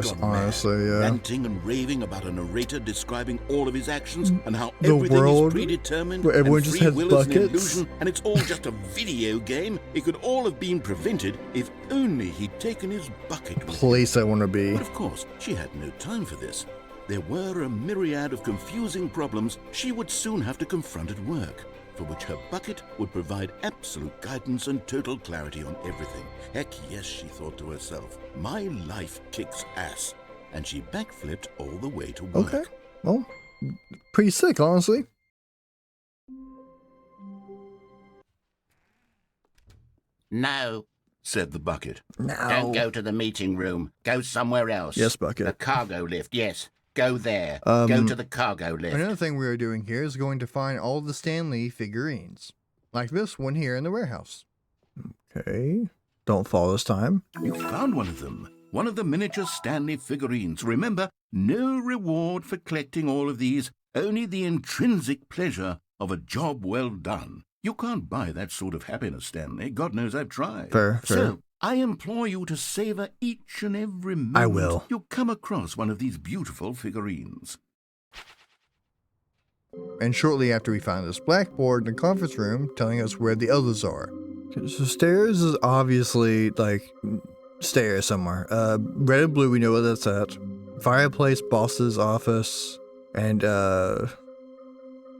he'd gone mad, honestly, yeah. ranting and raving about a narrator describing all of his actions and how The everything world is predetermined where everyone and just free has will is an buckets. illusion and it's all just a video game. It could all have been prevented if only he'd taken his bucket with him. Place I want to be. But of course, she had no time for this. There were a myriad of confusing problems she would soon have to confront at work, for which her bucket would provide absolute guidance and total clarity on everything. Heck yes, she thought to herself, my life kicks ass. And she backflipped all the way to work. Okay. Well, pretty sick, honestly. No, said the bucket. No. don't go to the meeting room. Go somewhere else. Yes, bucket. The cargo lift, yes. Go there. Um, Go to the cargo lift. Another thing we are doing here is going to find all the Stanley figurines. Like this one here in the warehouse. Okay. Don't fall this time. You found one of them. One of the miniature Stanley figurines. Remember, no reward for collecting all of these, only the intrinsic pleasure of a job well done. You can't buy that sort of happiness, Stanley. God knows I've tried. Fair. So, I implore you to savor each and every moment I will. you come across one of these beautiful figurines. And shortly after we found this blackboard in the conference room telling us where the others are. So stairs is obviously like stairs somewhere. Red and blue, we know what that's at. Fireplace, boss's office, and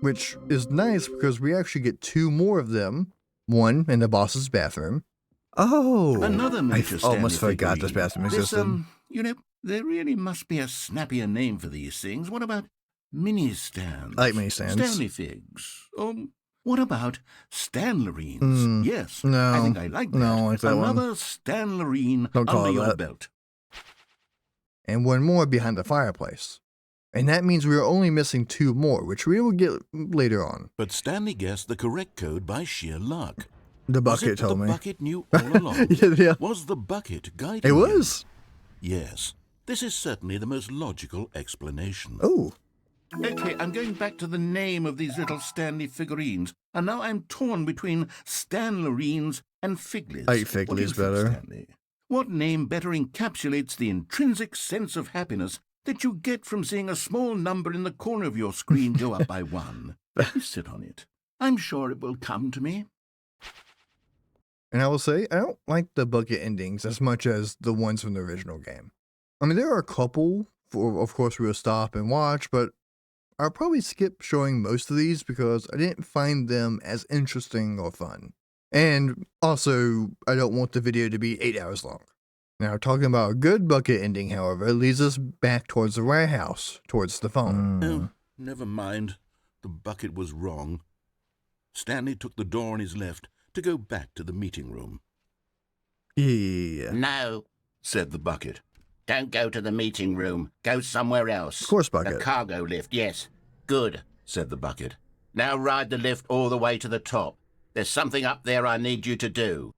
which is nice because we actually get two more of them. One in the boss's bathroom. Oh, Another miniature I Stanley almost forgot this figurine. bathroom existed. You know, there really must be a snappier name for these things. What about mini stands? I like mini stands. Stanley figs. What about Stanlerines? Yes, no. I think I like that. No, I like that one. Another Stanlerine Don't call under it your that. belt. And one more behind the fireplace. And that means we are only missing two more, which we will get later on. But Stanley guessed the correct code by sheer luck. The Was bucket it that told the me. bucket knew all along? Yeah. Was the bucket guiding It him? was. Yes, this is certainly the most logical explanation. Oh. Okay, I'm going back to the name of these little Stanley figurines, and now I'm torn between Stanlerines and Figlies. I like What do you Figlies think, better. Stanley? What name better encapsulates the intrinsic sense of happiness that you get from seeing a small number in the corner of your screen go up by 1? Let me sit on it. I'm sure it will come to me. And I will say, I don't like the bucket endings as much as the ones from the original game. I mean, there are a couple, of course, we will stop and watch, but I'll probably skip showing most of these because I didn't find them as interesting or fun. And also, I don't want the video to be 8 hours long. Now, talking about a good bucket ending, however, leads us back towards the warehouse, towards the phone. Oh, never mind. The bucket was wrong. Stanley took the door on his left to go back to the meeting room. Yeah. No, Said the bucket. don't go to the meeting room. Go somewhere else. Of course, bucket. The cargo lift, yes. Good. Said the bucket. Now ride the lift all the way to the top. There's something up there I need you to do.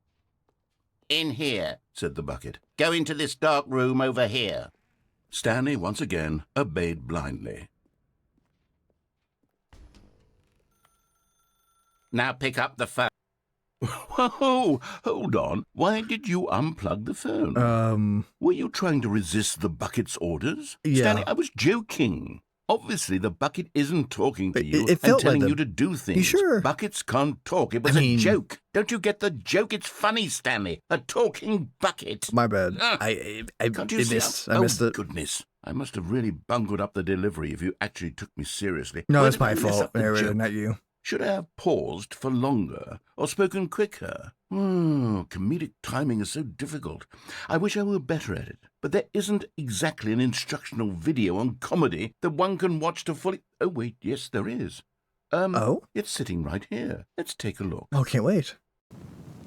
In here. Said the bucket. Go into this dark room over here. Stanley once again obeyed blindly. Now pick up the phone. Whoa, hold on. Why did you unplug the phone? Were you trying to resist the bucket's orders? Yeah. Stanley, I was joking. Obviously, the bucket isn't talking to you It and felt telling like you to do things. You sure? Buckets can't talk. It was I mean- a joke. Don't you get the joke? It's funny, Stanley. A talking bucket. My bad. Ah, I Can't you see missed. how- I missed oh, it. Goodness. I must have really bungled up the delivery if you actually took me seriously. No, Where it's did I my mess fault. up the Narrator, joke? not you. Should I have paused for longer or spoken quicker? Comedic timing is so difficult. I wish I were better at it. But there isn't exactly an instructional video on comedy that one can watch to fully... Oh, wait, yes, there is. Oh? It's sitting right here. Let's take a look. Oh, can't wait.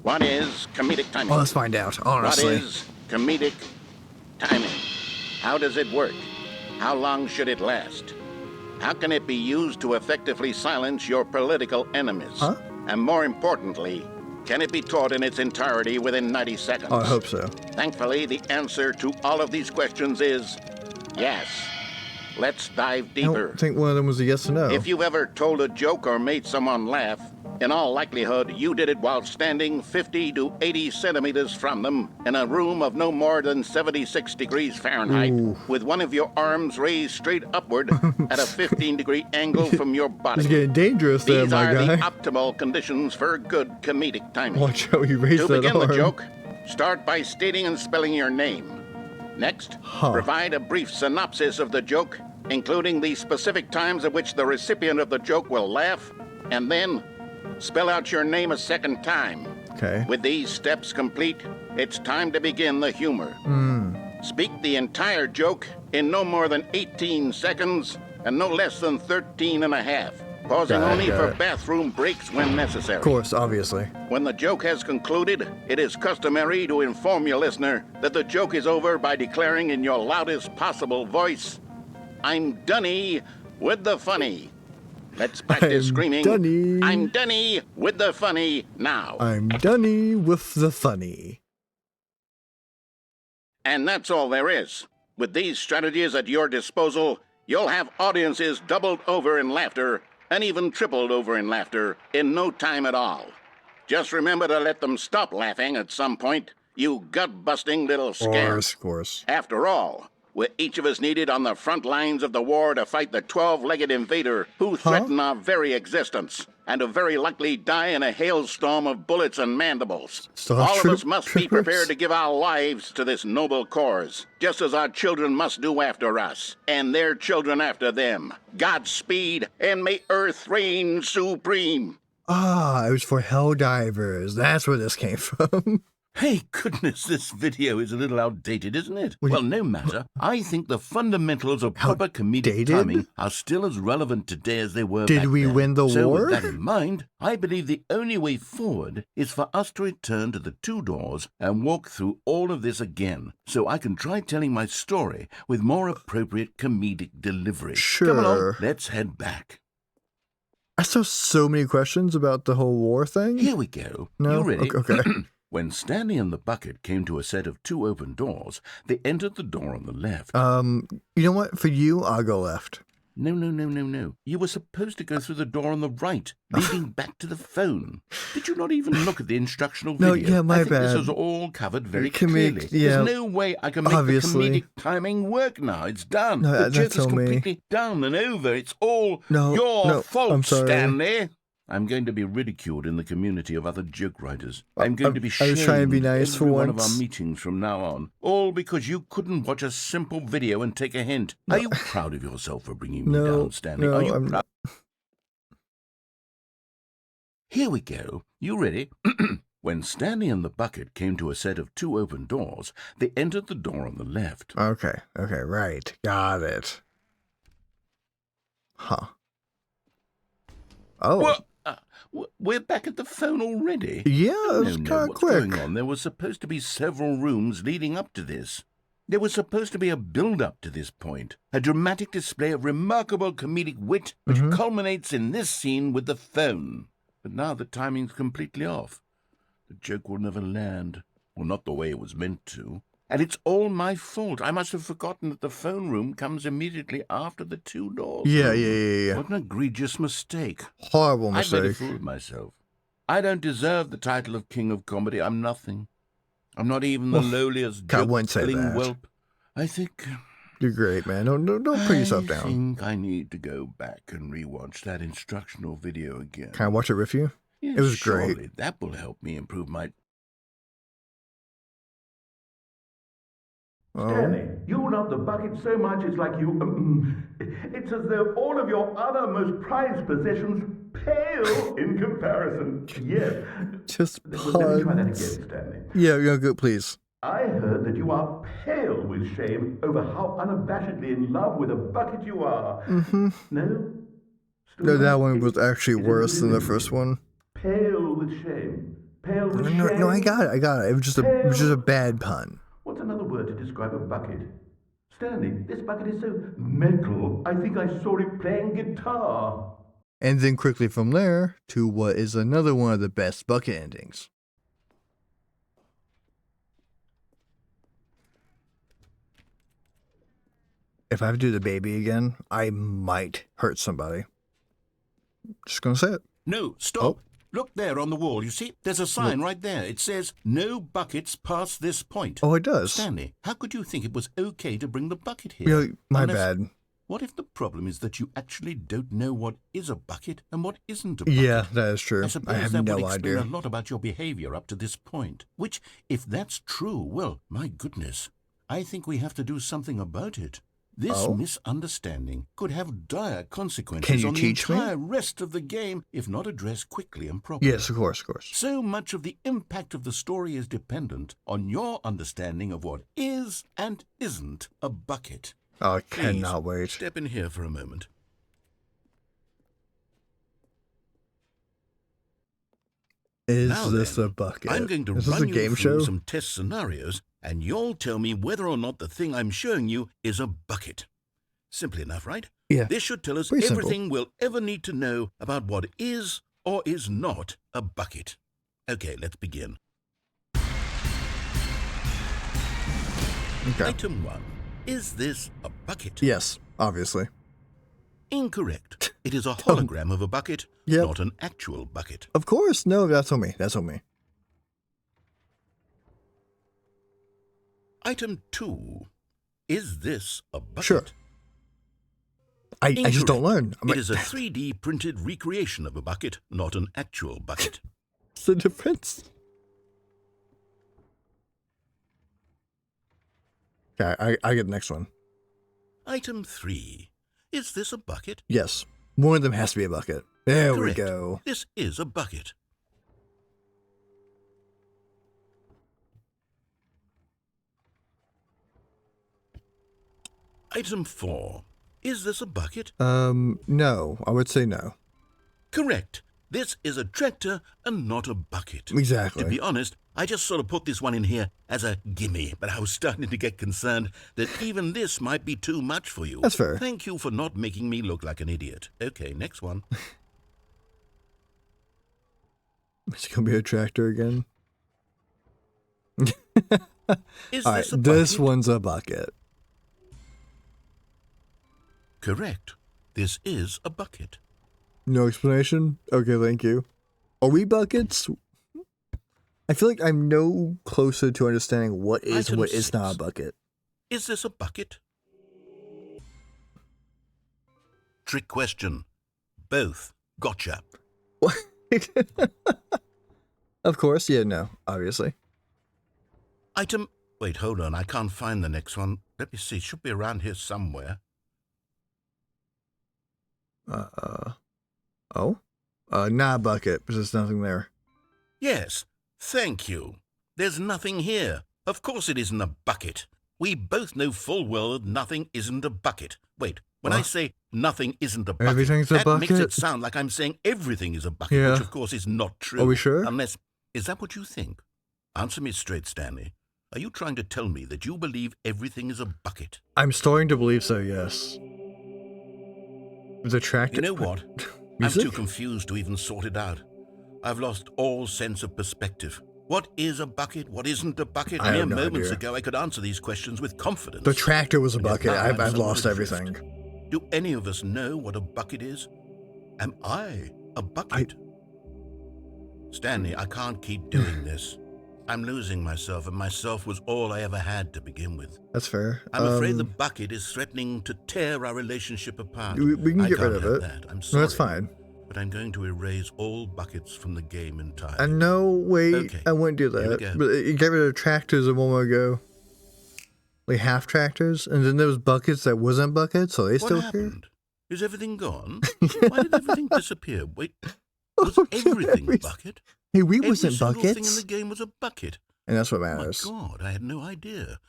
What is comedic timing? Well, let's find out, honestly. What is comedic timing? How does it work? How long should it last? How can it be used to effectively silence your political enemies? Huh? And more importantly, can it be taught in its entirety within 90 seconds? Oh, I hope so. Thankfully, the answer to all of these questions is yes. Let's dive I deeper. don't think one of them was a yes or no. If you've ever told a joke or made someone laugh, in all likelihood, you did it while standing 50 to 80 centimeters from them in a room of no more than 76 degrees Fahrenheit, Ooh. with one of your arms raised straight upward at a 15-degree angle from your body. It's getting dangerous there, These my are the guy. optimal conditions for good comedic timing. Watch how you raise To that begin arm. the joke, start by stating and spelling your name. Next, Huh. provide a brief synopsis of the joke, including the specific times at which the recipient of the joke will laugh, and then spell out your name a second time. Okay. With these steps complete, it's time to begin the humor. Speak the entire joke in no more than 18 seconds and no less than 13 and a half, pausing Got it, only got for it. bathroom breaks when necessary. Of course, obviously. When the joke has concluded, it is customary to inform your listener that the joke is over by declaring in your loudest possible voice, "I'm Dunny with the funny." Let's practice I'm screaming, Dunny. "I'm Dunny with the funny" now. I'm Dunny with the funny. And that's all there is. With these strategies at your disposal, you'll have audiences doubled over in laughter and even tripled over in laughter in no time at all. Just remember to let them stop laughing at some point, you gut-busting little scamps. Of course. After all, we're each of us needed on the front lines of the war to fight the 12-legged invader who threaten our very existence and who very likely die in a hailstorm of bullets and mandibles. All of us must be prepared to give our lives to this noble cause, just as our children must do after us, and their children after them. Godspeed, and may Earth reign supreme. Ah, it was for hell divers. That's where this came from. Hey, goodness, this video is a little outdated, isn't it? Well, Well, no matter. I think the fundamentals of proper comedic Outdated? timing are still as relevant today as they were Did back we then. win the So war? with that in mind, I believe the only way forward is for us to return to the two doors and walk through all of this again, so I can try telling my story with more appropriate comedic delivery. Come along, Sure. let's head back. I saw so many questions about the whole war thing. Here we go. No? You ready? Okay. When Stanley and the bucket came to a set of two open doors, they entered the door on the left. You know what? For you, I'll go left. No. You were supposed to go through the door on the right, leading back to the phone. Did you not even look at the instructional No, video? yeah, my I think bad. This was all covered very Can we- clearly. yeah, There's no way I can make obviously. the comedic timing work now. It's done. No, the joke that's is on me. completely done and over. It's all No, your fault, I'm sorry. Stanley. I'm going to be ridiculed in the community of other joke writers. I'm going to be I was trying to be shamed nice every for one of our once. meetings from now on. All because you couldn't watch a simple video and take a hint. Are you proud of yourself for bringing me down, Stanley? Are you I'm proud? not. Here we go. You ready? When Stanley and the bucket came to a set of 2 open doors, they entered the door on the left. Okay, right. Got it. Huh. Oh. What? We're back at the phone already? Yeah, No, it's kind of what's quick. going on? There was supposed to be several rooms leading up to this. There was supposed to be a build-up to this point, a dramatic display of remarkable comedic wit which culminates in this scene with the phone. But now the timing's completely off. The joke will never land. Well, not the way it was meant to. And it's all my fault. I must have forgotten that the phone room comes immediately after the 2 doors. Yeah. What an egregious mistake. Horrible I've made a mistake. fool of myself. I don't deserve the title of King of Comedy. I'm nothing. I'm not even the lowliest I wouldn't say joke-telling that. whelp. I think... You're great, man. Don't put yourself I down. think I need to go back and rewatch that instructional video again. Can I watch it with you? Yes, It was surely great. That will help me improve my... Stanley, you love the bucket so much it's like you... it's as though all of your other most prized possessions pale in comparison. Yes. Just Let me try that puns. again, Stanley. Yeah, good, please. I heard that you are pale with shame over how unabashedly in love with a bucket you are. Mm-hmm. No? Still No, that not? one was actually Is it worse than the really first one. Pale with shame. Pale with shame. No, I got it. It was just a bad pun. What's another word to describe a bucket? Stanley, this bucket is so metal, I think I saw it playing guitar. And then quickly from there to what is another one of the best bucket endings. If I have to do the baby again, I might hurt somebody. Just gonna say it. No, stop. Oh. Look there on the wall. You see? There's a sign right there. It says, no buckets past this point. Oh, it does. Stanley, how could you think it was okay to bring the bucket here? Yeah, my Unless- bad. What if the problem is that you actually don't know what is a bucket and what isn't a bucket? Yeah, that is true. I I suppose have that would no explain idea. a lot about your behavior up to this point. Which, if that's true, well, my goodness, I think we have to do something about it. This Oh? misunderstanding could have dire consequences Can you on the teach me? entire rest of the game if not addressed quickly and properly. Yes, of course. So much of the impact of the story is dependent on your understanding of what is and isn't a bucket. Oh, I Please, cannot wait. Step in here for a moment. Is Now this then, a bucket? I'm going to Is this a run you game through show? some test scenarios, and you'll tell me whether or not the thing I'm showing you is a bucket. Simple enough, right? Yeah. This should tell us Pretty simple. everything we'll ever need to know about what is or is not a bucket. Okay, let's begin. Okay. Item 1. Is this a bucket? Yes, obviously. Incorrect. It is a hologram of a bucket, Yep. not an actual bucket. Of course. No, that's on me. Item 2. Is this a bucket? Sure. I just don't learn. Incorrect. It is a 3D printed recreation of a bucket, not an actual bucket. What's the difference? Okay, I get the next one. Item 3. Is this a bucket? Yes. One of them has to be a bucket. There Correct. we go. This is a bucket. Item 4. Is this a bucket? No. I would say no. Correct. This is a tractor and not a bucket. Exactly. To be honest, I just sort of put this one in here as a gimme, but I was starting to get concerned that even this might be too much for you. That's fair. Thank you for not making me look like an idiot. Okay, next one. It's gonna be a tractor again. Is All right, this a this bucket? one's a bucket. Correct. This is a bucket. No explanation? Okay, thank you. Are we buckets? I feel like I'm no closer to understanding what is and what is not a bucket. Is this a bucket? Trick question. Both. Gotcha. What? Of course, yeah, no, obviously. Item... Wait, hold on. I can't find the next one. Let me see. It should be around here somewhere. Not a bucket, because there's nothing there. Yes. Thank you. There's nothing here. Of course it isn't a bucket. We both know full well that nothing isn't a bucket. Wait, when I say nothing isn't a bucket, Everything's a that bucket? makes it sound like I'm saying everything is a bucket, Yeah. which of course is not true. Are we sure? Unless, is that what you think? Answer me straight, Stanley. Are you trying to tell me that you believe everything is a bucket? I'm starting to believe so, yes. The tractor... You know what? I'm Music? too confused to even sort it out. I've lost all sense of perspective. What is a bucket? What isn't a bucket? I have Mere no moments idea. ago, I could answer these questions with confidence. The tractor was a And yet bucket. now I've I'm lost somewhat adrift. everything. Do any of us know what a bucket is? Am I a bucket? Stanley, I can't keep doing this. I'm losing myself, and myself was all I ever had to begin with. That's fair. I'm afraid the bucket is threatening to tear our relationship apart. We can I get can't rid of have it. That. I'm No, sorry. that's fine. But I'm going to erase all buckets from the game entirely. And no, wait, Okay, I wouldn't do here we that. go. But you get rid of tractors a moment ago. Like half tractors, and then there was buckets that wasn't buckets, so they What still happened? Is everything gone? Why did everything disappear? Wait, was everything a bucket? Hey, we Every wasn't single thing in buckets. the game was a bucket. And that's what Oh my matters. God, I had no idea.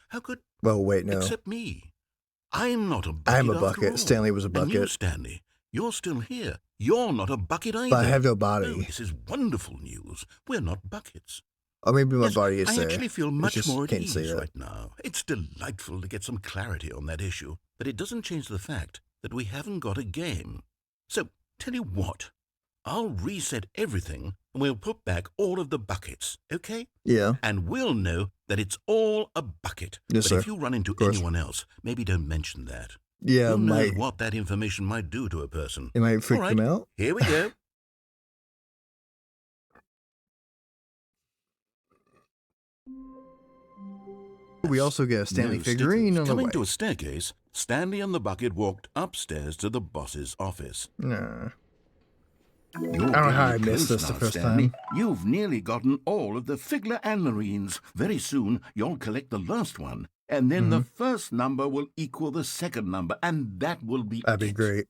How could... Well, wait, no. Except me. I'm not a bucket. I'm a after bucket. all. Stanley was a And you, bucket. Stanley, you're still here. You're not a bucket either. But I have no Oh, body. this is wonderful news. We're not buckets. Or maybe my Yes, body is I there. actually feel It's much just more at can't see ease it. right now. It's delightful to get some clarity on that issue, but it doesn't change the fact that we haven't got a game. So, tell you what, I'll reset everything and we'll put back all of the buckets, okay? Yeah. And we'll know that it's all a bucket. Yes, but sir. if you run into course. anyone else, maybe don't mention that. Yeah, Who knows might. what that information might do to a person? It might freak All right, them out. here we go. We also get a Stanley No figurine stickers. on the Coming way. to a staircase, Stanley and the bucket walked upstairs to the boss's office. Nah. You're I don't know how I getting missed close this the now, first Stanley. time. You've nearly gotten all of the Figler and Marines. Very soon, you'll collect the last one, and then the first number will equal the second number, and that will be That'd be it. great.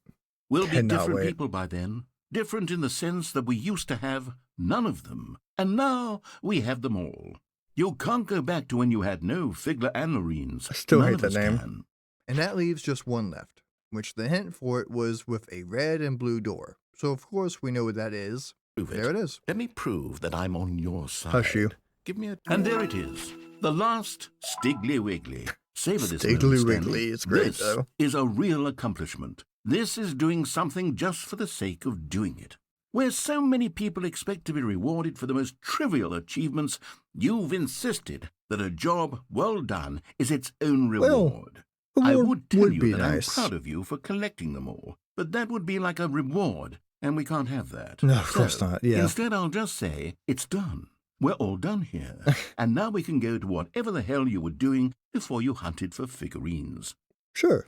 We'll be Cannot different wait. people by then. Different in the sense that we used to have none of them, and now we have them all. You can't go back to when you had no Figler and Marines. I still None hate of that us name. can. And that leaves just one left, which the hint for it was with a red and blue door. So of course we know what that is. Prove it. There it is. Let me prove that I'm on your side. Hush you. Give me a... And there it is, the last Stiggly Wiggly. Savor this Stiggly moment, Stanley. Wiggly, it's great, This though. is a real accomplishment. This is doing something just for the sake of doing it. Where so many people expect to be rewarded for the most trivial achievements, you've insisted that a job well done is its own Well, reward. a I reward would tell would you be that nice. I'm proud of you for collecting them all, but that would be like a reward, and we can't have that. No, of course So, not, yeah. Instead, I'll just say, it's done. We're all done here. And now we can go to whatever the hell you were doing before you hunted for figurines. Sure.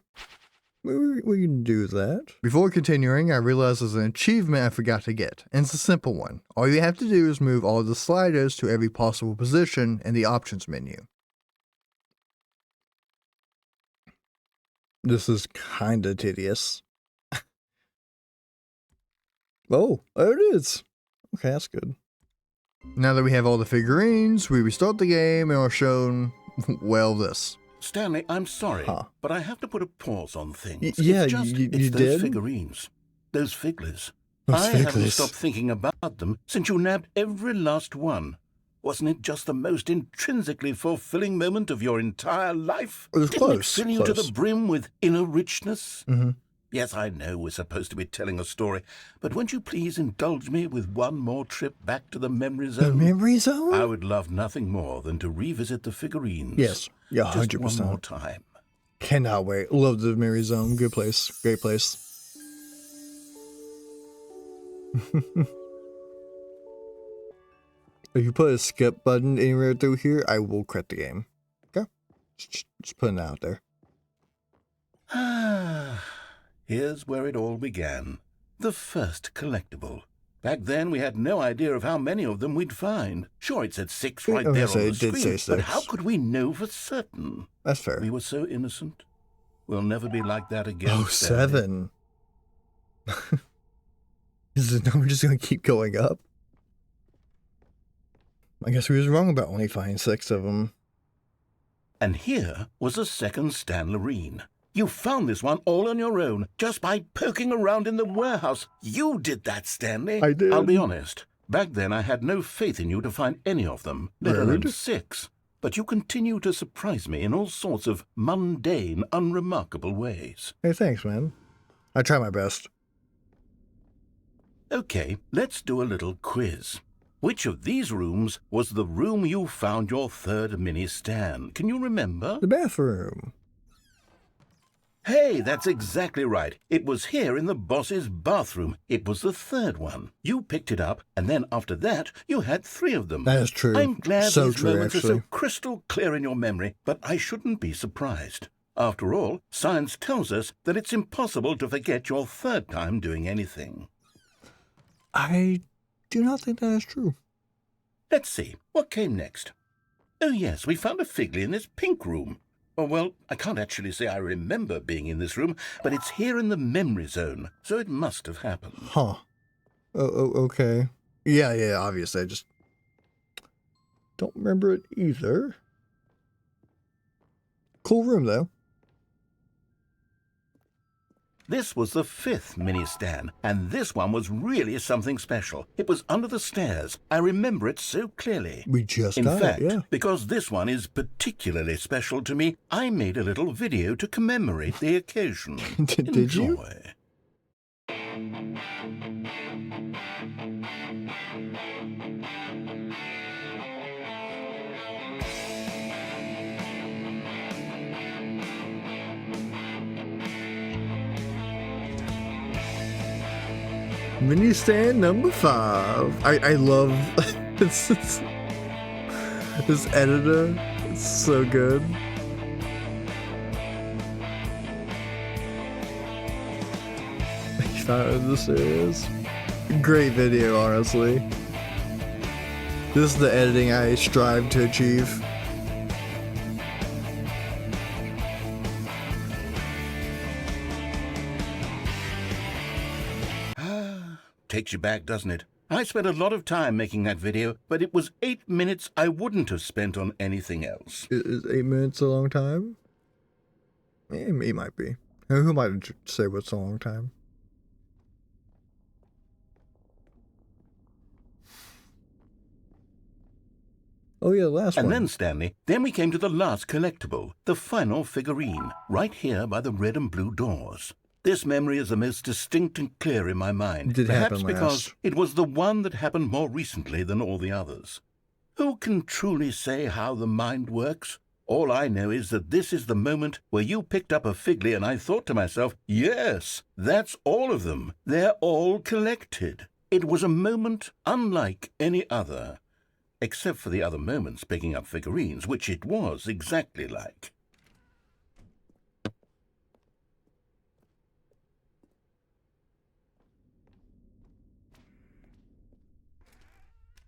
We can do that. Before continuing, I realized there's an achievement I forgot to get, and it's a simple one. All you have to do is move all the sliders to every possible position in the options menu. This is kinda tedious. Oh, there it is. Okay, that's good. Now that we have all the figurines, we restart the game and are shown, well, this. Stanley, I'm sorry, Huh. but I have to put a pause on things. Yeah, it's just, you it's those did? figurines. Those figglers. Those I haven't figglers. stopped thinking about them since you nabbed every last one. Wasn't it just the most intrinsically fulfilling moment of your entire life? It was Didn't close, it fill you to close. the brim with inner richness? Mm-hmm. Yes, I know we're supposed to be telling a story, but won't you please indulge me with one more trip back to the memory The zone? memory zone? I would love nothing more than to revisit the figurines. Yes. Yeah, Just 100%. one more time. Cannot wait. Love the memory zone. Good place. Great place. If you put a skip button anywhere through here, I will quit the game. Okay? Just putting it out there. Ah, here's where it all began. The first collectible. Back then, we had no idea of how many of them we'd find. Sure, it said 6 right there on the screen, but how could we know for certain? That's fair. We were so innocent. We'll never be like that again. Oh, 7. Is the number just going to keep going up? I guess we was wrong about only finding 6 of them. And here was a second Stanley. You found this one all on your own, just by poking around in the warehouse. You did that, Stanley. I did. I'll be honest. Back then, I had no faith in you to find any of them, let alone 6. But you continue to surprise me in all sorts of mundane, unremarkable ways. Hey, thanks, man. I try my best. Okay, let's do a little quiz. Which of these rooms was the room you found your third mini Stan? Can you remember? The bathroom. Hey, that's exactly right. It was here in the boss's bathroom. It was the third one. You picked it up, and then after that, you had 3 of them. That is true. I'm glad So these true, moments are actually. so crystal clear in your memory, but I shouldn't be surprised. After all, science tells us that it's impossible to forget your third time doing anything. I do not think that is true. Let's see, what came next? Oh yes, we found a Figley in this pink room. Oh, well, I can't actually say I remember being in this room, but it's here in the memory zone, so it must have happened. Huh. Oh, okay. Yeah, obviously. I just don't remember it either. Cool room, though. This was the 5th mini Stan, and this one was really something special. It was under the stairs. I remember it so clearly. We just In got fact, it, yeah. because this one is particularly special to me, I made a little video to commemorate the occasion. Did you? Enjoy. Mini stand number 5. I love this editor. It's so good. You found out what this is. Great video, honestly. This is the editing I strive to achieve. Takes you back, doesn't it? I spent a lot of time making that video, but it was 8 minutes I wouldn't have spent on anything else. Is 8 minutes a long time? It might be. Who might say what's a long time? Oh yeah, the last one. And then, Stanley, then we came to the last collectible, the final figurine, right here by the red and blue doors. This memory is the most distinct and clear in my mind, Did perhaps happen because last. it was the one that happened more recently than all the others. Who can truly say how the mind works? All I know is that this is the moment where you picked up a Figley and I thought to myself, yes, that's all of them. They're all collected. It was a moment unlike any other, except for the other moments picking up figurines, which it was exactly like.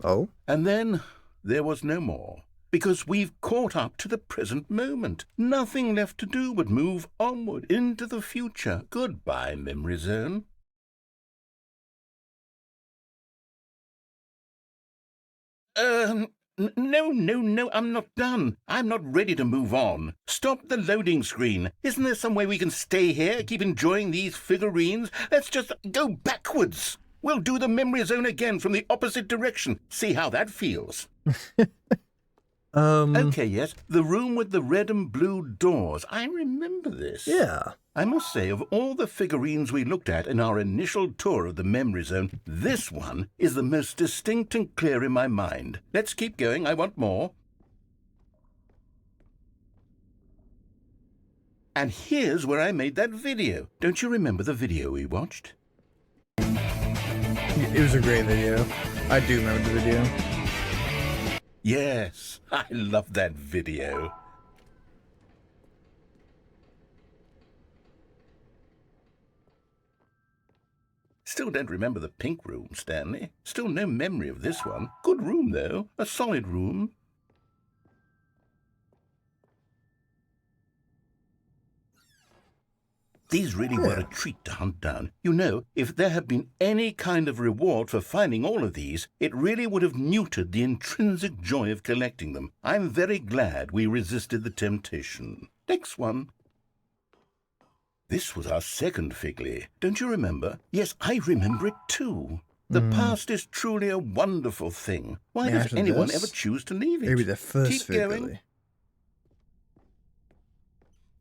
Oh? And then there was no more, because we've caught up to the present moment. Nothing left to do but move onward into the future. Goodbye, memory zone. No, I'm not done. I'm not ready to move on. Stop the loading screen. Isn't there some way we can stay here, keep enjoying these figurines? Let's just go backwards. We'll do the memory zone again from the opposite direction. See how that feels. Okay, yes. The room with the red and blue doors. I remember this. Yeah. I must say, of all the figurines we looked at in our initial tour of the memory zone, this one is the most distinct and clear in my mind. Let's keep going. I want more. And here's where I made that video. Don't you remember the video we watched? It was a great video. I do remember the video. Yes, I love that video. Still don't remember the pink room, Stanley. Still no memory of this one. Good room, though. A solid room. These really were a treat to hunt down. You know, if there had been any kind of reward for finding all of these, it really would have neutered the intrinsic joy of collecting them. I'm very glad we resisted the temptation. Next one. This was our second Figley. Don't you remember? Yes, I remember it too. The past is truly a wonderful thing. Why does anyone ever choose to leave it? Maybe the first Keep going. Figley.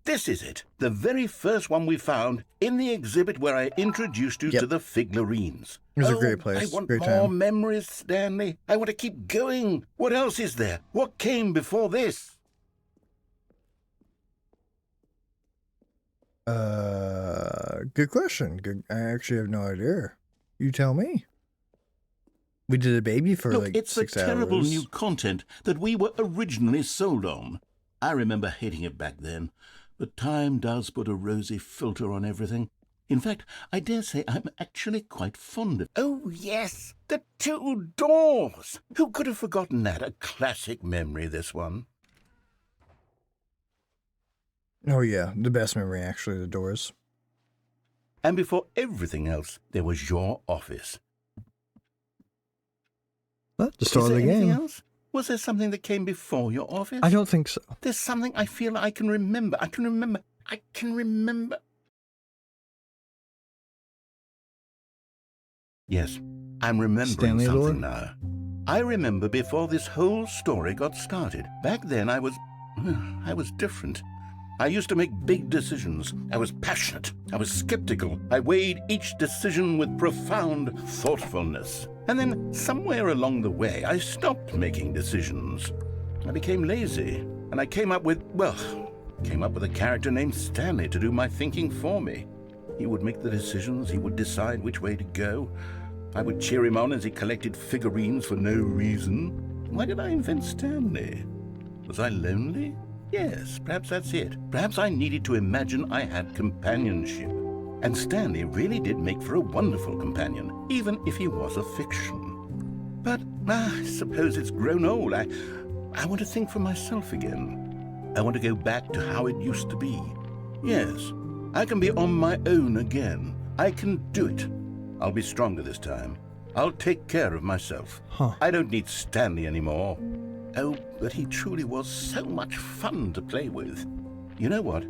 This is it, the very first one we found in the exhibit where I introduced you to the Figlarines. It was a great place. I want Great more time. memories, Stanley. I want to keep going. What else is there? What came before this? Good question. Good. I actually have no idea. You tell me. We did a baby for Look, like it's the 6 terrible hours. new content that we were originally sold on. I remember hating it back then, but time does put a rosy filter on everything. In fact, I dare say I'm actually quite fond of... Oh, yes, the 2 doors! Who could have forgotten that? A classic memory, this one. Oh yeah, the best memory actually, the doors. And before everything else, there was your office. What? The start of the anything game. else? Was there something that came before your office? I don't think so. There's something I feel I can remember. I can remember. Yes, I'm remembering Stanley something door? now. I remember before this whole story got started. Back then I was different. I used to make big decisions. I was passionate. I was skeptical. I weighed each decision with profound thoughtfulness. And then somewhere along the way, I stopped making decisions. I became lazy, and I came up with a character named Stanley to do my thinking for me. He would make the decisions. He would decide which way to go. I would cheer him on as he collected figurines for no reason. Why did I invent Stanley? Was I lonely? Yes, perhaps that's it. Perhaps I needed to imagine I had companionship. And Stanley really did make for a wonderful companion, even if he was a fiction. But I suppose it's grown old. I want to think for myself again. I want to go back to how it used to be. Yes, I can be on my own again. I can do it. I'll be stronger this time. I'll take care of myself. I don't need Stanley anymore. Oh, but he truly was so much fun to play with. You know what?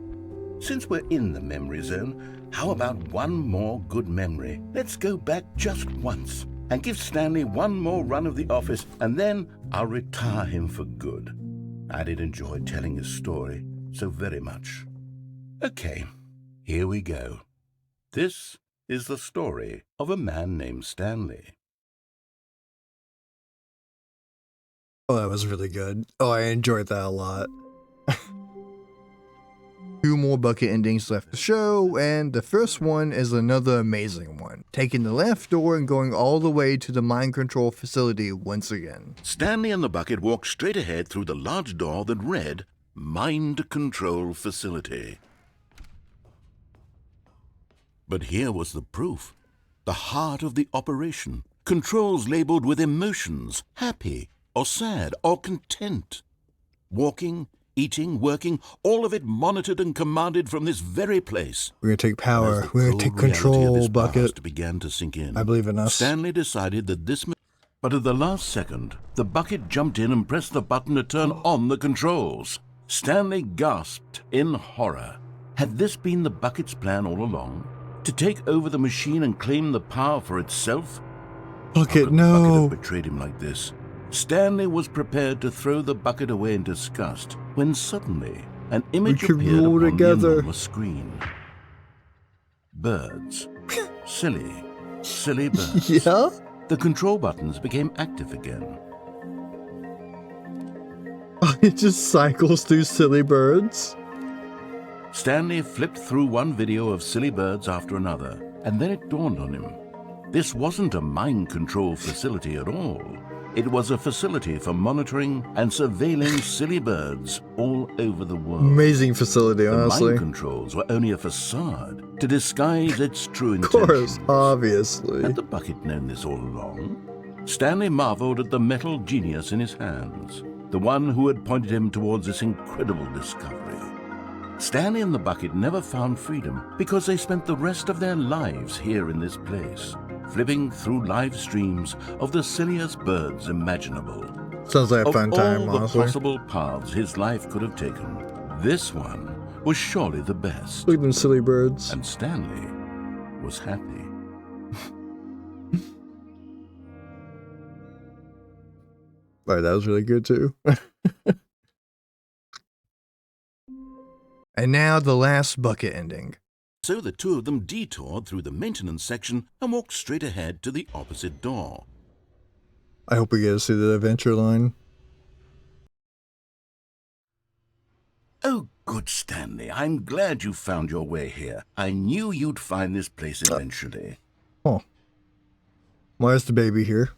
Since we're in the memory zone, how about one more good memory? Let's go back just once and give Stanley one more run of the office, and then I'll retire him for good. I did enjoy telling his story so very much. Okay, here we go. This is the story of a man named Stanley. Oh, that was really good. Oh, I enjoyed that a lot. 2 more bucket endings left to show, and the first one is another amazing one. Taking the left door and going all the way to the mind control facility once again. Stanley and the bucket walked straight ahead through the large door that read, Mind Control Facility. But here was the proof. The heart of the operation. Controls labeled with emotions, happy, or sad, or content. Walking, eating, working, all of it monitored and commanded from this very place. We're gonna take power. As the We're gonna cold take reality of control, this bucket. past began to sink in. I believe in us. Stanley decided that this... But at the last second, the bucket jumped in and pressed the button to turn on the controls. Stanley gasped in horror. Had this been the bucket's plan all along? To take over the machine and claim the power for itself? Bucket, How could the bucket no. have betrayed him like this? Stanley was prepared to throw the bucket away in disgust when suddenly an image can appeared rule upon together. the enormous screen. Birds. Silly birds. Yeah? The control buttons became active again. It just cycles through silly birds. Stanley flipped through one video of silly birds after another, and then it dawned on him. This wasn't a mind control facility at all. It was a facility for monitoring and surveilling silly birds all over the world. Amazing facility, The honestly. mind controls were only a facade to disguise its true Of intentions. course, obviously. Had the bucket known this all along? Stanley marveled at the metal genius in his hands, the one who had pointed him towards this incredible discovery. Stanley and the bucket never found freedom because they spent the rest of their lives here in this place, flipping through live streams of the silliest birds imaginable. Sounds like a fun Of time, all the honestly. possible paths his life could have taken, this one was surely the best. Look at them silly birds. And Stanley was happy. Alright, that was really good too. And now the last bucket ending. So the two of them detoured through the maintenance section and walked straight ahead to the opposite door. I hope we get to see the adventure line. Oh, good Stanley, I'm glad you found your way here. I knew you'd find this place eventually. Oh. Why is the baby here?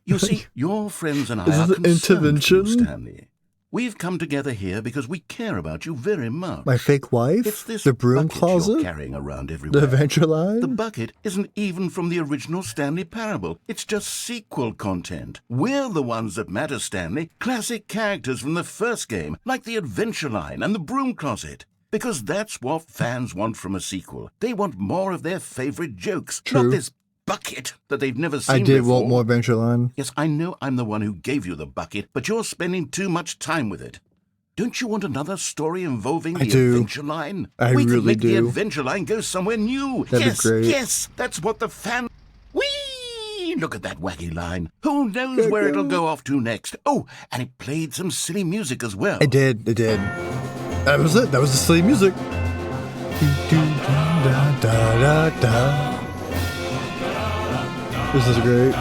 You see, your friends and I Is are this an concerned for you, intervention? Stanley. We've come together here because we care about you very much. My fake wife? It's this The broom bucket you're closet? carrying around The everywhere. adventure line? The bucket isn't even from the original Stanley Parable. It's just sequel content. We're the ones that matter, Stanley. Classic characters from the first game, like the adventure line and the broom closet. Because that's what fans want from a sequel. They want more of their favorite jokes, True. not this bucket that they've never seen I did before. want more adventure line. Yes, I know I'm the one who gave you the bucket, but you're spending too much time with it. Don't you want another story involving I the do. adventure line? I we really could make the do. adventure line go somewhere new. That'd be yes, great. yes, that's what the fan... Whee! Look at that wacky line. Who knows where it'll go off to next? Oh, and it played some silly music as well. It did. That was it. That was the silly music. This is great.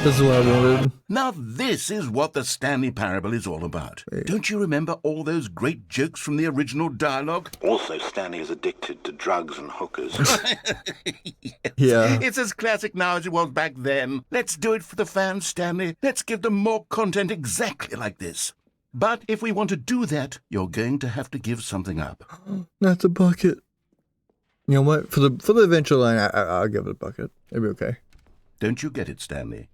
This is what I wanted. Now this is what the Stanley Parable is all about. Don't you remember all those great jokes from the original dialogue? Also, Stanley is addicted to drugs and hookers. Yeah. It's as classic now as it was back then. Let's do it for the fans, Stanley. Let's give them more content exactly like this. But if we want to do that, you're going to have to give something up. Not the bucket. You know what? For the adventure line, I'll give it a bucket. It'll be okay. Don't you get it, Stanley?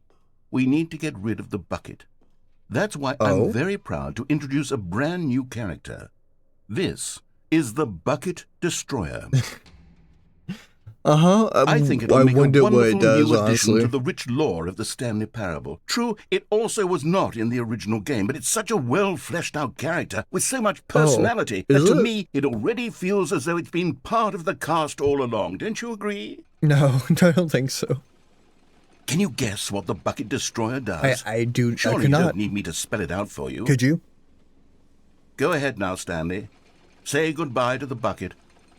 We need to get rid of the bucket. That's why Oh? I'm very proud to introduce a brand new character. This is the Bucket Destroyer. I think it'll make a wonder wonderful what it does, new addition honestly. to the rich lore of the Stanley Parable. True, it also was not in the original game, but it's such a well-fleshed-out character with so much personality that is to it? me, it already feels as though it's been part of the cast all along. Don't you agree? No, I don't think so. Can you guess what the Bucket Destroyer does? I do. Surely I you cannot. don't need me to spell it out for you. Could you? Go ahead now, Stanley. Say goodbye to the bucket,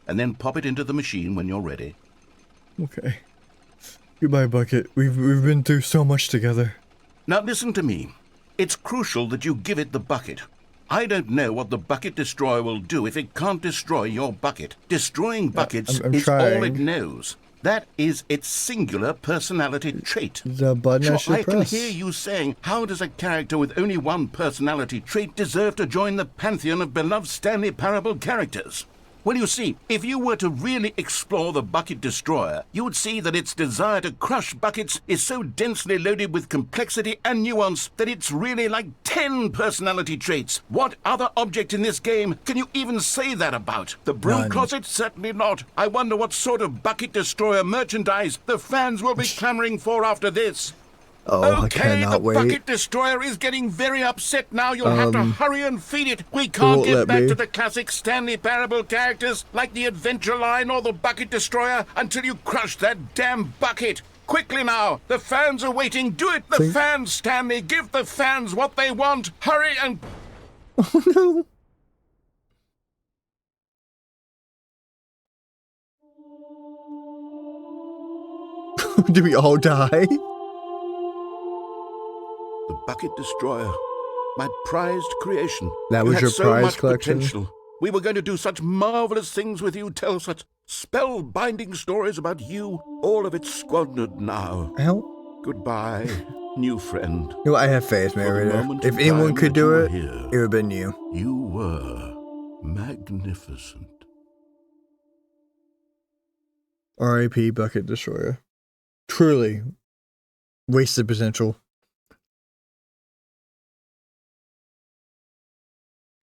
and then pop it into the machine when you're ready. Okay. Goodbye, bucket. We've been through so much together. Now listen to me. It's crucial that you give it the bucket. I don't know what the Bucket Destroyer will do if it can't destroy your bucket. Destroying buckets I'm is all it trying. knows. That is its singular personality trait. The button I Sure, should I can press. hear you saying, how does a character with only one personality trait deserve to join the pantheon of beloved Stanley Parable characters? Well, you see, if you were to really explore the Bucket Destroyer, you would see that its desire to crush buckets is so densely loaded with complexity and nuance that it's really like 10 personality traits. What other object in this game can you even say that about? The broom None. closet? Certainly not. I wonder what sort of Bucket Destroyer merchandise the fans will be clamoring for after this. Oh, I Okay, cannot the wait. Bucket Destroyer is getting very upset now. You'll have to hurry and feed it. We can't won't get let back me. to the classic Stanley Parable characters like the Adventure Line or the Bucket Destroyer until you crush that damn bucket. Quickly now, the fans are waiting. Do it, the fans, Stanley. Give the fans what they want. Hurry and... Oh no. Did we all die? The Bucket Destroyer, my prized creation. That You was had your so prize much collection? potential. We were going to do such marvelous things with you, tell such Spellbinding stories about you, all of it squandered now. Hell, Goodbye, new friend. you know, I have faith, For the narrator. moment If in anyone time could that you do were it, here, it would have been you. you were magnificent. R.I.P. Bucket Destroyer. Truly wasted potential.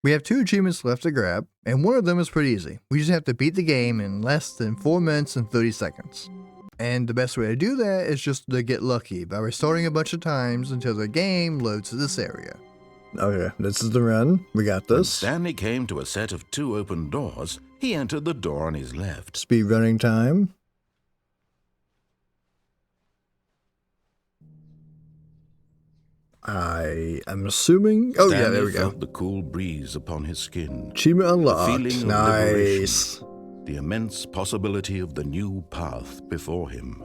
We have 2 achievements left to grab, and one of them is pretty easy. We just have to beat the game in less than 4 minutes and 30 seconds. And the best way to do that is just to get lucky by restarting a bunch of times until the game loads to this area. Okay, this is the run. We got When this. Stanley came to a set of 2 open doors, he entered the door on his left. Speed running time. I'm assuming. Oh, yeah, there we go. Felt the cool breeze upon his skin. Achievement unlocked. feeling of Nice. liberation. The immense possibility of the new path before him.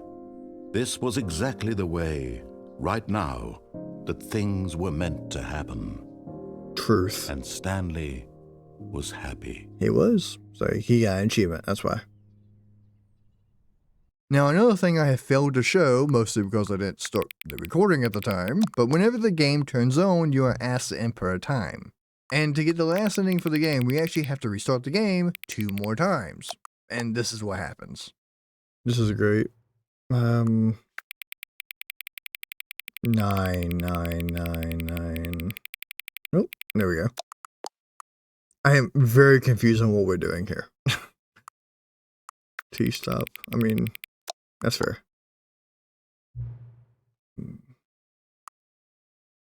This was exactly the way, right now, that things were meant to happen. Truth. And Stanley was happy. He was. So he got an achievement. That's why. Now, another thing I have failed to show, mostly because I didn't start the recording at the time, but whenever the game turns on, you are asked to input a time. And to get the last ending for the game, we actually have to restart the game 2 more times. And this is what happens. This is great. 9. Nope, there we go. I am very confused on what we're doing here. T-stop. I mean, that's fair.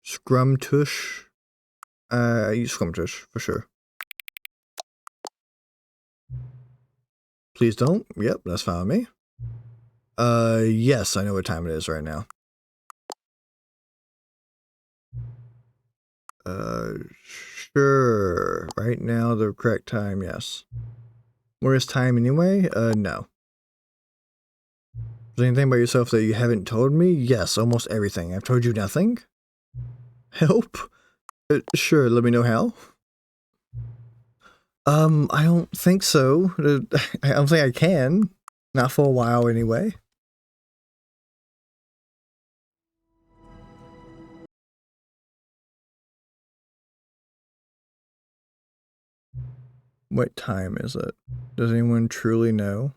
Scrum tush. I use scrum tush for sure. Please don't. Yep, that's fine with me. Yes, I know what time it is right now. Sure. Right now, the correct time, yes. Where is time anyway? No. Is there anything about yourself that you haven't told me? Yes, almost everything. I've told you nothing? Help? Sure, let me know how. I don't think so. I don't think I can. Not for a while anyway. What time is it? Does anyone truly know?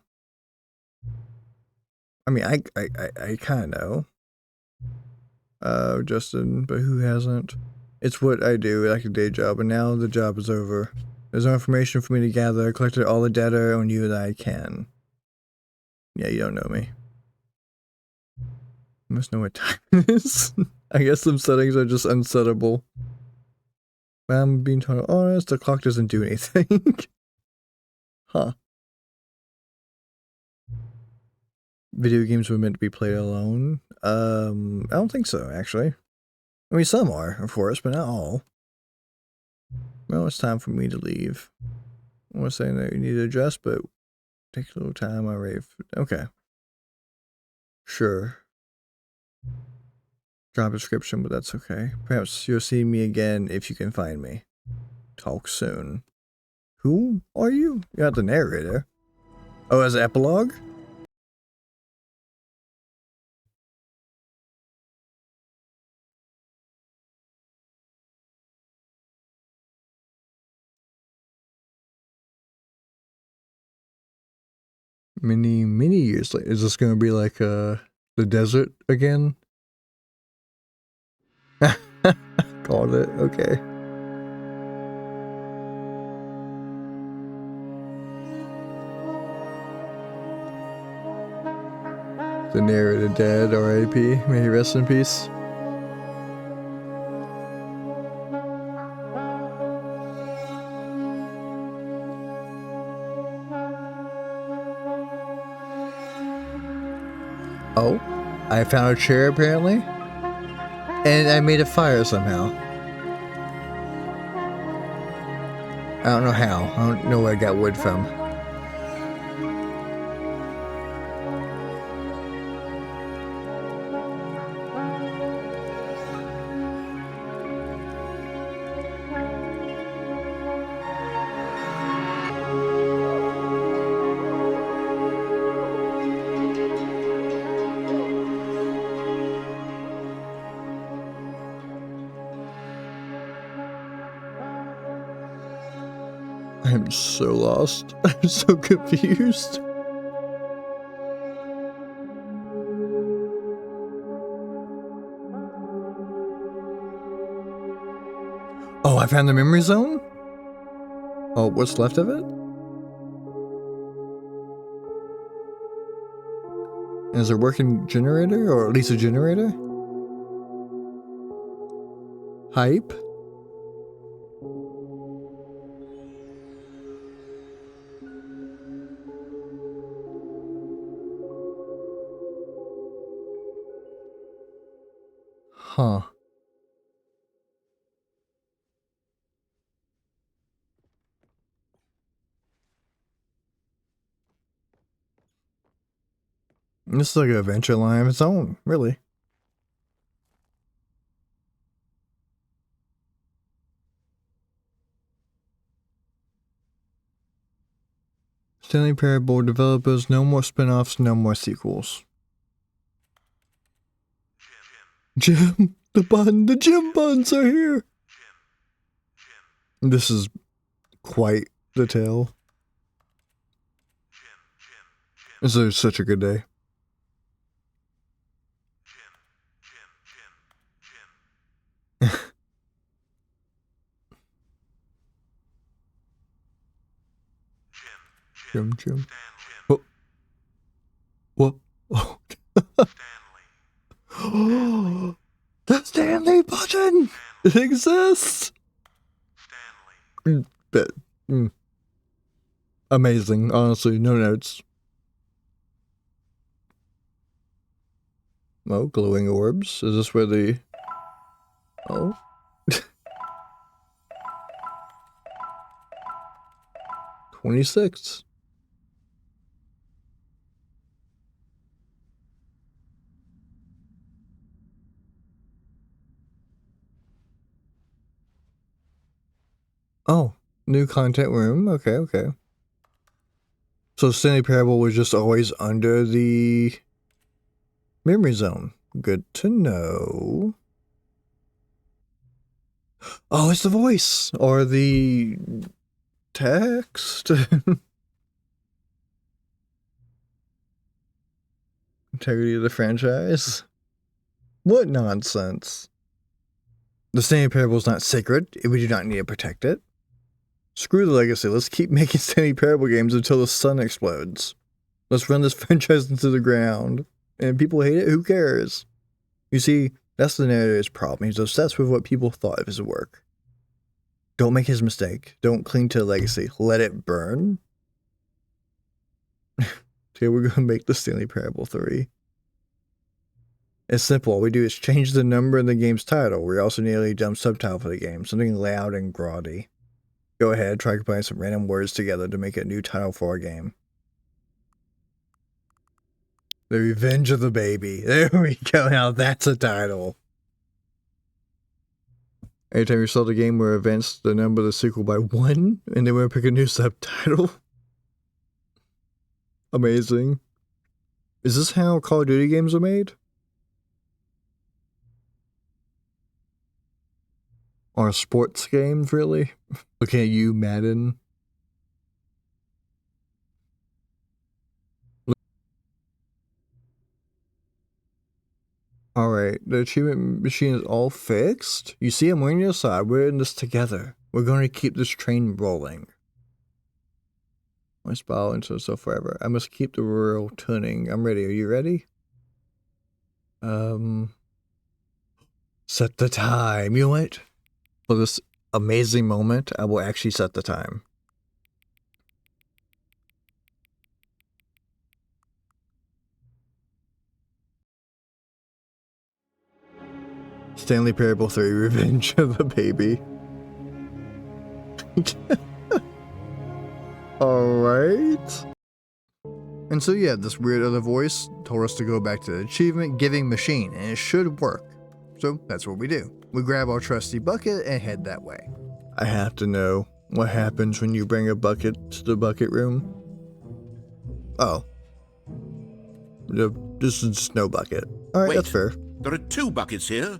I mean, I kind of know. Justin, but who hasn't? It's what I do, like a day job, and now the job is over. There's no information for me to gather. I collected all the data on you that I can. Yeah, you don't know me. You must know what time it is. I guess some settings are just unsettable. But I'm being totally honest, the clock doesn't do anything. Huh. Video games were meant to be played alone? I don't think so, actually. I mean, some are, of course, but not all. Well, it's time for me to leave. I was saying that you need to adjust, but take a little time. I'm ready for... Okay. Sure. Job description, but that's okay. Perhaps you'll see me again if you can find me. Talk soon. Who are you? You're not the narrator. Oh, as an epilogue? Many years later. Is this going to be like the desert again? Called it. Okay. The narrator dead, R.I.P. May he rest in peace. Oh, I found a chair apparently, and I made a fire somehow. I don't know how. I don't know where I got wood from. I'm so lost. I'm so confused. Oh, I found the memory zone? Oh, what's left of it? Is there a working generator, or at least a generator? Hype? Huh. This is like an adventure line of its own, really. Stanley Parable developers, no more spin-offs, no more sequels. Jim, the Jim buns are here. This is quite the tale. This is such a good day. Jim. What? What? Oh. The Stanley button! It exists! Amazing, honestly, no notes. Oh, glowing orbs. Is this where the... Oh. 26. Oh, new content room. Okay. So Stanley Parable was just always under the memory zone. Good to know. Oh, it's the voice or the text. Integrity of the franchise. What nonsense. The Stanley Parable is not sacred. We do not need to protect it. Screw the legacy. Let's keep making Stanley Parable games until the sun explodes. Let's run this franchise into the ground. And if people hate it, who cares? You see, that's the narrator's problem. He's obsessed with what people thought of his work. Don't make his mistake. Don't cling to the legacy. Let it burn. Today we're going to make the Stanley Parable 3. It's simple. All we do is change the number in the game's title. We also nearly dumb subtitle for the game. Something loud and grotty. Go ahead, try combining some random words together to make a new title for our game. The Revenge of the Baby. There we go. Now that's a title. Anytime you start the game, we'll advance the number of the sequel by 1, and then we'll pick a new subtitle. Amazing. Is this how Call of Duty games are made? Or sports games, really? Looking at you, Madden. Alright, the achievement machine is all fixed. You see, I'm on your side. We're in this together. We're going to keep this train rolling. My spiral into so forever. I must keep the wheel turning. I'm ready. Are you ready? Set the time. You know what? For this amazing moment, I will actually set the time. Stanley Parable 3, Revenge of the Baby. Alright. And so yeah, this weird other voice told us to go back to the achievement giving machine, and it should work. So that's what we do. We grab our trusty bucket and head that way. I have to know what happens when you bring a bucket to the bucket room. Oh. This is no bucket. Alright, that's fair. There are 2 buckets here.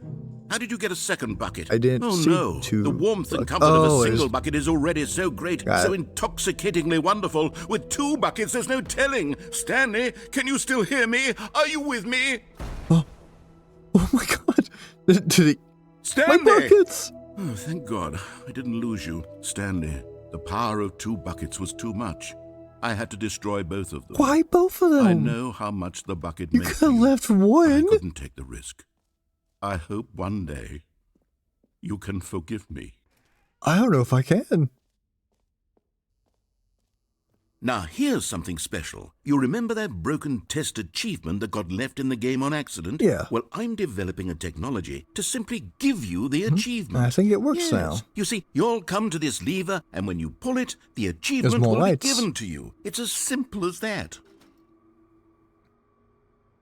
How did you get a second bucket? I didn't Oh see no, two the warmth and buck- comfort of Oh, a single it's- bucket is already so great, Got so it. intoxicatingly wonderful. With 2 buckets, there's no telling. Stanley, can you still hear me? Are you with me? Oh my god. Did he... Stanley! My buckets! Oh, thank God, I didn't lose you. Stanley, the power of 2 buckets was too much. I had to destroy both of them. Why both of them? I know how much the bucket You meant could to have you. left I one. couldn't take the risk. I hope one day you can forgive me. I don't know if I can. Now, here's something special. You remember that broken test achievement that got left in the game on accident? Yeah. Well, I'm developing a technology to simply give you the achievement. I think it works Yes. now. You see, you'll come to this lever, and when you pull it, the achievement more will lights. be given to you. It's as simple as that.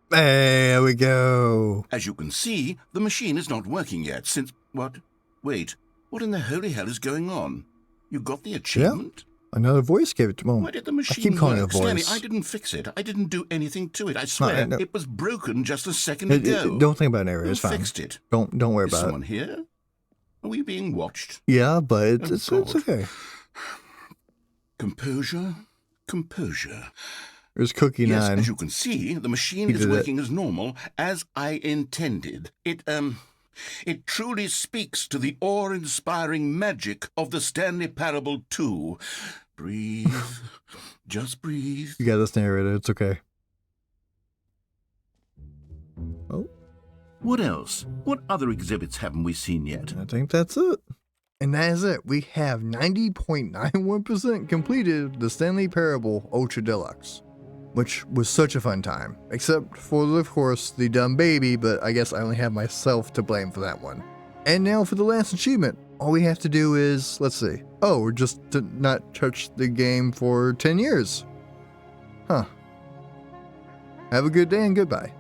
There we go. As you can see, the machine is not working yet since... What? Wait, what in the holy hell is going on? You got the achievement? Another voice gave it to me. Why did the machine I keep calling work? it a voice. Stanley, I didn't fix it. I didn't do anything to it. I swear. no. It was broken just a second ago. Don't think about it, Avery. Who It's fine. fixed it? Don't worry Is about someone it. here? Are we being watched? Yeah, but it's God. okay. Composure. There's Cookie Yes, 9. as you can see, the machine He is did it. working as normal, as I intended. It truly speaks to the awe-inspiring magic of the Stanley Parable 2. Breathe. Just breathe. You got this narrator. It's okay. Oh, What else? What other exhibits haven't we seen yet? I think that's it. And that is it. We have 90.91% completed the Stanley Parable Ultra Deluxe, which was such a fun time. Except for, of course, the dumb baby, but I guess I only have myself to blame for that one. And now for the last achievement. All we have to do is, let's see. Oh, we're just to not touch the game for 10 years. Huh. Have a good day and goodbye.